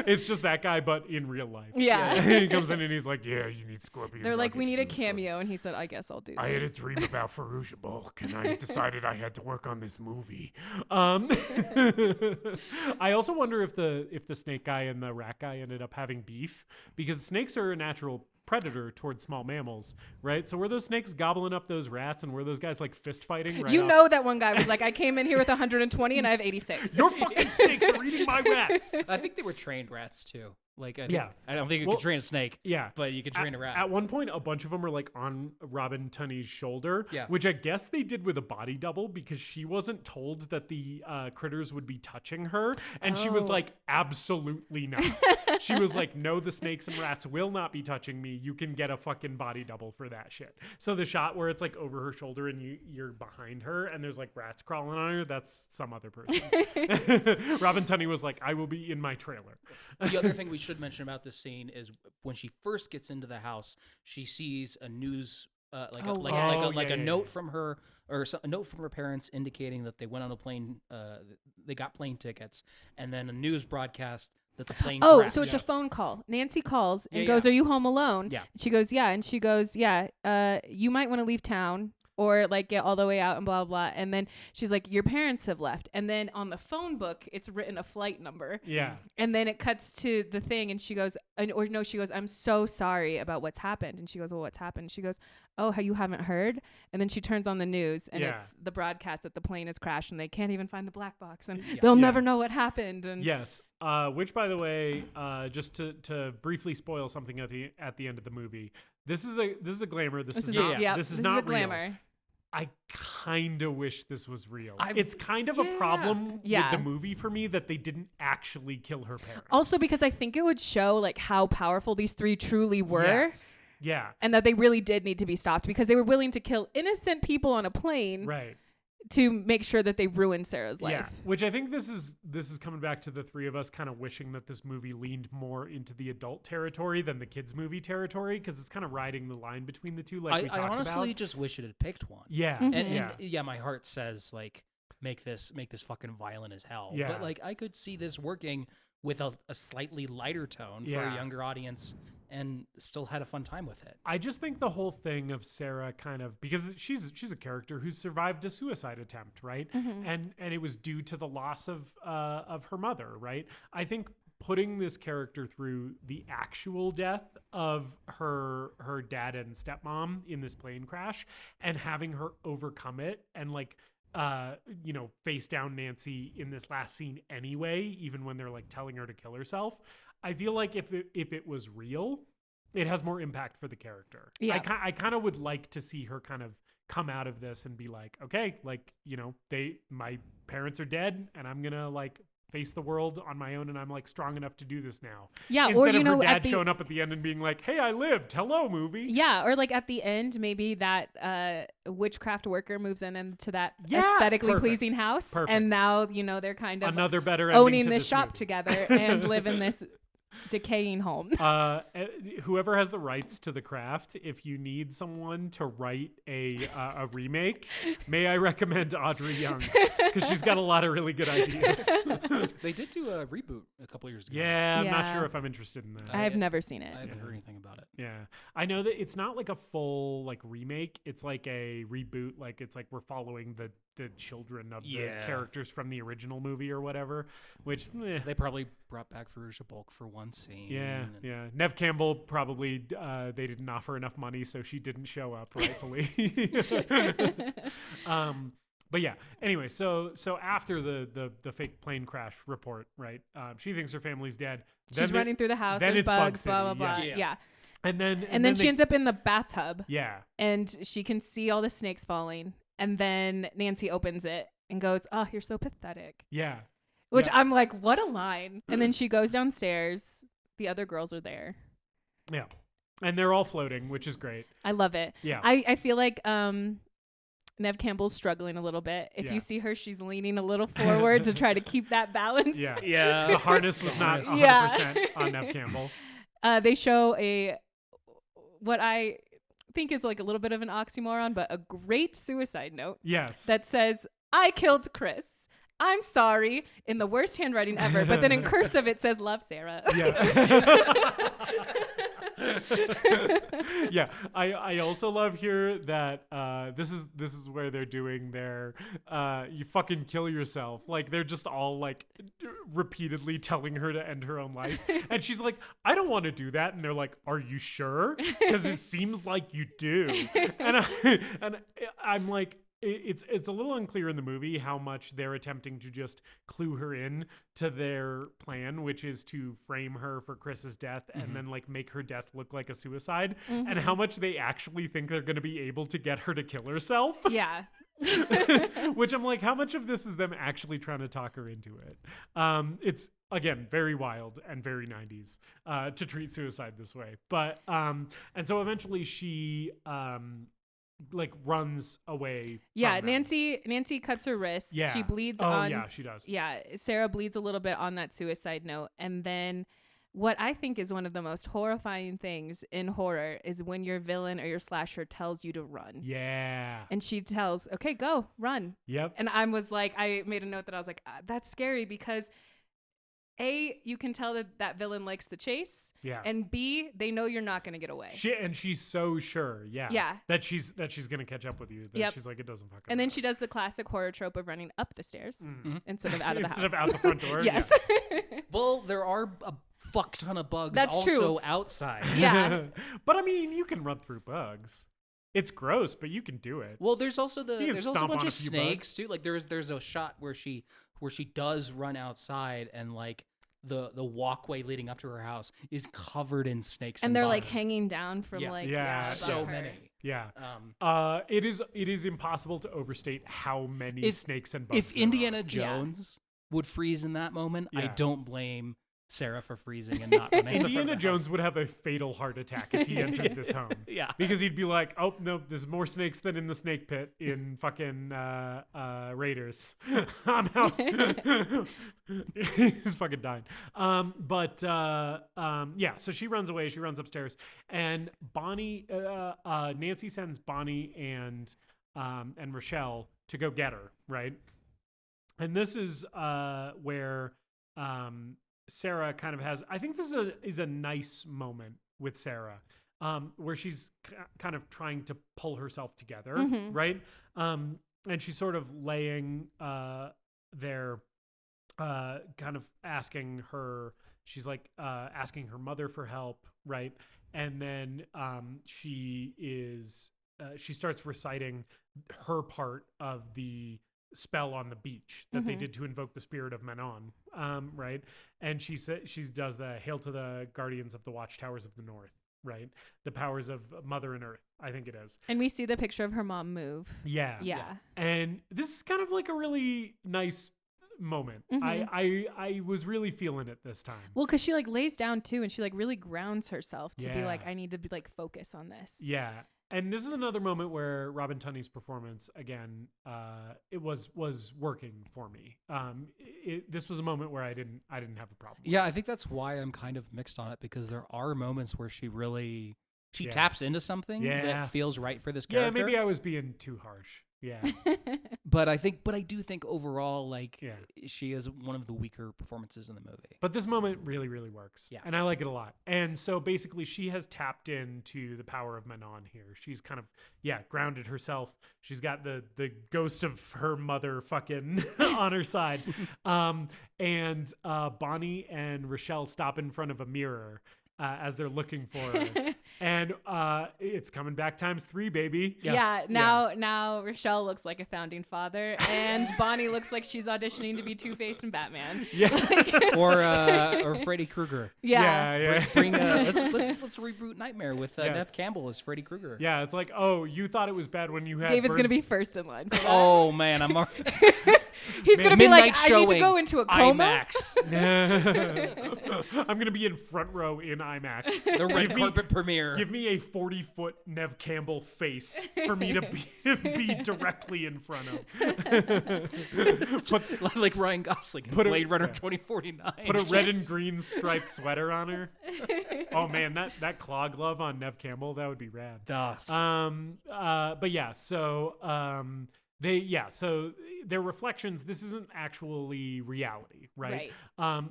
It's just that guy, but in real life. Yeah. He comes in and he's like, yeah, you need scorpions. They're I'll like, get we you need a some scorpions." cameo, and he said, I guess I'll do this. I had a dream about Fairuza Balk, and I decided I had to work on this movie. I also wonder if the snake guy and the rat guy ended up having beef, because snakes are a natural predator towards small mammals, right? So were those snakes gobbling up those rats, and were those guys like fist fighting? Right You off? know that one guy was like, I came in here with 120 and I have 86. Your fucking snakes are eating my rats. I think they were trained rats too. Like, I don't think you Well, could train a snake. Yeah. But you could train a rat. At one point, a bunch of them were like on Robin Tunney's shoulder, Yeah. which I guess they did with a body double because she wasn't told that the critters would be touching her. And she was like, absolutely not. She was like, no, the snakes and rats will not be touching me. You can get a fucking body double for that shit. So the shot where it's like over her shoulder and you're behind her and there's like rats crawling on her, that's some other person. Robin Tunney was like, I will be in my trailer. The other thing we should mention about this scene is when she first gets into the house, she sees a news, a note from her, or a note from her parents indicating that they went on a plane, they got plane tickets, and then a news broadcast that the plane crashed. So it's a phone call. Nancy calls and Yeah, goes, yeah. are you home alone? Yeah. She goes, yeah. And she goes, yeah, you might want to leave town or like get all the way out and blah, blah, blah. And then she's like, your parents have left. And then on the phone book, it's written a flight number. Yeah. And then it cuts to the thing and she goes, she goes, I'm so sorry about what's happened. And she goes, well, what's happened? She goes, oh, you haven't heard? And then she turns on the news and it's the broadcast that the plane has crashed and they can't even find the black box and they'll never know what happened. And yes. Which, by the way, just to briefly spoil something at the end of the movie, this is a glamour. This is not a glamour. real. I kind of wish this was real. I- It's kind of a problem Yeah. with the movie for me that they didn't actually kill her parents. Also because I think it would show like how powerful these three truly were. Yes. Yeah. And that they really did need to be stopped because they were willing to kill innocent people on a plane Right. to make sure that they ruined Sarah's life. Yeah, which I think this is coming back to the three of us kind of wishing that this movie leaned more into the adult territory than the kids movie territory because it's kind of riding the line between the two, like we talked I about. honestly just wish it had picked one. Yeah, And my heart says like make this fucking violent as hell. Yeah. But like I could see this working with a slightly lighter tone for a younger audience and still had a fun time with it. I just think the whole thing of Sarah kind of, because she's a character who survived a suicide attempt, right? And it was due to the loss of her mother, right? I think putting this character through the actual death of her dad and stepmom in this plane crash and having her overcome it and like face down Nancy in this last scene anyway, even when they're like telling her to kill herself. I feel like if it was real, it has more impact for the character. Yeah. I kind of would like to see her kind of come out of this and be like, okay, like, my parents are dead and I'm going to like face the world on my own and I'm like strong enough to do this now. Yeah. Instead Or, of her dad at the, showing up at the end and being like, hey, I lived. Hello, movie. yeah. Or like at the end, maybe that witchcraft worker moves into that Yeah, aesthetically perfect. pleasing house. Perfect. And now, they're kind of Another better ending owning to this this shop movie. together and live in this decaying home. Whoever has the rights to the craft, if you need someone to write a remake, may I recommend Audrey Young because she's got a lot of really good ideas. They did do a reboot a couple years ago. Yeah, I'm not Yeah. sure if I'm interested in that. I have never seen it. I haven't heard anything about it. Yeah, I know that it's not like a full like remake. It's like a reboot. Like it's like we're following the children of Yeah. the characters from the original movie or whatever, which They probably brought back Fairuza Balk for one scene. yeah, and- yeah. Neve Campbell probably they didn't offer enough money, so she didn't show up rightfully. But yeah. Anyway, so after the fake plane crash report, right? She thinks her family's dead. She's running through the house. then There's it's Bug bugs. Blah blah City, blah. yeah. Yeah. and then And then she they- ends up in the bathtub, yeah. and she can see all the snakes falling. And then Nancy opens it and goes, "Oh, you're so pathetic." Yeah. Which Yeah. I'm like, what a line. And then she goes downstairs. The other girls are there. Yeah. And they're all floating, which is great. I love it. Yeah. I feel like Neve Campbell's struggling a little bit. If Yeah. you see her, she's leaning a little forward to try to keep that balance. Yeah. Yeah. The harness was not 100% Yeah. on Neve Campbell. They show what I think is like a little bit of an oxymoron, but a great suicide note Yes. that says, "I killed Chris. I'm sorry," in the worst handwriting ever. But then in cursive, it says, "Love, Sarah." Yeah. Yeah. I also love here that this is where they're doing their you fucking kill yourself. Like they're just all like repeatedly telling her to end her own life. And she's like, "I don't want to do that." And they're like, "Are you sure? Because it seems like you do." And I'm like, it's a little unclear in the movie how much they're attempting to just clue her in to their plan, which is to frame her for Chris's death and then like make her death look like a suicide, and how much they actually think they're going to be able to get her to kill herself. Yeah. Which I'm like, how much of this is them actually trying to talk her into it? It's again very wild and very 90s to treat suicide this way. But and so eventually she like runs away. Yeah, from them. Nancy cuts her wrist. Yeah. She bleeds Oh on. yeah, she does. Yeah, Sarah bleeds a little bit on that suicide note. And then what I think is one of the most horrifying things in horror is when your villain or your slasher tells you to run. Yeah. And she tells, "Okay, go, run." Yep. And I was like, I made a note that I was like, that's scary because A, you can tell that villain likes the chase. Yeah. And B, they know you're not going to get away. She's so sure, yeah. Yeah. That she's gonna catch up with you. That Yep. she's like, it doesn't fucking And then matter. she does the classic horror trope of running up the stairs instead of out of the Instead house. of out the front door. Yes. Well, there are a fuck ton of bugs That's also true. outside. Yeah. But I mean, you can run through bugs. It's gross, but you can do it. Well, there's also You can there's also a stomp bunch on a of few snakes too. Like there's a shot where she does run outside and like the walkway leading up to her house is covered in snakes And they're like bugs. hanging down from Yeah. like Yeah. above so her. many. Yeah. Um, It is impossible to overstate how many If- snakes and bugs. if there Indiana are. Jones would freeze in that moment, I Yeah. don't blame Sarah for freezing and not running. in the front Indiana of the Jones house. would have a fatal heart attack if he entered this home. Yeah. Because he'd be like, "Oh no, there's more snakes than in the snake pit in fucking Raiders. I'm out." He's fucking dying. Yeah. So she runs away. She runs upstairs, and Bonnie, Nancy sends Bonnie and Rochelle to go get her. Right. And this is where Sarah kind of has, I think this is a nice moment with Sarah, where she's kind of trying to pull herself together, right? And she's sort of laying there, kind of asking her, she's like asking her mother for help, right? And then she starts reciting her part of the spell on the beach that they did to invoke the spirit of Manon, right? And she does the "Hail to the guardians of the watchtowers of the north," right? The powers of Mother and Earth, I think it is. And we see the picture of her mom move. Yeah. Yeah. And this is kind of like a really nice moment. I was really feeling it this time. Well, because she like lays down too, and she like really grounds herself to be like, Yeah. I need to be like focus on this. Yeah. And this is another moment where Robin Tunney's performance, again, it was working for me. This was a moment where I didn't have a problem. Yeah, I think that's why I'm kind of mixed on it, because there are moments where she Yeah. taps into something Yeah. that feels right for this Yeah, character. maybe I was being too harsh. Yeah. But I do think overall, like, Yeah. she is one of the weaker performances in the movie. But this moment really, really works. Yeah. And I like it a lot. And so basically she has tapped into the power of Manon here. She's kind of, grounded herself. She's got the ghost of her mother fucking on her side. And Bonnie and Rochelle stop in front of a mirror as they're looking for her. And it's coming back ×3, baby. Now Rochelle looks like a founding father, and Bonnie looks like she's auditioning to be Two-Face and Batman. or Freddy Krueger. Yeah. Bring let's reboot Nightmare with Neve Campbell as Freddy Krueger. Yeah, it's like, oh, you thought it was bad when you had David's gonna Burns- be first in line for that. Oh man, I'm already He's gonna be like, Midnight I need to showing, go into a coma. IMAX. I'm gonna be in front row in IMAX. The red carpet premiere. Give me a 40-foot Neve Campbell face for me to be directly in front of. like Ryan Gosling in put a- Blade Runner yeah. 2049. Put a red and green striped sweater on her. Oh man, that claw glove on Neve Campbell, that would be rad. But yeah, so so their reflections, this isn't actually reality, right?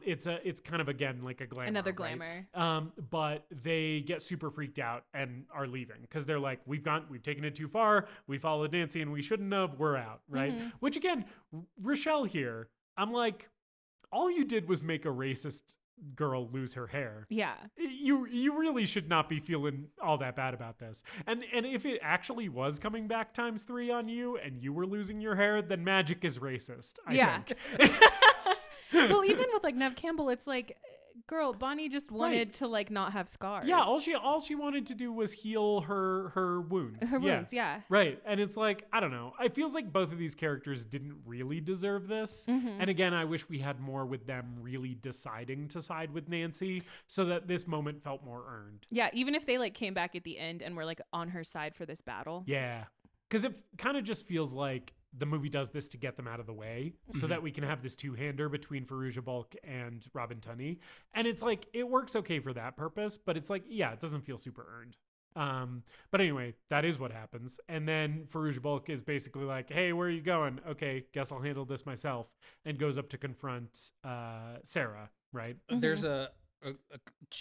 It's kind of, again, like a glamour. Another right? glamour. But they get super freaked out and are leaving because they're like, we've taken it too far. We followed Nancy and we shouldn't have. We're out, right? Mm-hmm. Which again, Rochelle here, I'm like, all you did was make a racist girl lose her hair. Yeah. You really should not be feeling all that bad about this. And if it actually was coming back ×3 on you and you were losing your hair, then magic is racist, I think. Well, even with like Neve Campbell, it's like, girl, Bonnie just wanted to like not have scars. Yeah, all she wanted to do was heal her wounds. Her wounds, yeah. Right. And it's like, I don't know. It feels like both of these characters didn't really deserve this. Mm-hmm. And again, I wish we had more with them really deciding to side with Nancy so that this moment felt more earned. Yeah, even if they like came back at the end and were like on her side for this battle. Yeah. Because it kind of just feels like the movie does this to get them out of the way so that we can have this two-hander between Fairuza Balk and Robin Tunney. And it's like, it works okay for that purpose, but it's like, yeah, it doesn't feel super earned. But anyway, that is what happens. And then Fairuza Balk is basically like, hey, where are you going? Okay, guess I'll handle this myself. And goes up to confront Sarah, right? Mm-hmm. There's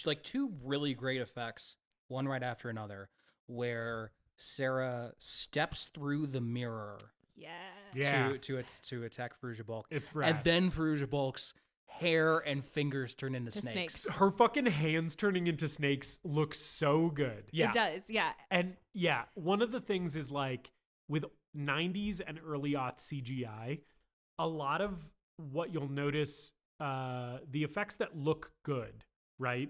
like two really great effects, one right after another, where Sarah steps through the mirror Yeah. to attack Fairuza Balk. It's rad. And then Fairuza Balk's hair and fingers turn into To snakes. snakes. Her fucking hands turning into snakes look so good. Yeah. It does, yeah. And yeah, one of the things is like with 90s and early aughts CGI, a lot of what you'll notice, the effects that look good, right,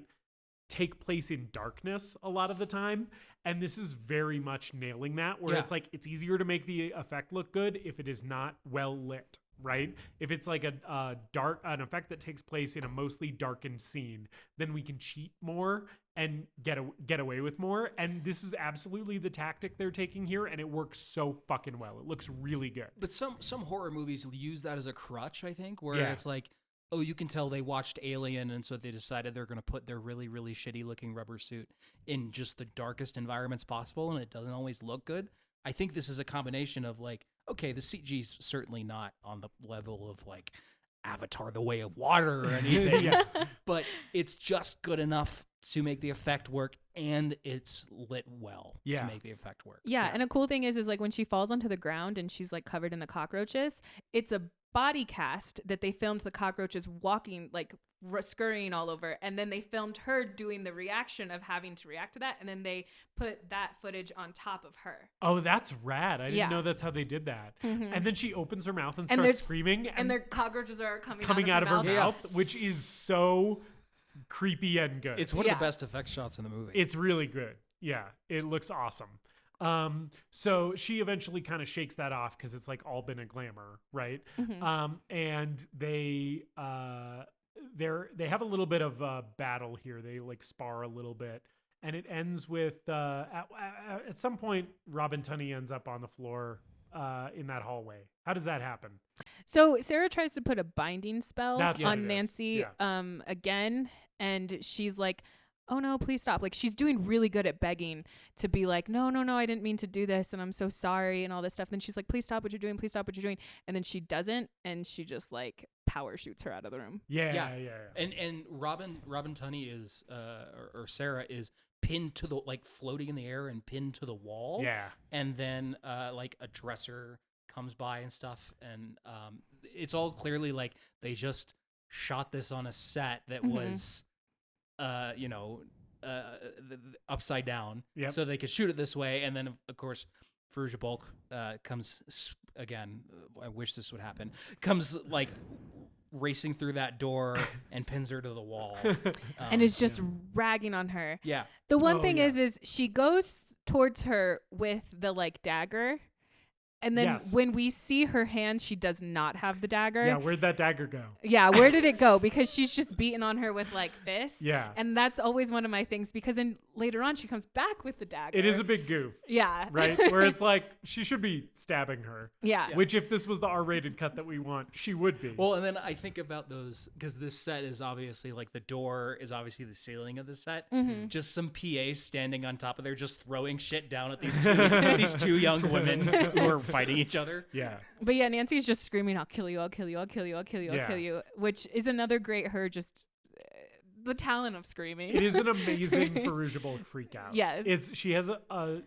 take place in darkness a lot of the time. And this is very much nailing that, where it's like, it's easier to make the effect look good if it is not well lit, right? If it's like an effect that takes place in a mostly darkened scene, then we can cheat more and get away with more. And this is absolutely the tactic they're taking here, and it works so fucking well. It looks really good. But some horror movies use that as a crutch, I think, where Yeah. it's like, oh, you can tell they watched Alien, and so they decided they're going to put their really, really shitty-looking rubber suit in just the darkest environments possible, and it doesn't always look good. I think this is a combination of, like, okay, the CG's certainly not on the level of, like, Avatar: The Way of Water or anything, but it's just good enough to make the effect work, and it's lit well to make the effect work. Yeah, and a cool thing is like when she falls onto the ground and she's like covered in the cockroaches, it's a body cast that they filmed the cockroaches walking, like scurrying all over, and then they filmed her doing the reaction of having to react to that, and then they put that footage on top of her. Oh, that's rad. I didn't Yeah. know that's how they did that. Mhm. And then she opens her mouth and And starts there's- screaming. And their cockroaches are coming out of her mouth. mouth, which is so creepy and good. It's one of the best effect shots in the movie. It's really good. Yeah, it looks awesome. So she eventually kind of shakes that off because it's like all been a glamour, right? Mhm. And they have a little bit of a battle here. They like spar a little bit, and it ends with at some point Robin Tunney ends up on the floor in that hallway. How does that happen? So Sarah tries to put a binding spell That's what on it is. Nancy Yeah. again, and she's like, oh no, please stop. Like she's doing really good at begging to be like, no, I didn't mean to do this and I'm so sorry and all this stuff. And then she's like, please stop what you're doing. Please stop what you're doing. And then she doesn't, and she just like power shoots her out of the room. Yeah. And Robin Tunney is or Sarah is pinned to the, like, floating in the air and pinned to the wall. Yeah. And then like a dresser comes by and stuff, and it's all clearly like they just shot this on a set that was upside down, so they could shoot it this way. And then of course Fairuza Balk comes again. I wish this would happen. Comes like racing through that door and pins her to the wall, and is just ragging on her. Yeah. The one thing is she goes towards her with the like dagger. And then when we see her hand, she does not have the dagger. Yeah, where'd that dagger go? Yeah, where did it go? Because she's just beating on her with like this. Yeah. And that's always one of my things, because then later on she comes back with the dagger. It is a big goof. Yeah. Right? Where it's like, she should be stabbing her. Yeah. Which, if this was the R-rated cut that we want, she would be. Well, and then I think about those, because this set is obviously like the door is obviously the ceiling of the set. Mm-hmm. Just some PAs standing on top of there, just throwing shit down at these two young women who are fighting each other. Yeah. But yeah, Nancy's just screaming, I'll kill you, I'll kill you, I'll kill you, I'll kill you, I'll Yeah. kill you, which is another great just the talent of screaming. It is an amazing Fairuza Balk freak out. Yes. She has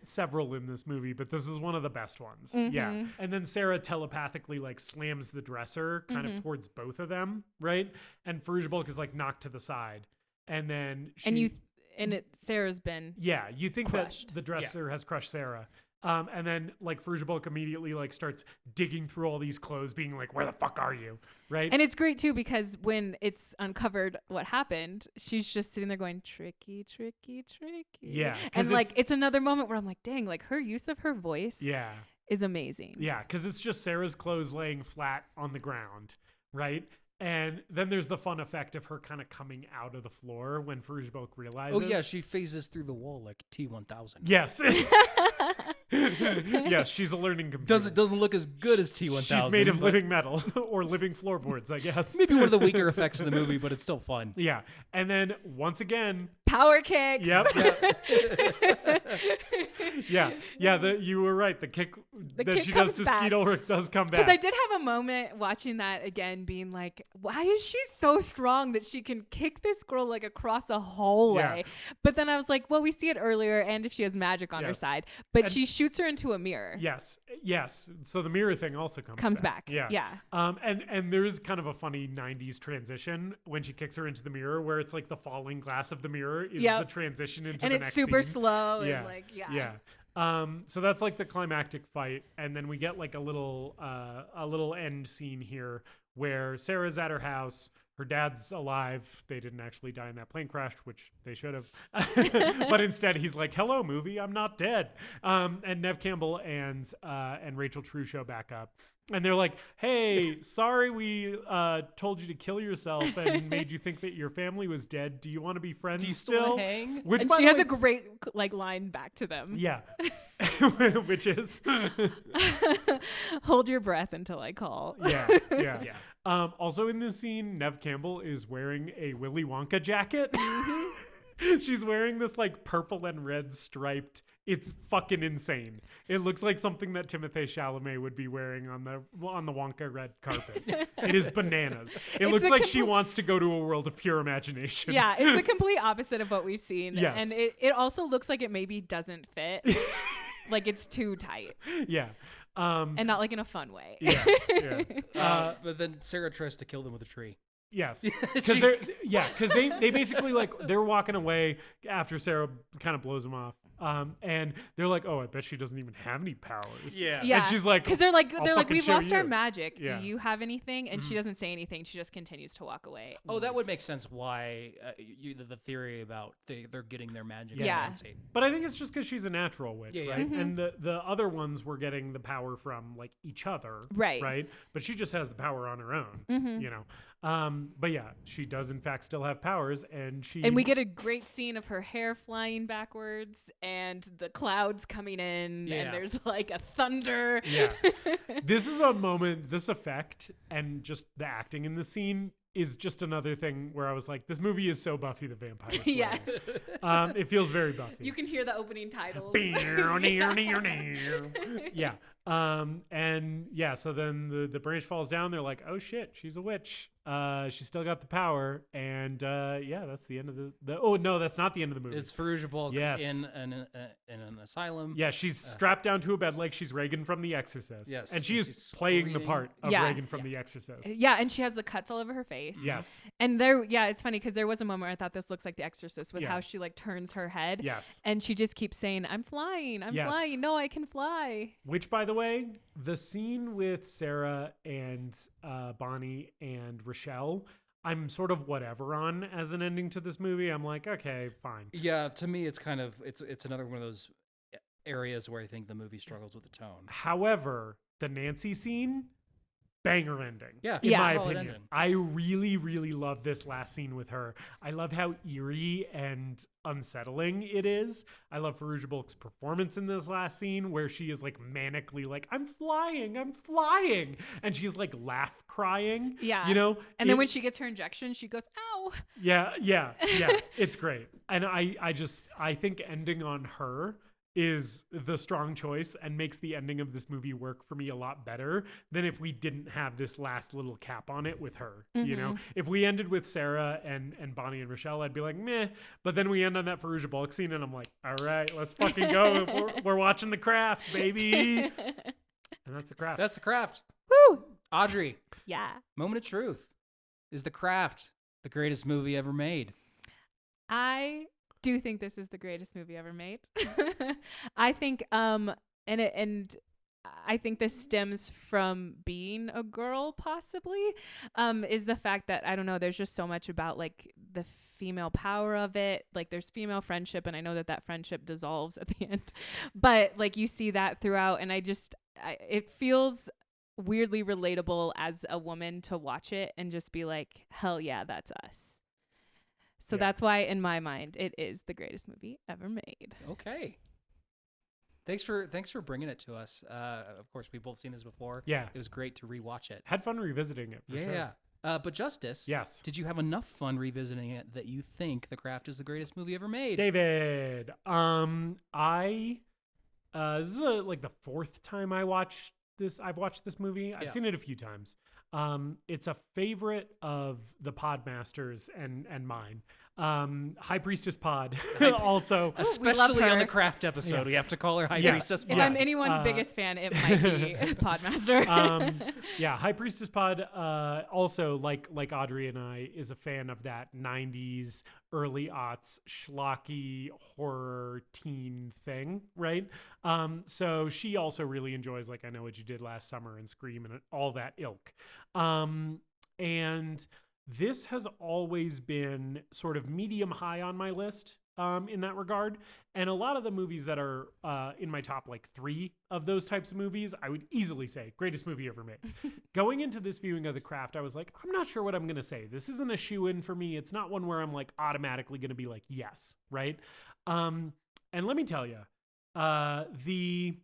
several in this movie, but this is one of the best ones. Mm-hmm. Yeah. And then Sarah telepathically like slams the dresser kind of towards both of them, right? And Fairuza Balk is like knocked to the side. And then Sarah's been you think crushed. that the dresser has crushed Sarah. And then like Fairuza Balk immediately like starts digging through all these clothes, being like, where the fuck are you? Right. And it's great too, because when it's uncovered what happened, she's just sitting there going, tricky, tricky, tricky. Yeah. And like it's another moment where I'm like, dang, like her use of her voice is amazing. Yeah, because it's just Sarah's clothes laying flat on the ground, right? And then there's the fun effect of her kind of coming out of the floor when Fairuza Balk realizes. Oh yeah, she phases through the wall like T-1000. Yes. Yes, she's a learning computer. Doesn't look as good as T-1000. She's made of living metal or living floorboards, I guess. Maybe one of the weaker effects in the movie, but it's still fun. Yeah. And then once again, power kicks. Yep. Yeah. You were right. The kick that kick she does to comes back. Skeet Ulrich does come back. Because I did have a moment watching that again, being like, why is she so strong that she can kick this girl like across a hallway? Yeah. But then I was like, well, we see it earlier, and if she has magic on her side, but she shoots her into a mirror. Yes. So the mirror thing also comes back. Yeah. And there is kind of a funny 90s transition when she kicks her into the mirror, where it's like the falling glass of the mirror is the transition into the next scene. And it's super slow. Yeah. And like, So that's like the climactic fight, and then we get like a little end scene here where Sarah's at her house. Her dad's alive. They didn't actually die in that plane crash, which they should have. But instead, he's like, "Hello, movie. I'm not dead." And Neve Campbell and Rachel True show back up, and they're like, "Hey, sorry we told you to kill yourself and made you think that your family was dead. Do you want to be friends Do you still?" hang? Which, and by she the has way- a great like line back to them. yeah, which is hold your breath until I call. yeah. Also in this scene, Neve Campbell is wearing a Willy Wonka jacket. She's wearing this like purple and red striped. It's fucking insane. It looks like something that Timothée Chalamet would be wearing on the Wonka red carpet. It is bananas. It looks like she wants to go to a world of pure imagination. Yeah, it's the complete opposite of what we've seen. Yes. And it also looks like it maybe doesn't fit. Like it's too tight. Yeah. And not like in a fun way. Yeah. But then Sarah tries to kill them with a tree. Yes, because they basically like they're walking away after Sarah kind of blows them off, and they're like, "Oh, I bet she doesn't even have any powers." Yeah. And she's like, because they're like "I'll we've fucking show lost our you." magic. Yeah. Do you have anything? And she doesn't say anything. She just continues to walk away. Oh, that would make sense. Why the theory about they're getting their magic? Yeah. from Nancy. But I think it's just because she's a natural witch, Yeah, right? yeah. And the other ones were getting the power from like each other, Right. But she just has the power on her own, you know. But yeah, she does in fact still have powers, and And we get a great scene of her hair flying backwards and the clouds coming in, Yeah. and there's like a thunder. Yeah. This is a moment, this effect and just the acting in the scene is just another thing where I was like, this movie is so Buffy the Vampire Slayer. Yes. It feels very Buffy. You can hear the opening titles. Yeah. And yeah, so then the branch falls down. They're like, oh shit, she's a witch. She's still got the power. And yeah, that's the end of the oh no, that's not the end of the movie. It's Fairuza Balk Yes. in an asylum. Yeah, she's strapped down to a bed like she's Reagan from The Exorcist. Yes, And she and is she's playing the screaming. part of Yeah. Reagan from The Exorcist. Yeah, and she has the cuts all over her face. Yes. And there, yeah, it's funny because there was a moment where I thought this looks like The Exorcist with Yeah. how she like turns her head. Yes. And she just keeps saying, I'm flying. I'm Yes. flying. No, I can fly. Which, by the way, the scene with Sarah and Bonnie and Rochelle, I'm sort of whatever on as an ending to this movie. I'm like, okay, fine. Yeah, to me, it's kind of it's another one of those areas where I think the movie struggles with the tone. However, the Nancy scene, banger ending. Yeah, in Yeah. my solid opinion. ending. I really, really love this last scene with her. I love how eerie and unsettling it is. I love Fairuza Balk's performance in this last scene where she is like manically like, I'm flying. And she's like laugh crying. Yeah. You know? And then It- when she gets her injection, she goes, ow. Yeah. It's great. And I think ending on her is the strong choice and makes the ending of this movie work for me a lot better than if we didn't have this last little cap on it with her. You know, if we ended with Sarah and Bonnie and Rochelle, I'd be like, meh. But then we end on that Fairuza Balk scene and I'm like, all right, let's fucking go. We're watching The Craft, baby. And that's The Craft. That's The Craft. Woo. Audrey, Yeah. moment of truth. Is The Craft the greatest movie ever made? I do think this is the greatest movie ever made. I think and I think this stems from being a girl possibly, is the fact that I don't know, there's just so much about like the female power of it. Like there's female friendship and I know that friendship dissolves at the end. But like you see that throughout and it feels weirdly relatable as a woman to watch it and just be like, hell yeah, that's us. So Yeah. that's why, in my mind, it is the greatest movie ever made. Okay. Thanks for bringing it to us. Of course, we've both seen this before. Yeah. It was great to rewatch it. Had fun revisiting it for sure. Yeah. But Justus, Yes. did you have enough fun revisiting it that you think The Craft is the greatest movie ever made? David, this is like the fourth time I've watched this movie. I've Yeah. seen it a few times. It's a favorite of the Podmasters and mine. High Priestess Pod also. Especially on her. the Craft episode, Yeah. we have to call her High Yes. Priestess. If Yeah. I'm anyone's biggest fan, it might be Podmaster. Yeah, High Priestess Pod also like Audrey and I is a fan of that 90s early aughts schlocky horror teen thing, right? So she also really enjoys like I Know What You Did Last Summer and Scream and all that ilk. And this has always been sort of medium high on my list in that regard. And a lot of the movies that are in my top like 3 of those types of movies, I would easily say greatest movie ever made. Going into this viewing of The Craft, I was like, I'm not sure what I'm going to say. This isn't a shoe-in for me. It's not one where I'm like automatically going to be like, yes, right? And let me tell you, the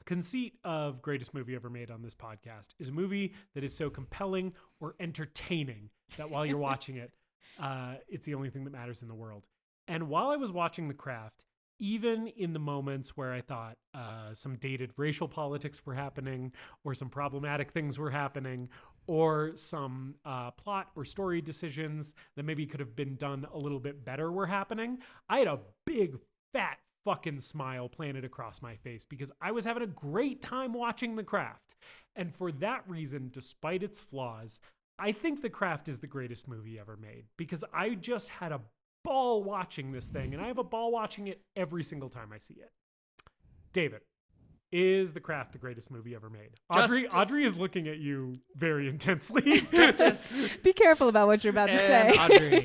conceit of greatest movie ever made on this podcast is a movie that is so compelling or entertaining that while you're watching it, it's the only thing that matters in the world. And while I was watching The Craft, even in the moments where I thought some dated racial politics were happening or some problematic things were happening or some plot or story decisions that maybe could have been done a little bit better were happening, I had a big, fat fucking smile planted across my face because I was having a great time watching The Craft. And for that reason, despite its flaws, I think The Craft is the greatest movie ever made because I just had a ball watching this thing and I have a ball watching it every single time I see it. David, is The Craft the greatest movie ever made? Audrey is looking at you very intensely. Justus Be careful about what you're about to and say. Audrey.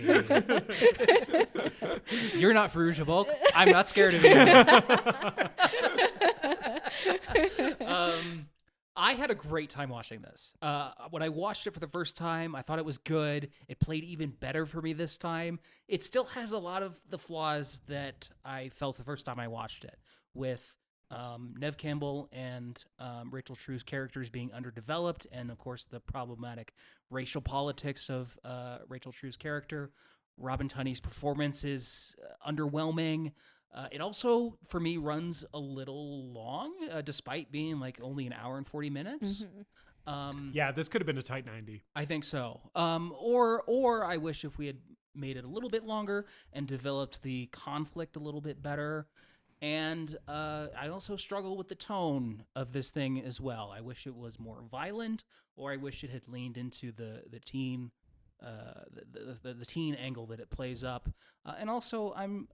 You're not Fairuza Balk. I'm not scared of you. I had a great time watching this. When I watched it for the first time, I thought it was good. It played even better for me this time. It still has a lot of the flaws that I felt the first time I watched it, with Neve Campbell and Rachel True's characters being underdeveloped, and of course the problematic racial politics of Rachel True's character. Robin Tunney's performance is underwhelming. It also, for me, runs a little long, despite being like only an hour and 40 minutes. Yeah, this could have been a tight 90. I think so. Or I wish if we had made it a little bit longer and developed the conflict a little bit better. And I also struggle with the tone of this thing as well. I wish it was more violent, or I wish it had leaned into the teen the teen angle that it plays up. And also, I'm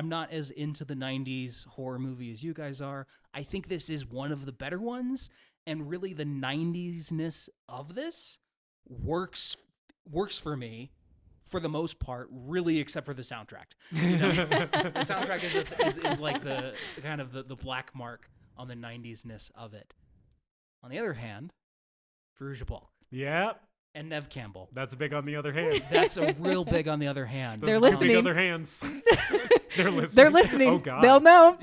not as into the 90s horror movie as you guys are. I think this is one of the better ones, and really the 90s-ness of this works for me for the most part, really, except for the soundtrack. You know? The soundtrack is like the kind of the black mark on the 90s-ness of it. On the other hand, Fairuza Balk Yeah. and Neve Campbell. That's a big on the other hand. That's a real big on the other hand. Those They're are two listening. big other hands. They're listening. They're listening. Oh, God. They'll know.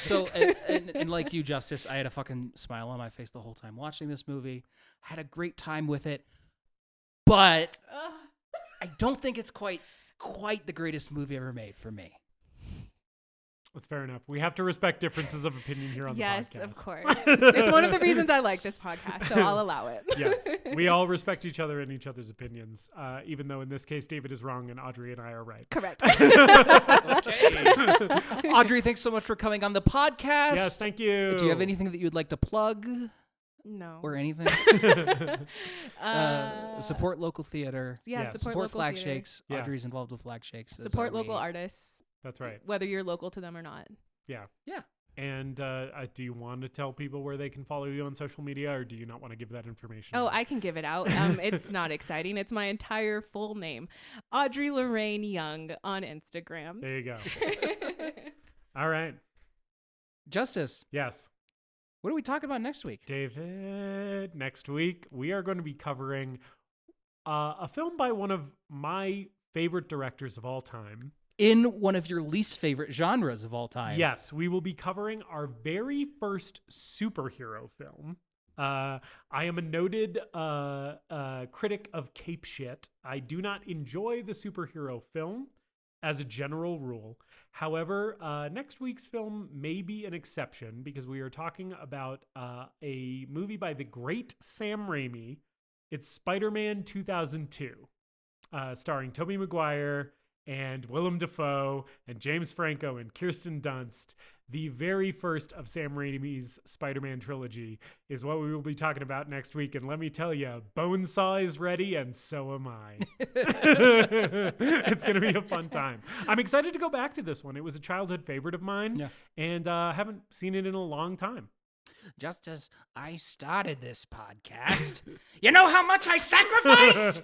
So, and like you, Justice, I had a fucking smile on my face the whole time watching this movie. Had a great time with it. But I don't think it's quite the greatest movie ever made for me. That's fair enough. We have to respect differences of opinion here on the podcast. Yes, of course. It's one of the reasons I like this podcast, so I'll allow it. Yes, we all respect each other and each other's opinions, even though in this case David is wrong and Audrey and I are right. Correct. Okay. Audrey, thanks so much for coming on the podcast. Yes, thank you. Do you have anything that you'd like to plug? No. Or anything? Support local theater. Yeah, Yes. support Support local Flag theater. Shakes. Yeah. Audrey's involved with Flag Shakes. as Support are local we. artists, That's right. whether you're local to them or not. Yeah. Yeah. And do you want to tell people where they can follow you on social media, or do you not want to give that information? Oh, I can give it out. It's not exciting. It's my entire full name, Audrey Lorraine Young on Instagram. There you go. All right. Justice, Yes. what are we talking about next week? David, next week we are going to be covering a film by one of my favorite directors of all time. In one of your least favorite genres of all time. Yes, we will be covering our very first superhero film. I am a noted critic of cape shit. I do not enjoy the superhero film as a general rule. However, next week's film may be an exception because we are talking about a movie by the great Sam Raimi. It's Spider-Man 2002, starring Tobey Maguire and Willem Dafoe and James Franco and Kirsten Dunst. The very first of Sam Raimi's Spider-Man trilogy is what we will be talking about next week. And let me tell you, Bonesaw is ready and so am I. It's going to be a fun time. I'm excited to go back to this one. It was a childhood favorite of mine, and haven't seen it in a long time. Just as I started this podcast, you know how much I sacrificed?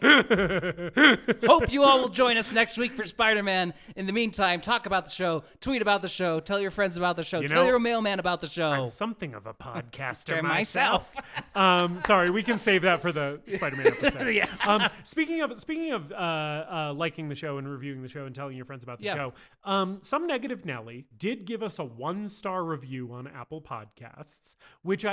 Hope you all will join us next week for Spider-Man. In the meantime, talk about the show, tweet about the show, tell your friends about the show, tell your mailman about the show. I'm something of a podcaster myself. Sorry, we can save that for the Spider-Man episode. Yeah. Speaking of liking the show and reviewing the show and telling your friends about the Yeah. show, Some Negative Nelly did give us a 1-star review on Apple Podcasts, which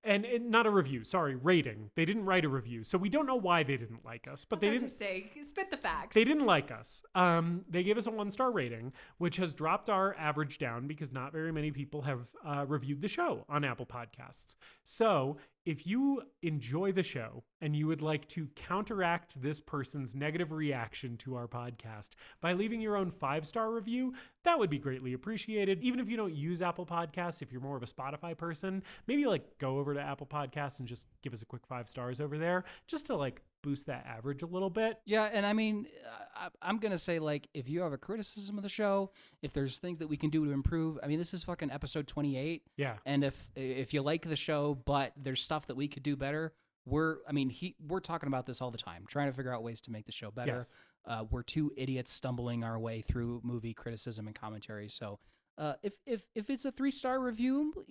and not a review, sorry, rating. They didn't write a review, so we don't know why they didn't like us, but they didn't say. Spit the facts. They didn't like us. They gave us a 1-star rating, which has dropped our average down because not very many people have reviewed the show on Apple Podcasts. So if you enjoy the show and you would like to counteract this person's negative reaction to our podcast by leaving your own 5-star review, that would be greatly appreciated. Even if you don't use Apple Podcasts, if you're more of a Spotify person, maybe go over to Apple Podcasts and just give us a quick 5 stars over there, just to boost that average a little bit. Yeah, and I mean, I'm going to say, if you have a criticism of the show, if there's things that we can do to improve, I mean, this is fucking episode 28. Yeah. And if you like the show, but there's stuff that we could do better, we're talking about this all the time, trying to figure out ways to make the show better. Yes. We're two idiots stumbling our way through movie criticism and commentary. So if it's a 3-star review,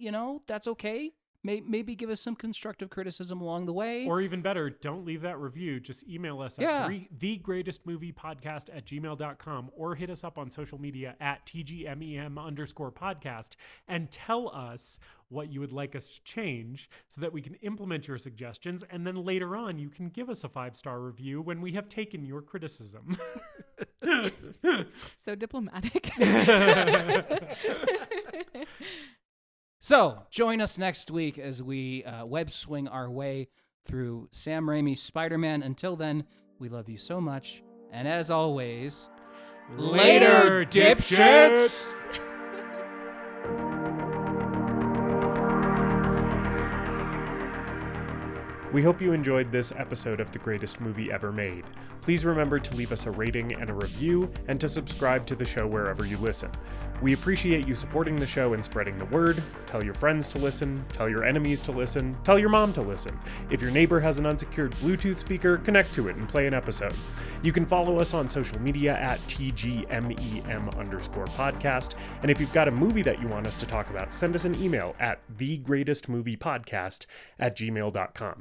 that's okay. maybe give us some constructive criticism along the way. Or even better, don't leave that review. Just email us at thegreatestmoviepodcast@gmail.com or hit us up on social media at TGMEM_podcast and tell us what you would like us to change so that we can implement your suggestions. And then later on, you can give us a 5-star review when we have taken your criticism. So diplomatic. So join us next week as we web swing our way through Sam Raimi's Spider-Man. Until then, we love you so much. And as always, later, dipshits! We hope you enjoyed this episode of The Greatest Movie Ever Made. Please remember to leave us a rating and a review, and to subscribe to the show wherever you listen. We appreciate you supporting the show and spreading the word. Tell your friends to listen, tell your enemies to listen, tell your mom to listen. If your neighbor has an unsecured Bluetooth speaker, connect to it and play an episode. You can follow us on social media at TGMEM_podcast. And if you've got a movie that you want us to talk about, send us an email at thegreatestmoviepodcast@gmail.com.